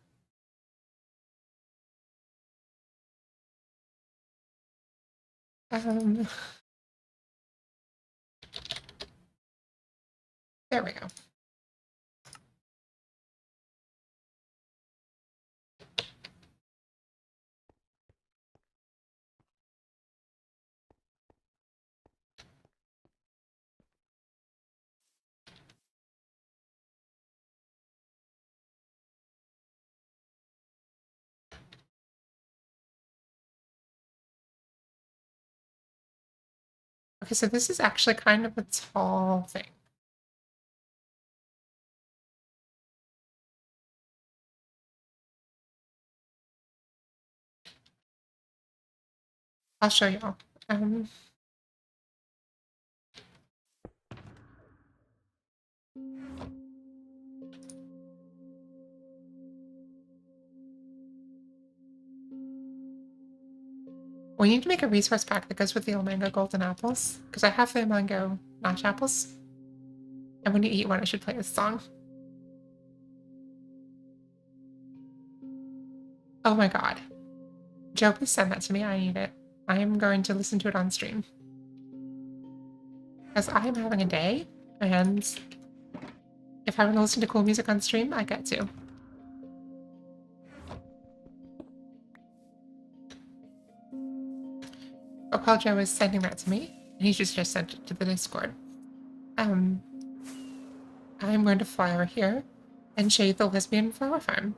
Um, there we go. Okay, so this is actually kind of a tall thing. I'll show y'all. We need to make a resource pack that goes with the mango golden apples, because I have the mango notch apples. And when you eat one, I should play this song. Oh my god. Joe, please send that to me. I need it. I am going to listen to it on stream. Because I am having a day, and if I want to listen to cool music on stream, I get to. But while Joe is sending that to me, and he just sent it to the Discord, I'm going to fly over here and show you the lesbian flower farm.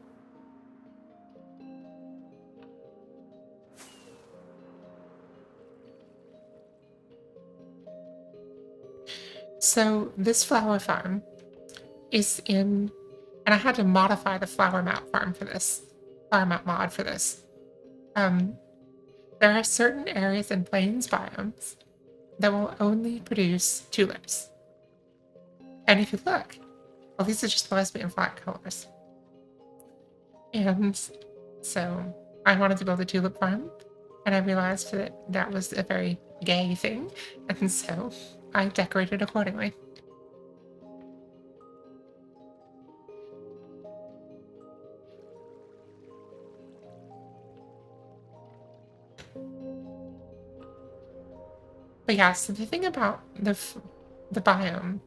So this flower farm is in, and I had to modify the flower map farm for this, flower map mod for this. There are certain areas in plains biomes that will only produce tulips. And if you look, well, these are just the lesbian flag colors. And so I wanted to build a tulip farm, and I realized that that was a very gay thing, and so I decorated accordingly. But yeah, so the thing about the biome,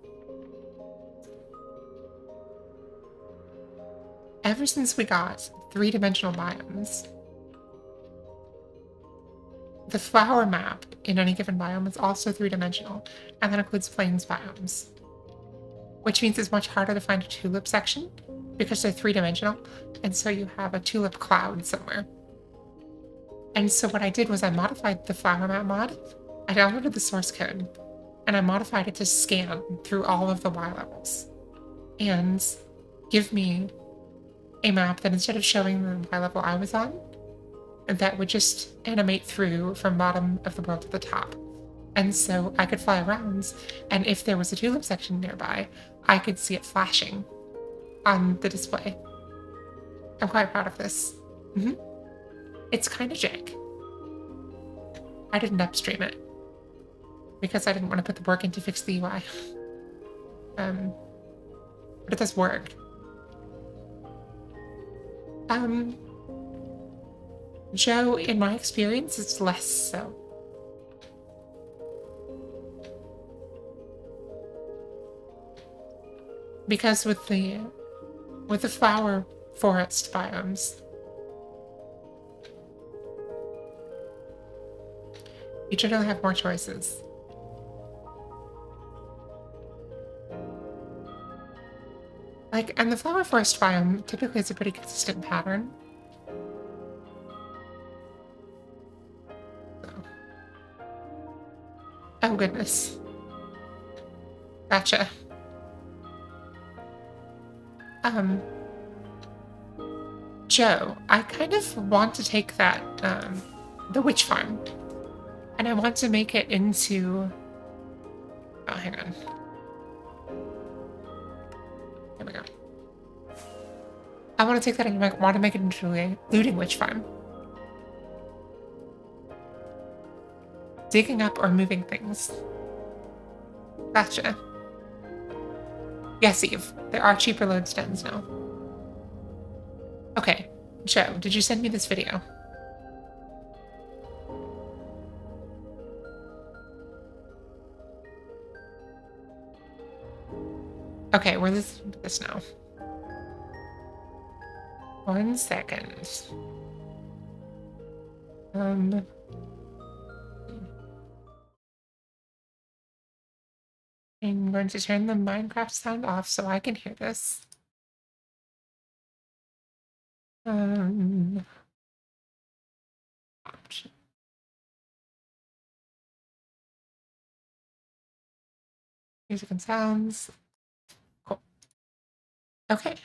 ever since we got three-dimensional biomes, the flower map in any given biome is also three-dimensional, and that includes plains biomes, which means it's much harder to find a tulip section because they're three-dimensional, and so you have a tulip cloud somewhere. And so what I did was I modified the flower map mod. I downloaded the source code, and I modified it to scan through all of the Y levels and give me a map that instead of showing the Y level I was on, that would just animate through from bottom of the world to the top. And so I could fly around, and if there was a tulip section nearby, I could see it flashing on the display. I'm quite proud of this. It's kind of jank. I didn't upstream it because I didn't want to put the work in to fix the UI. But it does work. Joe, in my experience, it's less so. Because with the flower forest biomes, you generally have more choices. Like, and the flower forest biome typically is a pretty consistent pattern. So. Oh goodness. Gotcha. Joe, I kind of want to take that, the witch farm, and I want to make it into... Oh, hang on. Here we go. I want to take that and want to make it into a looting witch farm. Digging up or moving things. Gotcha. Yes, Eve. There are cheaper load stems now. Okay. Joe, did you send me this video? Okay, we're listening to this now. 1 second. I'm going to turn the Minecraft sound off so I can hear this. Option. Music and sounds. Cool. Okay.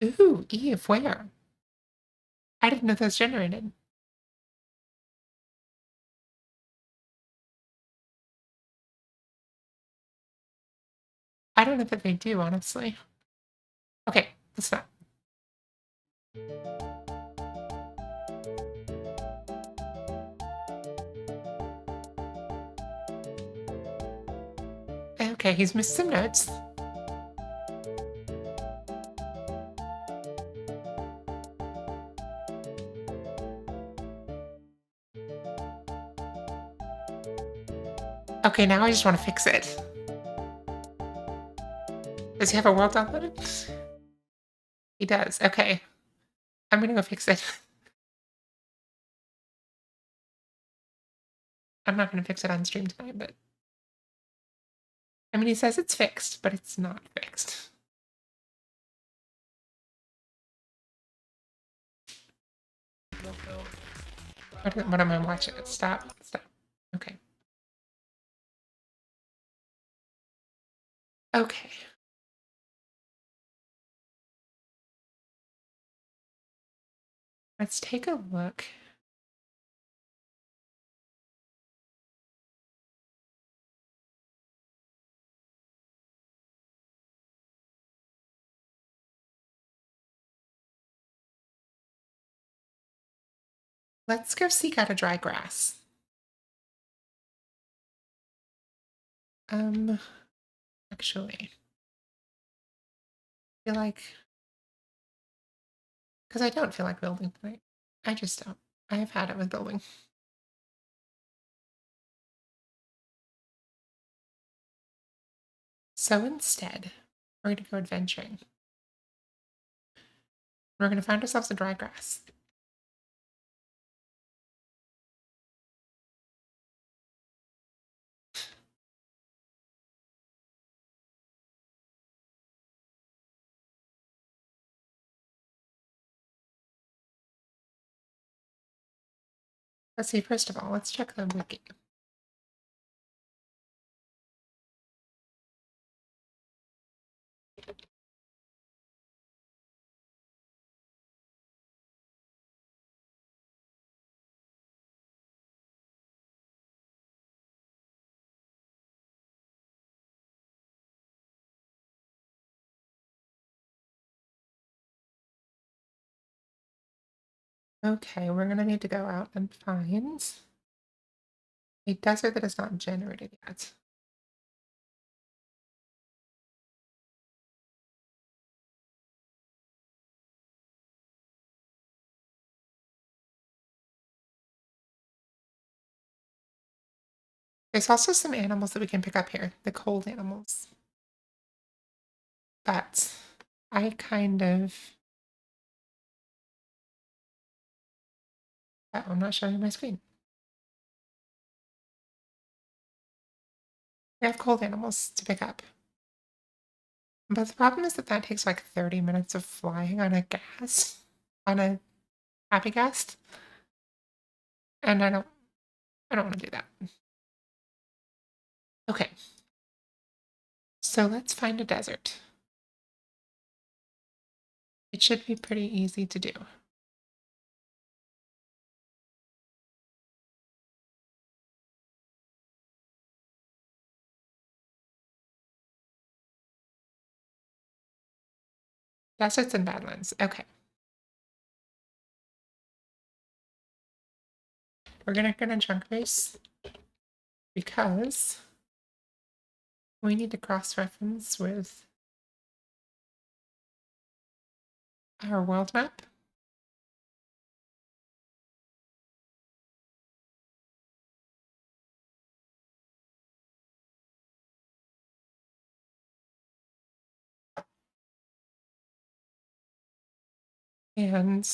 Ooh, Eve, where? I didn't know those generated. I don't know that they do, honestly. Okay, let's not. Okay, he's missed some notes. Okay, now I just want to fix it. Does he have a world downloaded? He does. Okay. I'm gonna go fix it. I'm not gonna fix it on stream tonight, but... I mean, he says it's fixed, but it's not fixed. What am I watching? Stop. Stop. Okay. Okay. Let's take a look. Let's go seek out a dry grass. Actually, feel like, because I don't feel like building tonight. I just don't. I have had it with building. So instead, we're going to go adventuring. We're going to find ourselves a dry grass. Let's see, first of all, let's check the wiki. Okay, we're going to need to go out and find a desert that is not generated yet. There's also some animals that we can pick up here, the cold animals. But I kind of... Oh, I'm not showing my screen. We have cold animals to pick up. But the problem is that that takes like 30 minutes of flying on a happy guest. And I don't want to do that. Okay. So let's find a desert. It should be pretty easy to do. Deserts and badlands. Okay. We're gonna get a chunk base because we need to cross-reference with our world map. And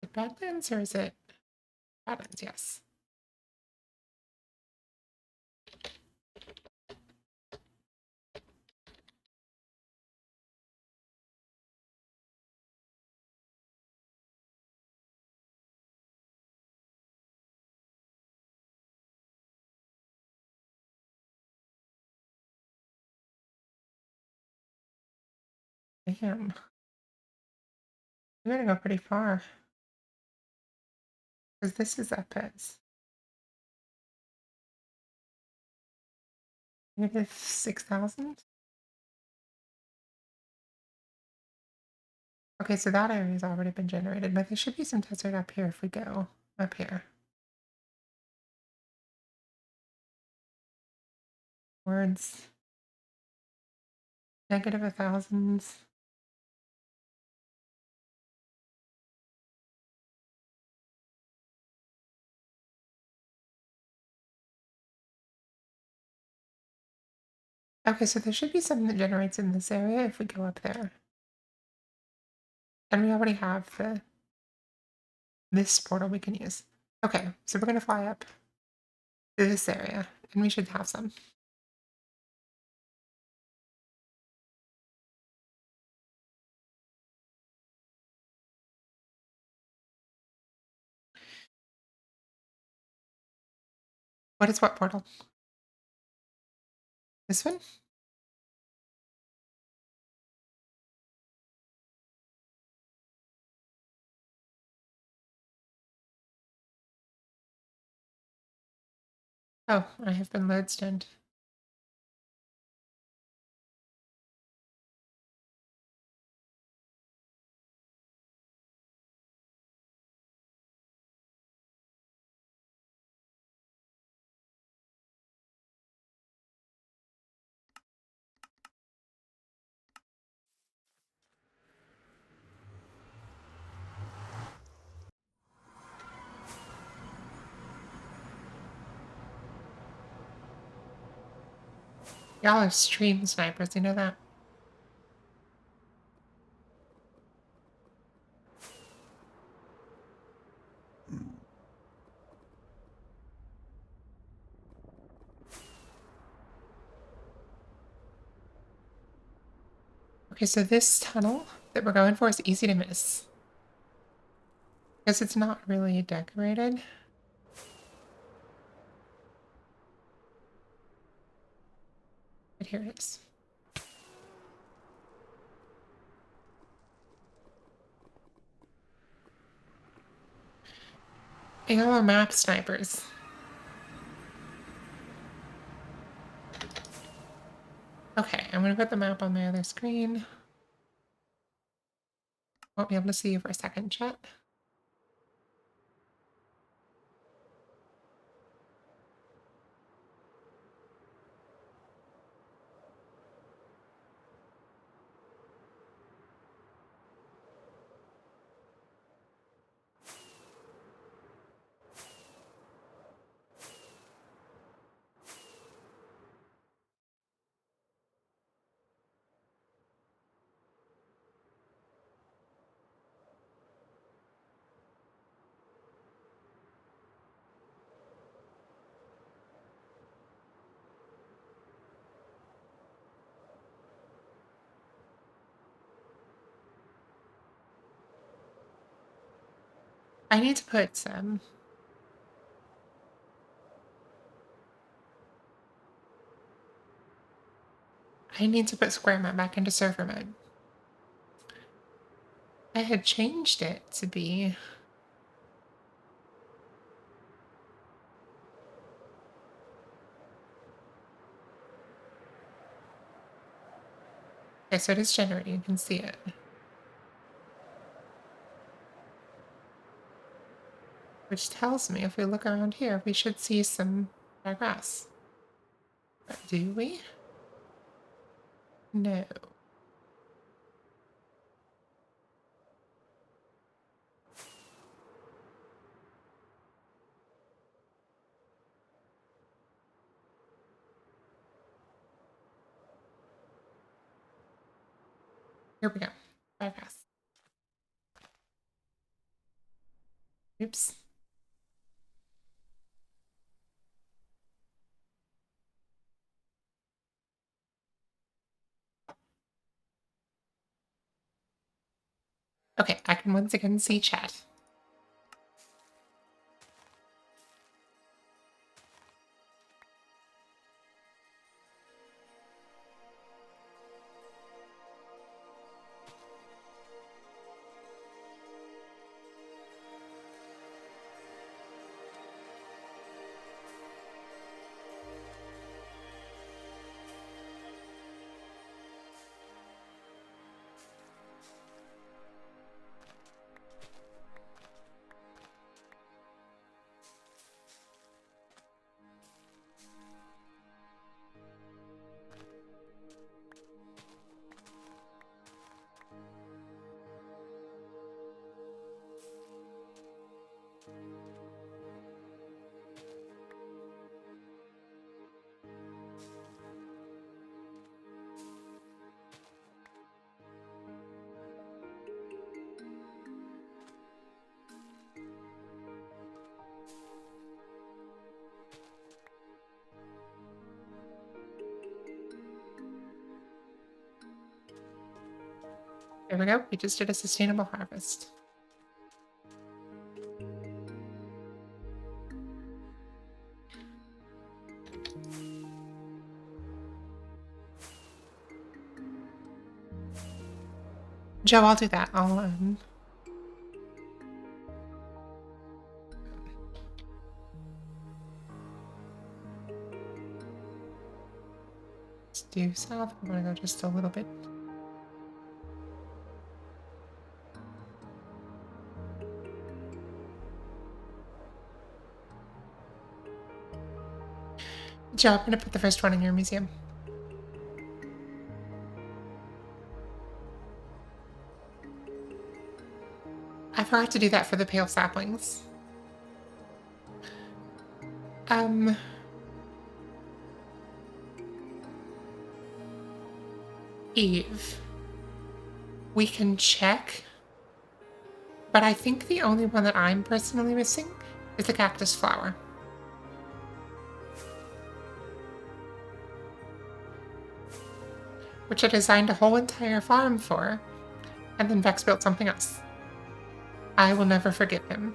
the badlands, or is it badlands? Yes. Damn. I'm gonna go pretty far. Because this is up as negative 6,000. Okay, so that area has already been generated, but there should be some desert up here if we go up here. Words. Negative 1,000. Okay, so there should be something that generates in this area if we go up there. And we already have this portal we can use. Okay, so we're gonna fly up to this area, and we should have some. What is what portal? This one? Oh, I have been lodestoned. Y'all are stream snipers, you know that? Okay, so this tunnel that we're going for is easy to miss. Because it's not really decorated. But here it is. Y'all are map snipers. Okay, I'm gonna put the map on my other screen. Won't be able to see you for a second, chat. I need to put some. I need to put square map back into server mode. I had changed it to be. Okay, so it is generating. You can see it. Which tells me if we look around here, we should see some grass. But do we? No. Here we go. Grass. Oops. Okay, I can once again see chat. There we go. We just did a sustainable harvest. Joe, I'll do that. due south. I'm gonna go just a little bit. Joe, I'm gonna put the first one in your museum. I forgot to do that for the pale saplings. Eve. We can check, but I think the only one that I'm personally missing is the cactus flower. Which I designed a whole entire farm for, and then Vex built something else. I will never forgive him.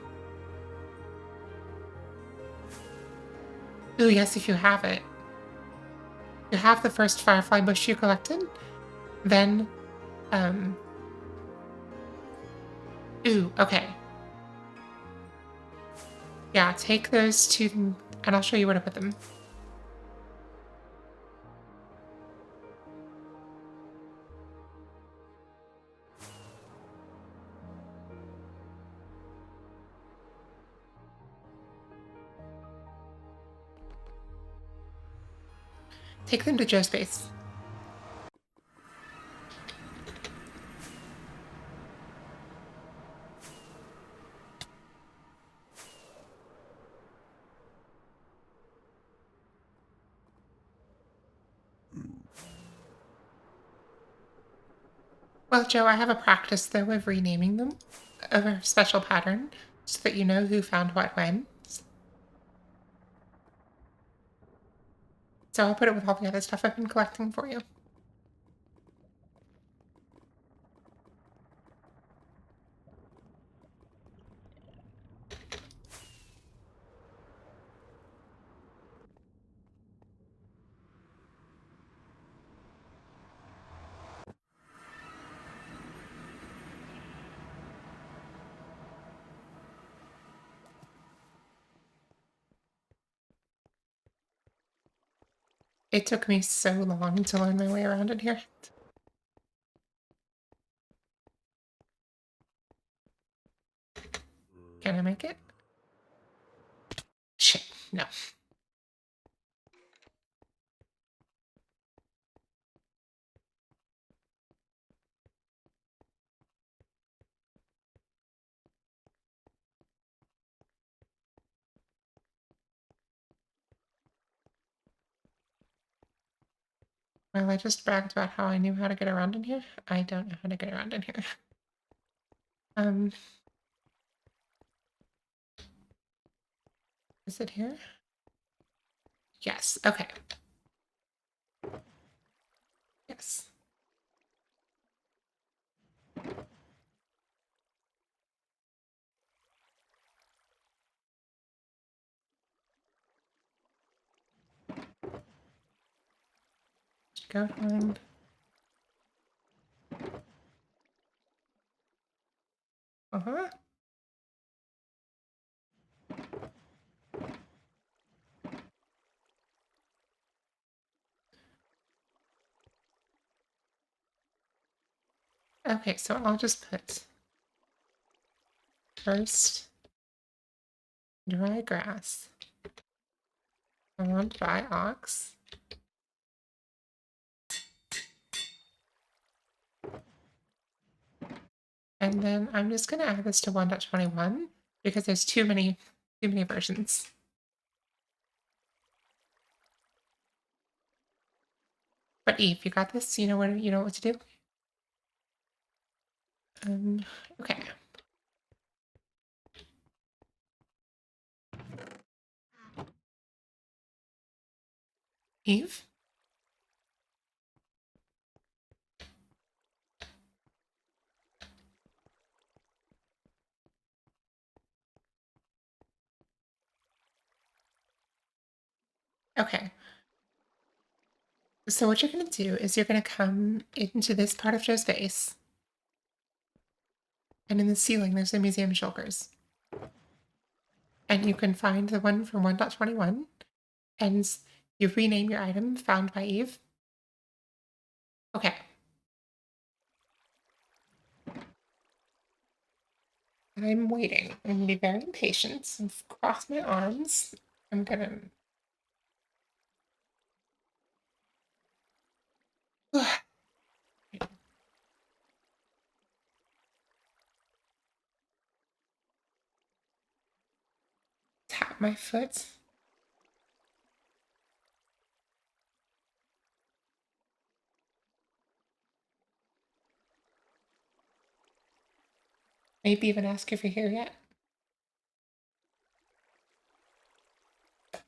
Ooh, yes, if you have it. You have the first firefly bush you collected, then, ooh, okay. Yeah, take those to, and I'll show you where to put them. Take them to Joe's base. Well, Joe, I have a practice, though, of renaming them of a special pattern so that you know who found what when. So I'll put it with all the other stuff I've been collecting for you. It took me so long to learn my way around in here. Can I make it? Shit, no. Well, I just bragged about how I knew how to get around in here. I don't know how to get around in here. Is it here? Yes, okay. Yes. Go find. Uh-huh. Okay, so I'll just put first dry grass found by ox. And then I'm just gonna add this to 1.21 because there's too many versions. But Eve, you got this? You know what to do? Okay. Eve? Okay. So what you're gonna do is you're gonna come into this part of Joe's base. And in the ceiling, there's a museum shulkers. And you can find the one from 1.21, and you rename your item found by Eve. Okay. I'm waiting. I'm gonna be very impatient and cross my arms. I'm gonna tap my foot. Maybe even ask if you're here yet.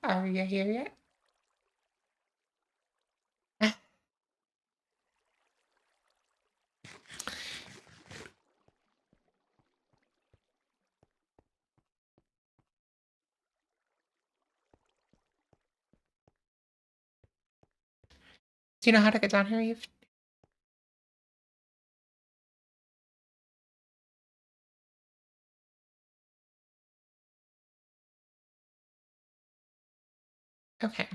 Are you here yet? Do you know how to get down here, Eve? Okay.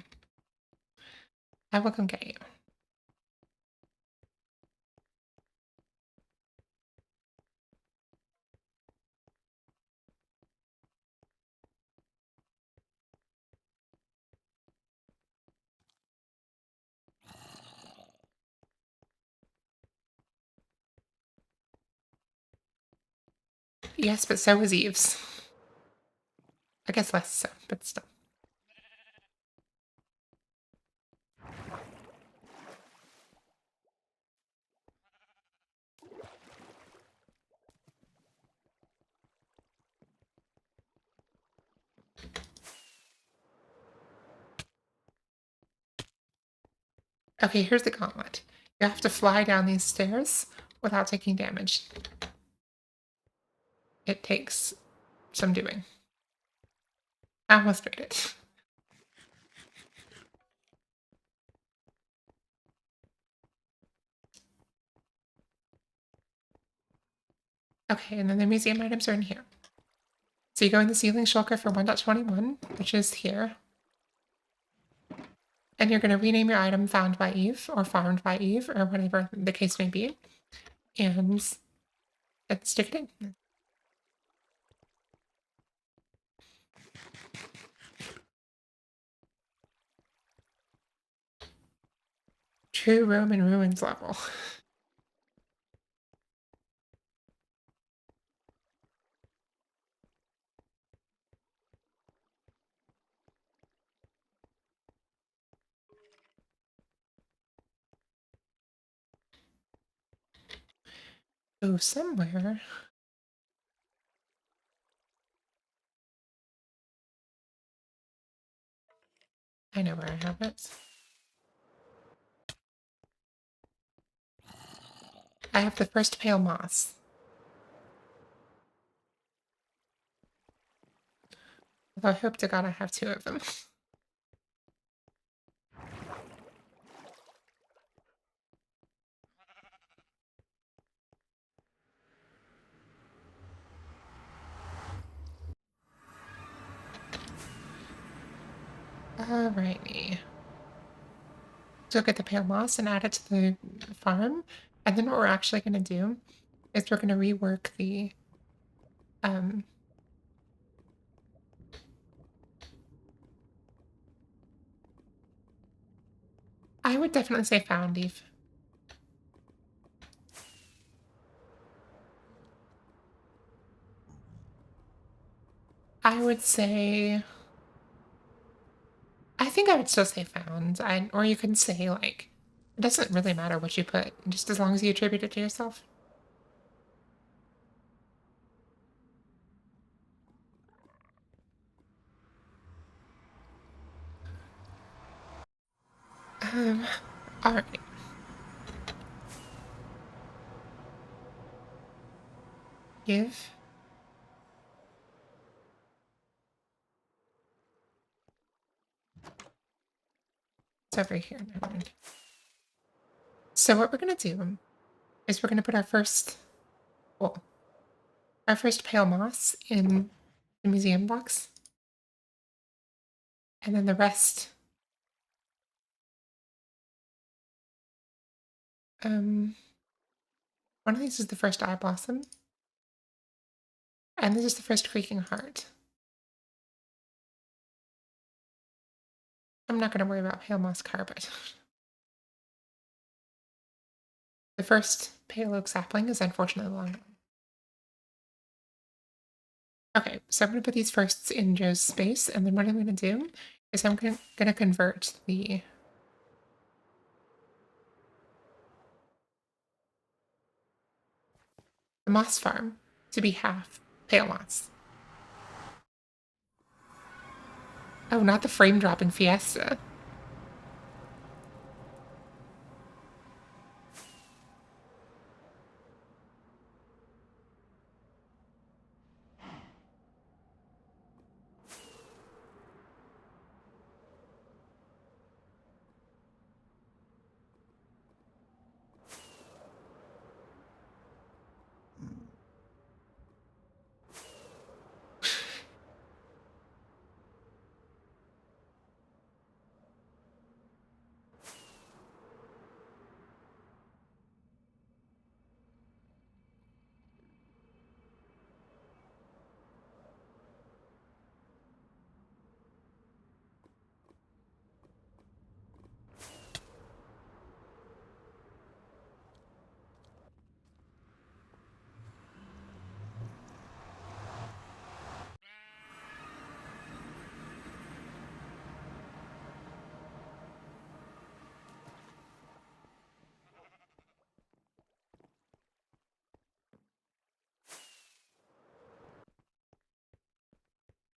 I will come get you. Yes, but so was Eve's. I guess less so, but still. Okay, here's the gauntlet. You have to fly down these stairs without taking damage. It takes some doing. I almost made it. Okay, and then the museum items are in here. So you go in the ceiling shulker for 1.21, which is here. And you're going to rename your item Found by Eve or Farmed by Eve or whatever the case may be. And stick it in. True Roman ruins level. Oh, somewhere. I know where I have it. I have the first pale moss. Although I hope to God I have two of them. Alrighty. So get the pale moss and add it to the farm. And then what we're actually going to do is we're going to rework the um I would definitely say found Eve. I would say I think I would still say found. Or you can say like it doesn't really matter what you put, just as long as you attribute it to yourself. Um alright. Give. It's over here. Never mind. So what we're gonna do is we're gonna put well, our first pale moss in the museum box. And then the rest One of these is the first eye blossom, and this is the first creaking heart. I'm not going to worry about pale moss carpet. The first pale oak sapling is unfortunately long gone. Okay, so I'm going to put these firsts in Joe's space, and then what I'm going to do is I'm going to convert the moss farm to be half pale moss. Oh, not the frame dropping fiesta.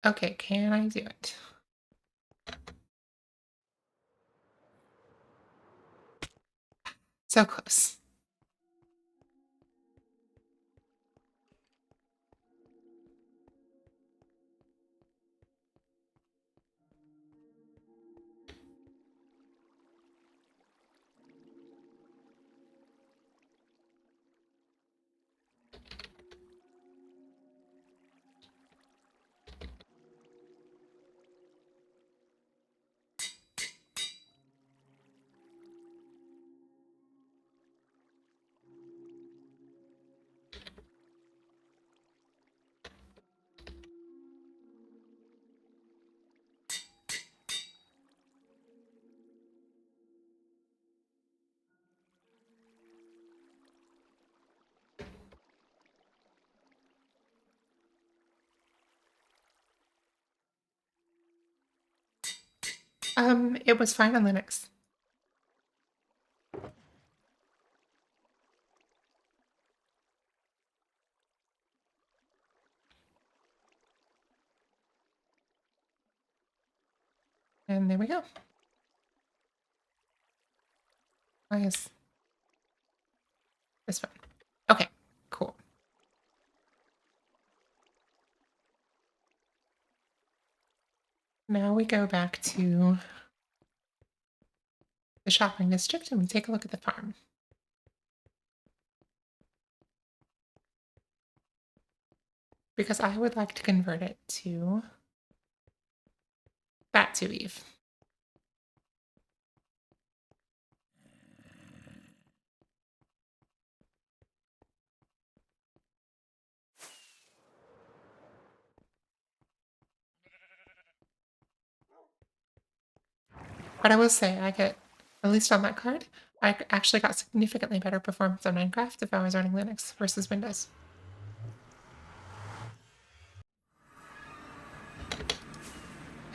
Okay, can I do it? So close. It was fine on Linux. And there we go. I guess this one. Okay, cool. Now we go back to the shopping district and we take a look at the farm. Because I would like to convert it to that to Eve. But I will say, I get, at least on that card, I actually got significantly better performance on Minecraft if I was running Linux versus Windows.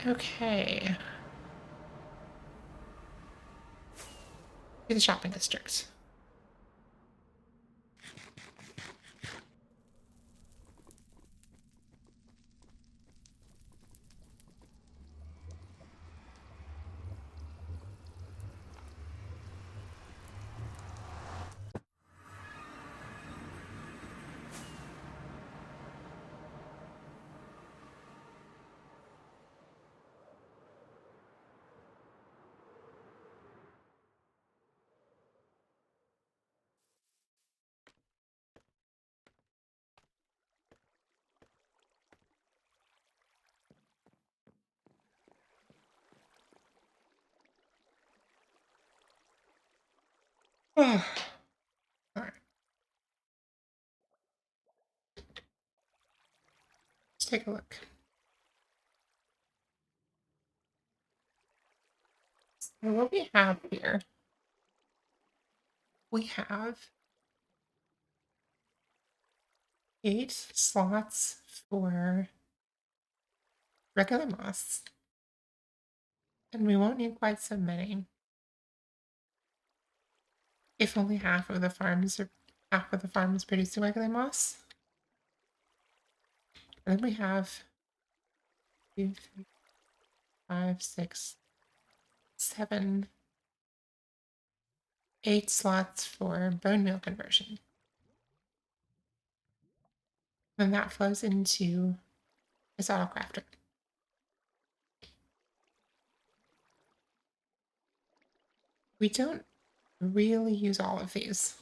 Okay. To the shopping district. take a look. So what we have here, we have 8 slots for regular moss, and we won't need quite so many. If only half of the farm is producing regular moss. And then we have 2, 3, 5, 6, 7, 8 slots for bone meal conversion. Then that flows into this auto crafter. We don't really use all of these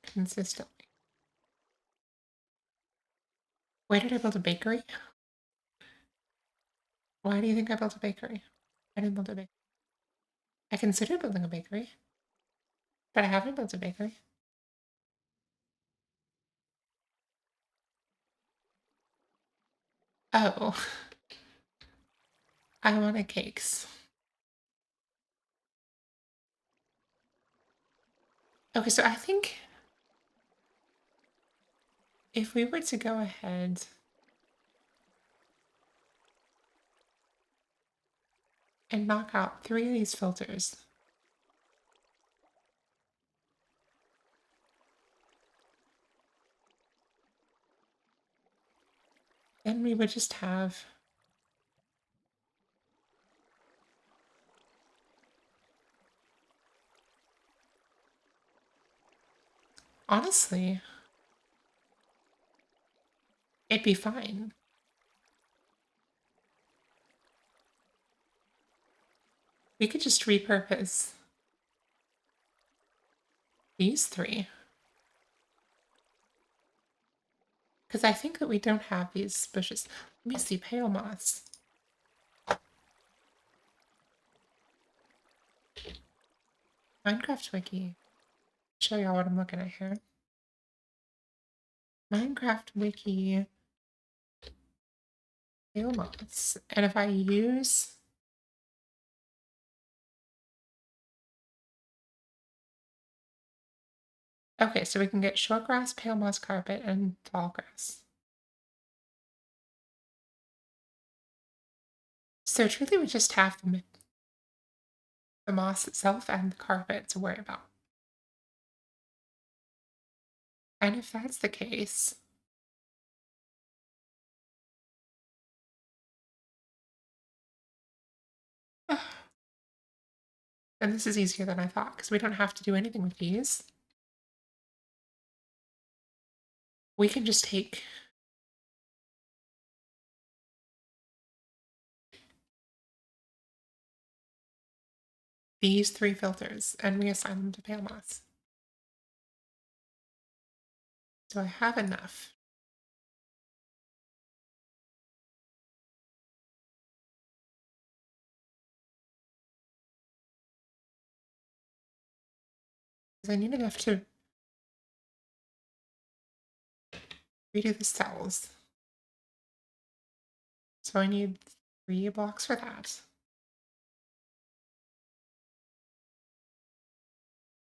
consistently. Why did I build a bakery? Why do you think I built a bakery? I didn't build a bakery. I considered building a bakery, but I haven't built a bakery. Oh, I wanted cakes. Okay, so I think if we were to go ahead and knock out 3 of these filters, then we would just have honestly, it'd be fine. We could just repurpose these 3. Because I think that we don't have these bushes. Let me see, pale moss. Minecraft Wiki. Show y'all what I'm looking at here. Minecraft Wiki. Pale moss. And if I use... Okay, so we can get short grass, pale moss carpet, and tall grass. So truly we just have the moss itself and the carpet to worry about. And if that's the case, then this is easier than I thought, because we don't have to do anything with these. We can just take these 3 filters and we assign them to pale moss. So I have enough. Because I need enough to redo the cells. So I need 3 blocks for that.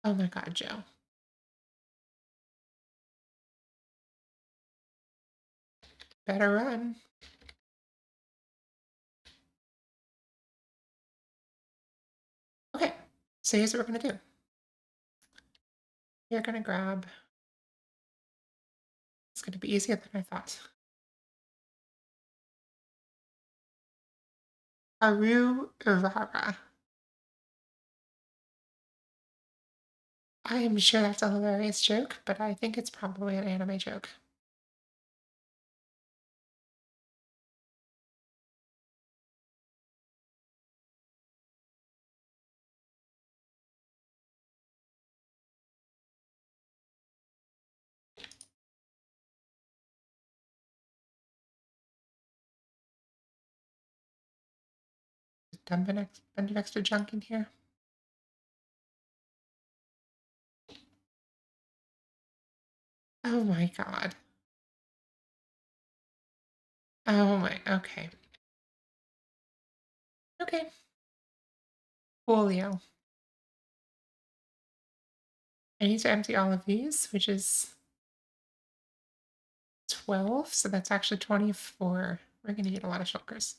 Oh my god, Joe. Better run. Okay, so here's what we're gonna do. You're gonna grab... It's gonna be easier than I thought. Aru Urara. I am sure that's a hilarious joke, but I think it's probably an anime joke. Dump a bunch of extra junk in here. Oh my god. Oh my, okay. Okay. Coolio. I need to empty all of these, which is 12, so that's actually 24. We're gonna need a lot of shulkers.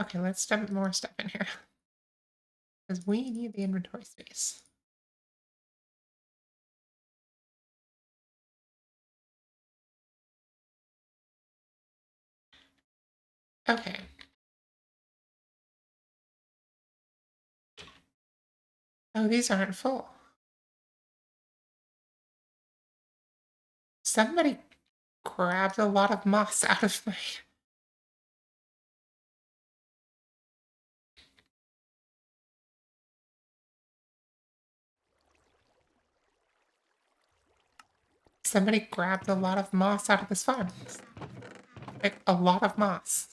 Okay, let's dump more stuff in here because we need the inventory space. Okay. Oh, these aren't full. Somebody grabbed a lot of moss out of my. Somebody grabbed a lot of moss out of this farm. Like a lot of moss.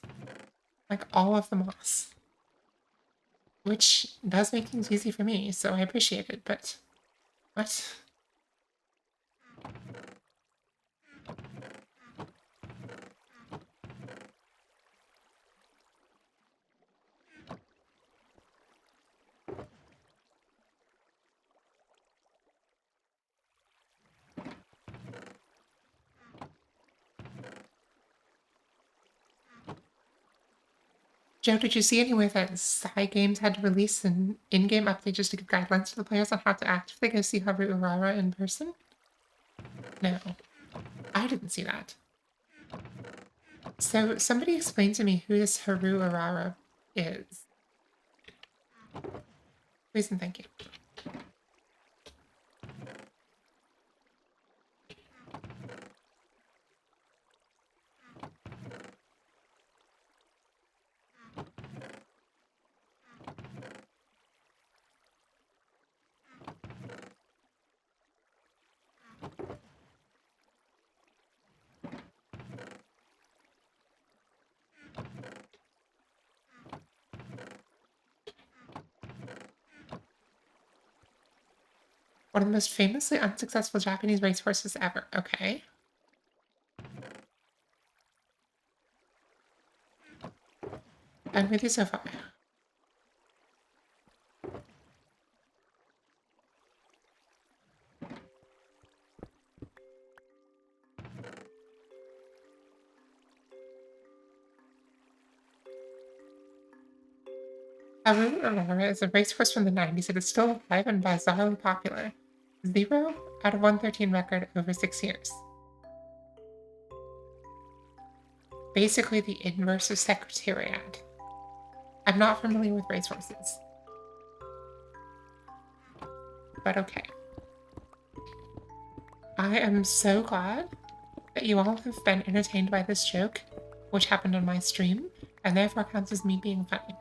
Like all of the moss. Which does make things easy for me, so I appreciate it, but what? Joe, did you see anywhere that Psy Games had to release an in-game update just to give guidelines to the players on how to act if they go see Haru Urara in person? No, I didn't see that. So somebody explain to me who this Haru Urara is. Please and thank you. One of the most famously unsuccessful Japanese racehorses ever. Okay. I'm with you so far. Haru Urara is a racehorse from the 90s. It is still alive and bizarrely popular. 0 out of 113 record over 6 years. Basically the inverse of Secretariat. I'm not familiar with racehorses. But okay. I am so glad that you all have been entertained by this joke, which happened on my stream, and therefore counts as me being funny.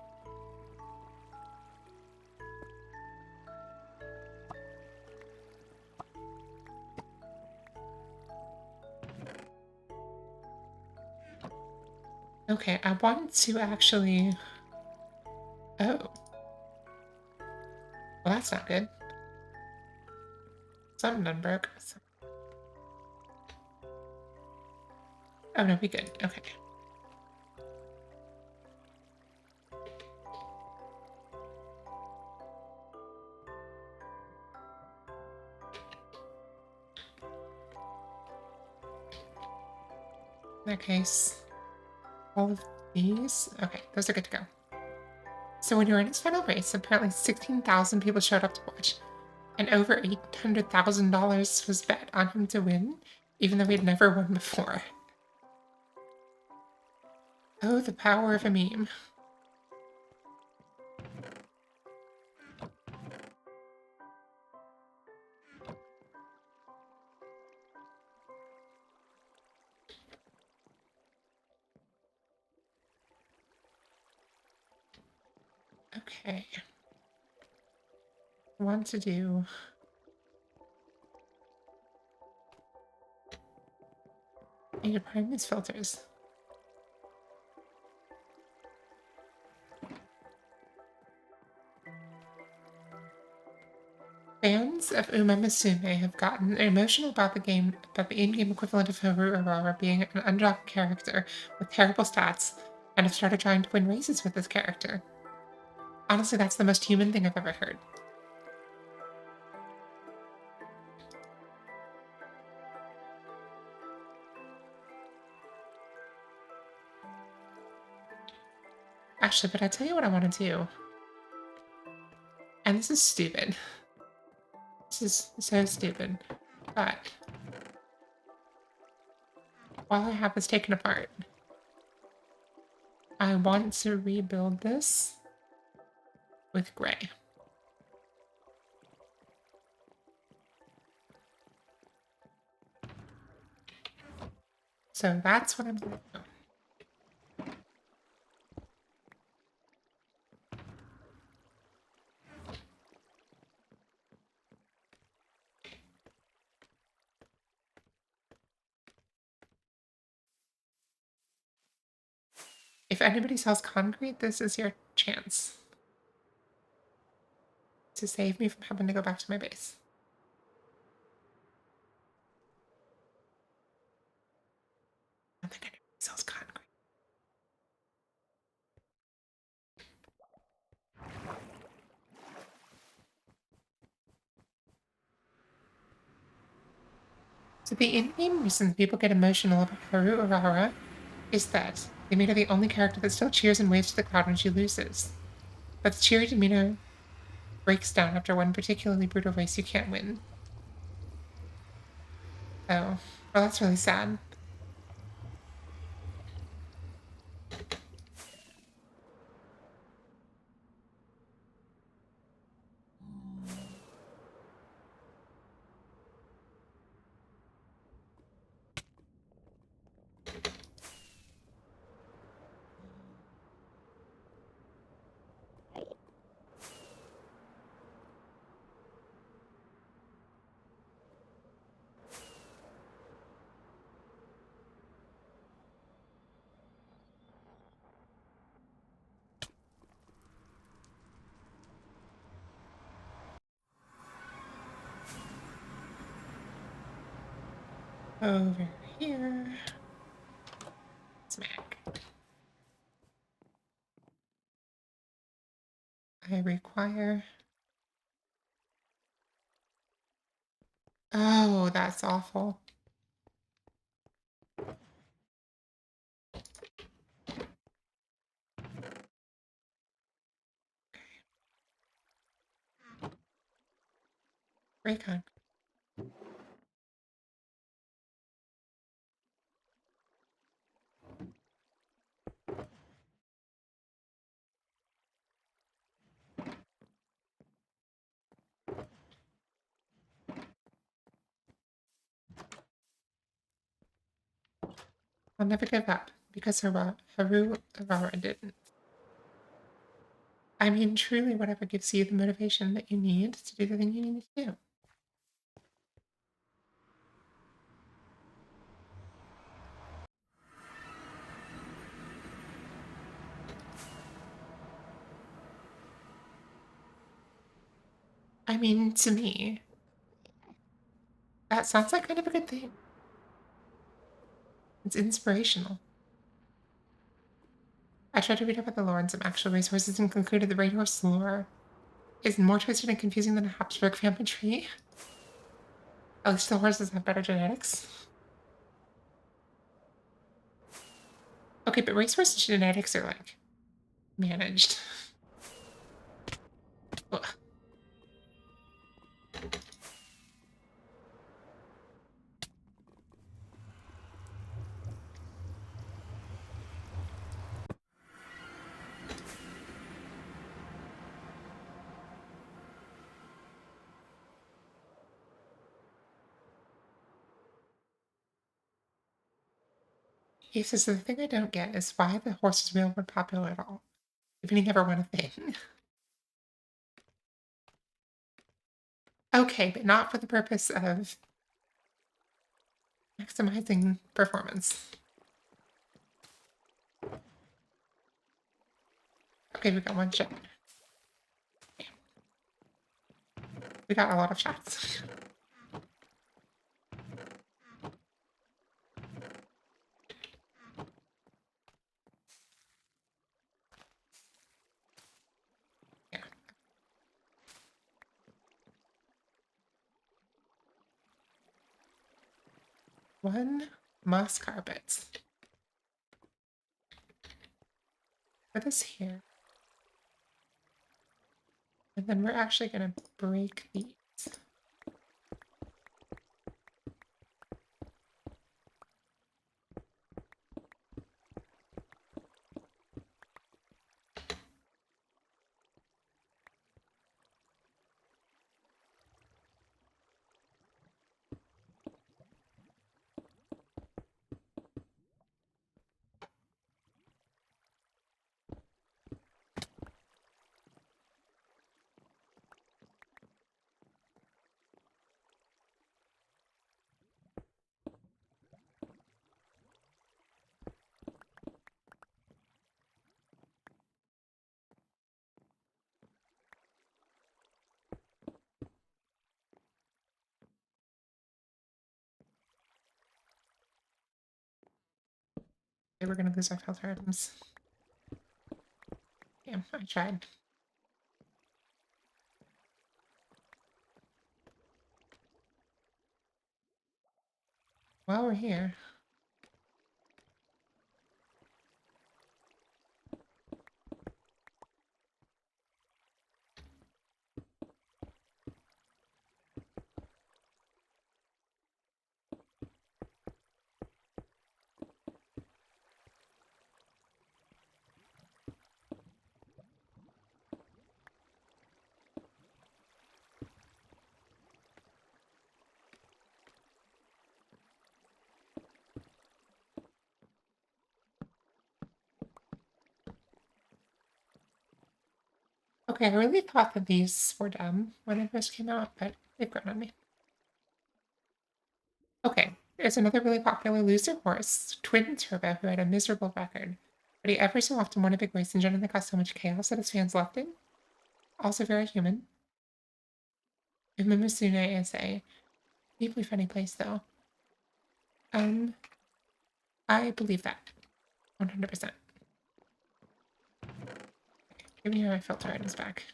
Okay, I want to actually... Oh. Well, that's not good. Something done broke. Oh, no, we good. Okay. In that case, all of these... Okay, those are good to go. So when you were in his final race, apparently 16,000 people showed up to watch, and over $800,000 was bet on him to win, even though he'd never won before. Oh, the power of a meme. Okay. want to do I need to prime these filters. Fans of Uma Musume have gotten emotional about the in-game equivalent of Haru Aurora being an undocked character with terrible stats, and have started trying to win races with this character. Honestly, that's the most human thing I've ever heard. Actually, but I tell you what I want to do. And this is stupid. This is so stupid. But while I have this taken apart, I want to rebuild this with gray. So that's what I'm going to do. If anybody sells concrete, this is your chance to save me from having to go back to my base. I don't think anybody sells concrete. So the in-game reason people get emotional about Haru Urara is that they made her the only character that still cheers and waves to the crowd when she loses. But the cheery demeanor breaks down after one particularly brutal race you can't win. Oh, well, that's really sad. Over here. Smack. I require... Oh, that's awful. Raycon. I'll never give up, because Haru Urara didn't. I mean, truly, whatever gives you the motivation that you need to do the thing you need to do. I mean, to me, that sounds like kind of a good thing. It's inspirational. I tried to read up on the lore and some actual racehorses and concluded the racehorse lore is more twisted and confusing than a Habsburg family tree. At least the horses have better genetics. Okay, but racehorse genetics are like managed. Ugh. He says the thing I don't get is why the horse's wheel weren't popular at all, even he never won a thing. Okay, but not for the purpose of maximizing performance. Okay, we got one shot. We got a lot of shots. Yeah. One moss carpet. Put this here. And then we're actually going to break these. Okay, we're going to lose our filter items. Damn, I tried. While we're here, okay, I really thought that these were dumb when they first came out, but they've grown on me. Okay, there's another really popular loser horse, Twin Turbo, who had a miserable record, but he ever so often won a big race engine that caused so much chaos that his fans left him. Also very human. Umamusune is a deeply funny place, though. I believe that 100%. Give me my filter items back.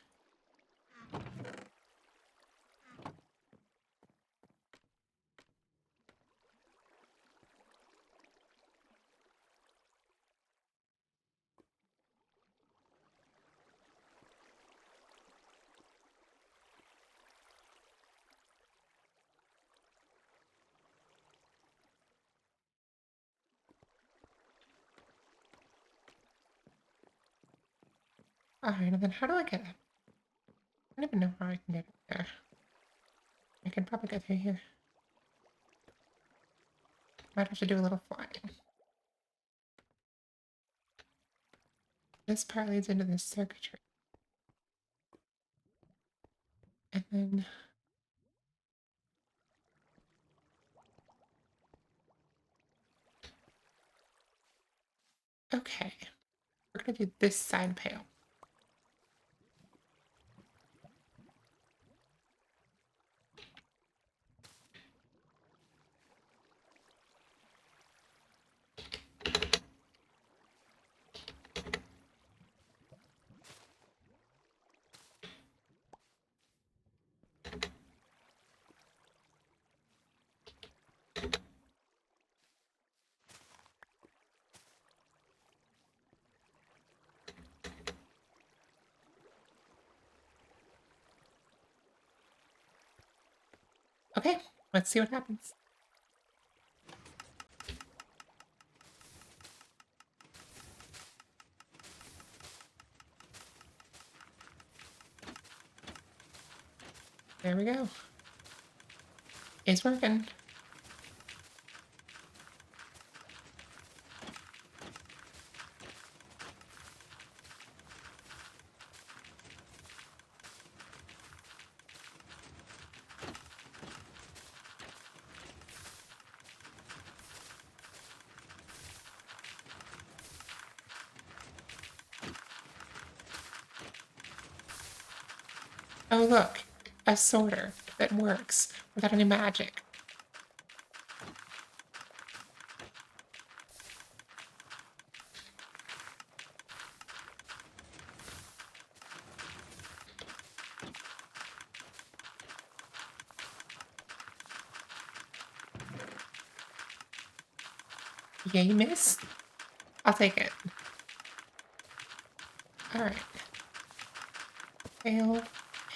Alright, and then how do I get up? I don't even know how I can get up there. I can probably go through here. Might have to do a little flying. This part leads into this circuitry. And then... Okay. We're gonna do this side pail. Okay, let's see what happens. There we go. It's working. Oh, look, a sorter that works without any magic. Yay, miss. I'll take it. All right. Hail,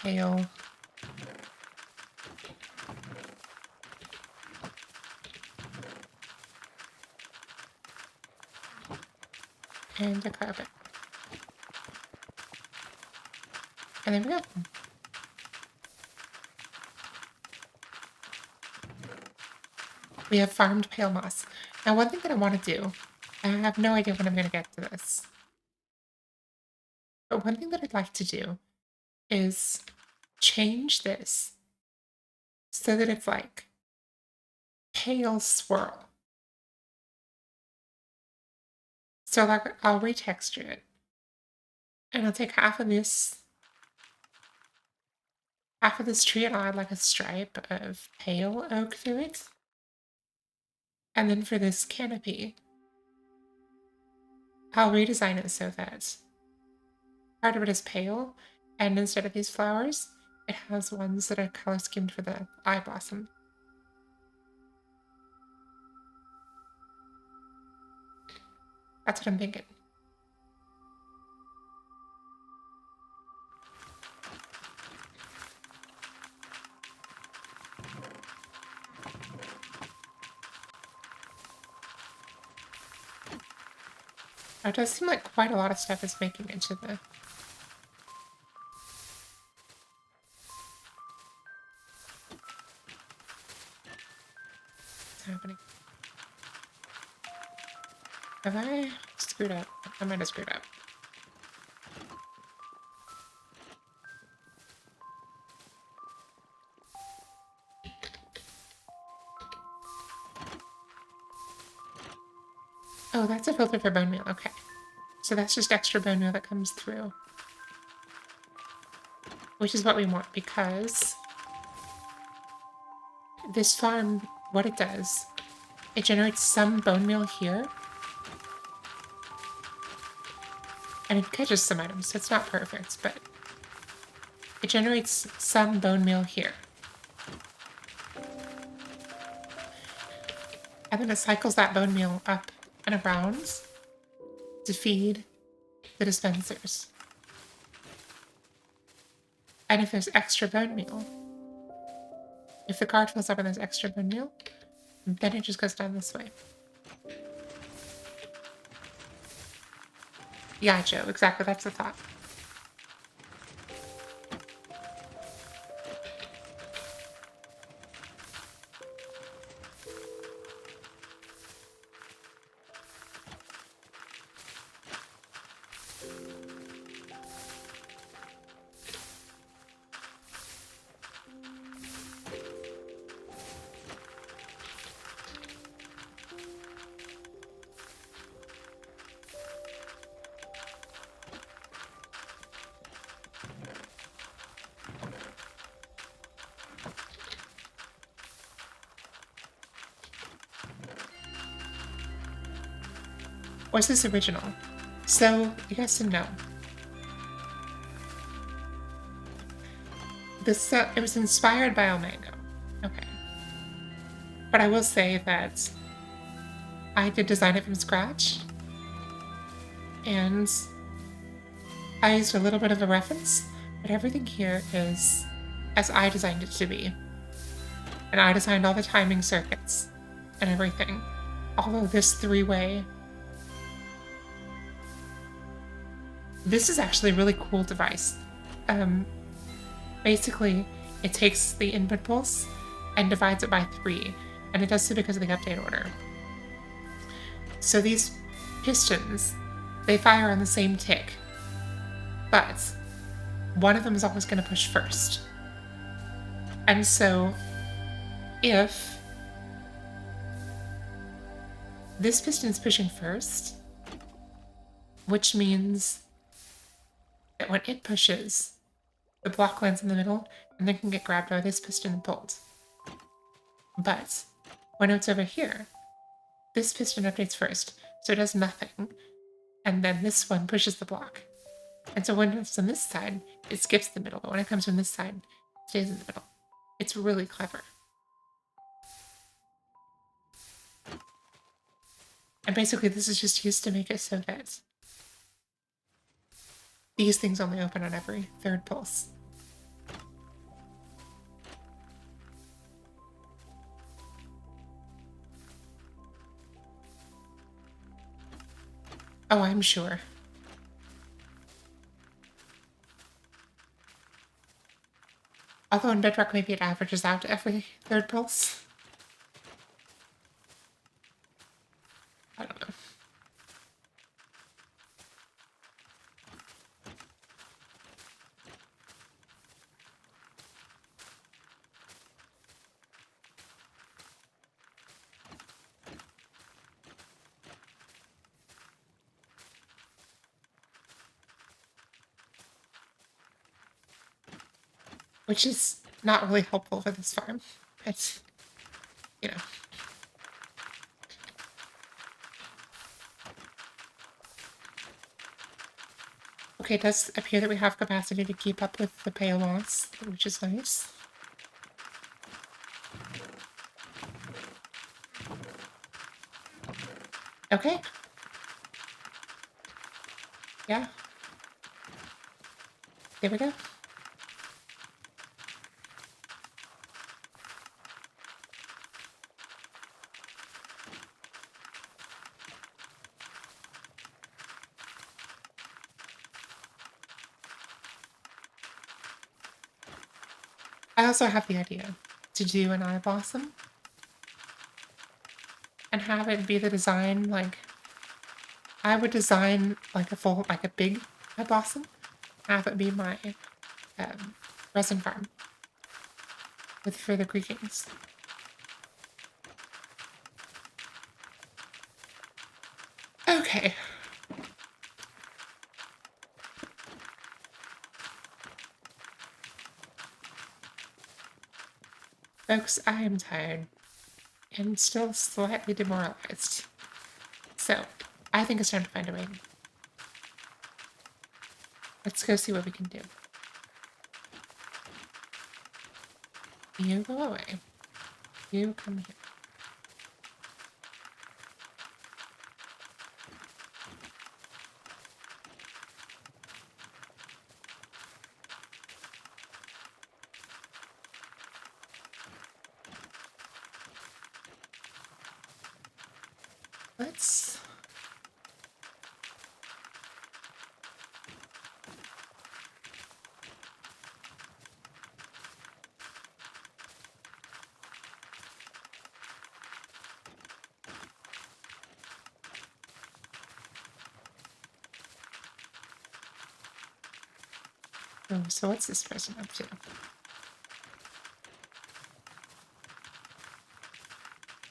hail. And a carpet. And there we go. We have farmed pale moss. Now, one thing that I want to do, I have no idea when I'm going to get to this, but one thing that I'd like to do is change this so that it's like pale swirl. So like I'll retexture it, and I'll take half of this tree, and I'll add like a stripe of pale oak through it. And then for this canopy, I'll redesign it so that part of it is pale, and instead of these flowers, it has ones that are color schemed for the eye blossom. That's what I'm thinking. It does seem like quite a lot of stuff is making it to the... What's happening? Have I screwed up? I might have screwed up. Oh, that's a filter for bone meal. Okay. So that's just extra bone meal that comes through. Which is what we want, because this farm, what it does, it generates some bone meal here, and it catches some items, so it's not perfect, but it generates some bone meal here. And then it cycles that bone meal up and around to feed the dispensers. And if there's extra bone meal, if the card fills up and there's extra bone meal, then it just goes down this way. Yeah, Joe, exactly, that's the thought. Was this original? So, yes and no. This, it was inspired by El Mango. Okay. But I will say that I did design it from scratch, and I used a little bit of a reference, but everything here is as I designed it to be. And I designed all the timing circuits and everything. Although this three-way... This is actually a really cool device. Basically, it takes the input pulse and divides it by 3, and it does so because of the update order. So these pistons, they fire on the same tick, but one of them is always going to push first. And so if this piston's pushing first, which means that when it pushes, the block lands in the middle and then can get grabbed by this piston and pulled. But when it's over here, this piston updates first, so it does nothing, and then this one pushes the block. And so when it's on this side, it skips the middle, but when it comes from this side, it stays in the middle. It's really clever. And basically this is just used to make it so that these things only open on every third pulse. Oh, I'm sure. Although in Bedrock maybe it averages out every third pulse. I don't know. Which is not really helpful for this farm. It's, you know. Okay, it does appear that we have capacity to keep up with the pale loss, which is nice. Okay. Yeah. There we go. I also have the idea to do an eye blossom and have it be the design, like, I would design like a big eye blossom, have it be my resin farm with further creakings. Okay. Folks, I am tired and still slightly demoralized. So, I think it's time to find a way. Let's go see what we can do. You go away. You come here. Let's... Oh, so what's this person up to?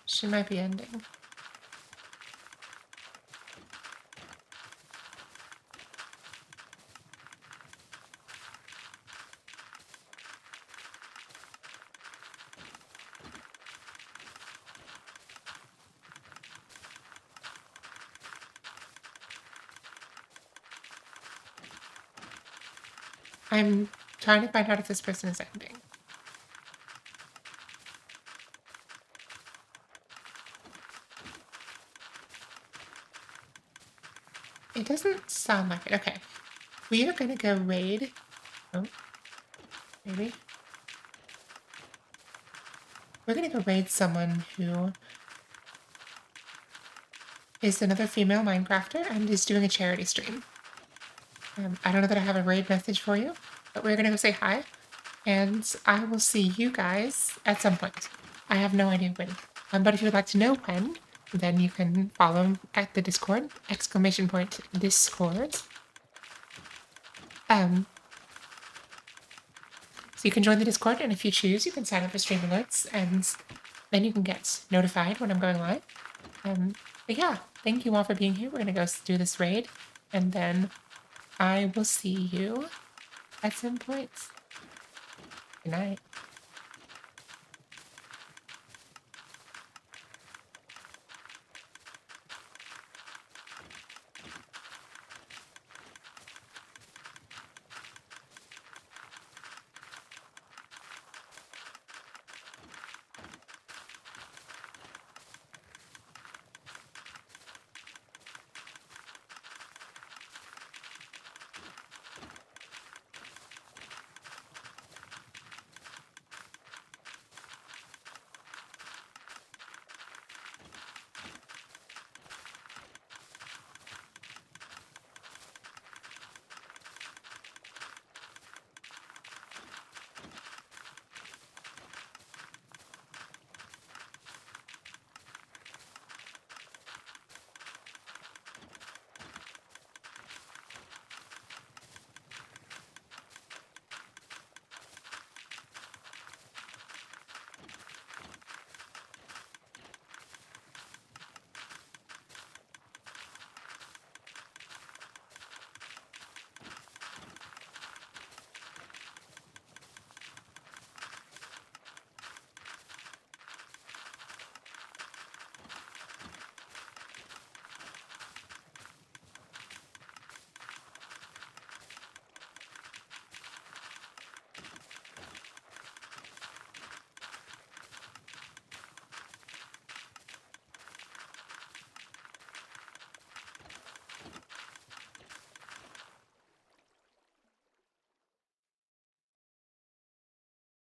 She might be ending. I'm trying to find out if this person is ending. It doesn't sound like it. Okay. We are gonna go raid. Oh, maybe. We're gonna go raid someone who is another female Minecrafter and is doing a charity stream. I don't know that I have a raid message for you, but we're gonna go say hi, and I will see you guys at some point. I have no idea when. But if you would like to know when, then you can follow at the Discord, !Discord. So you can join the Discord, and if you choose, you can sign up for stream alerts, and then you can get notified when I'm going live. But yeah, thank you all for being here. We're gonna go do this raid, and then I will see you at some point. Good night.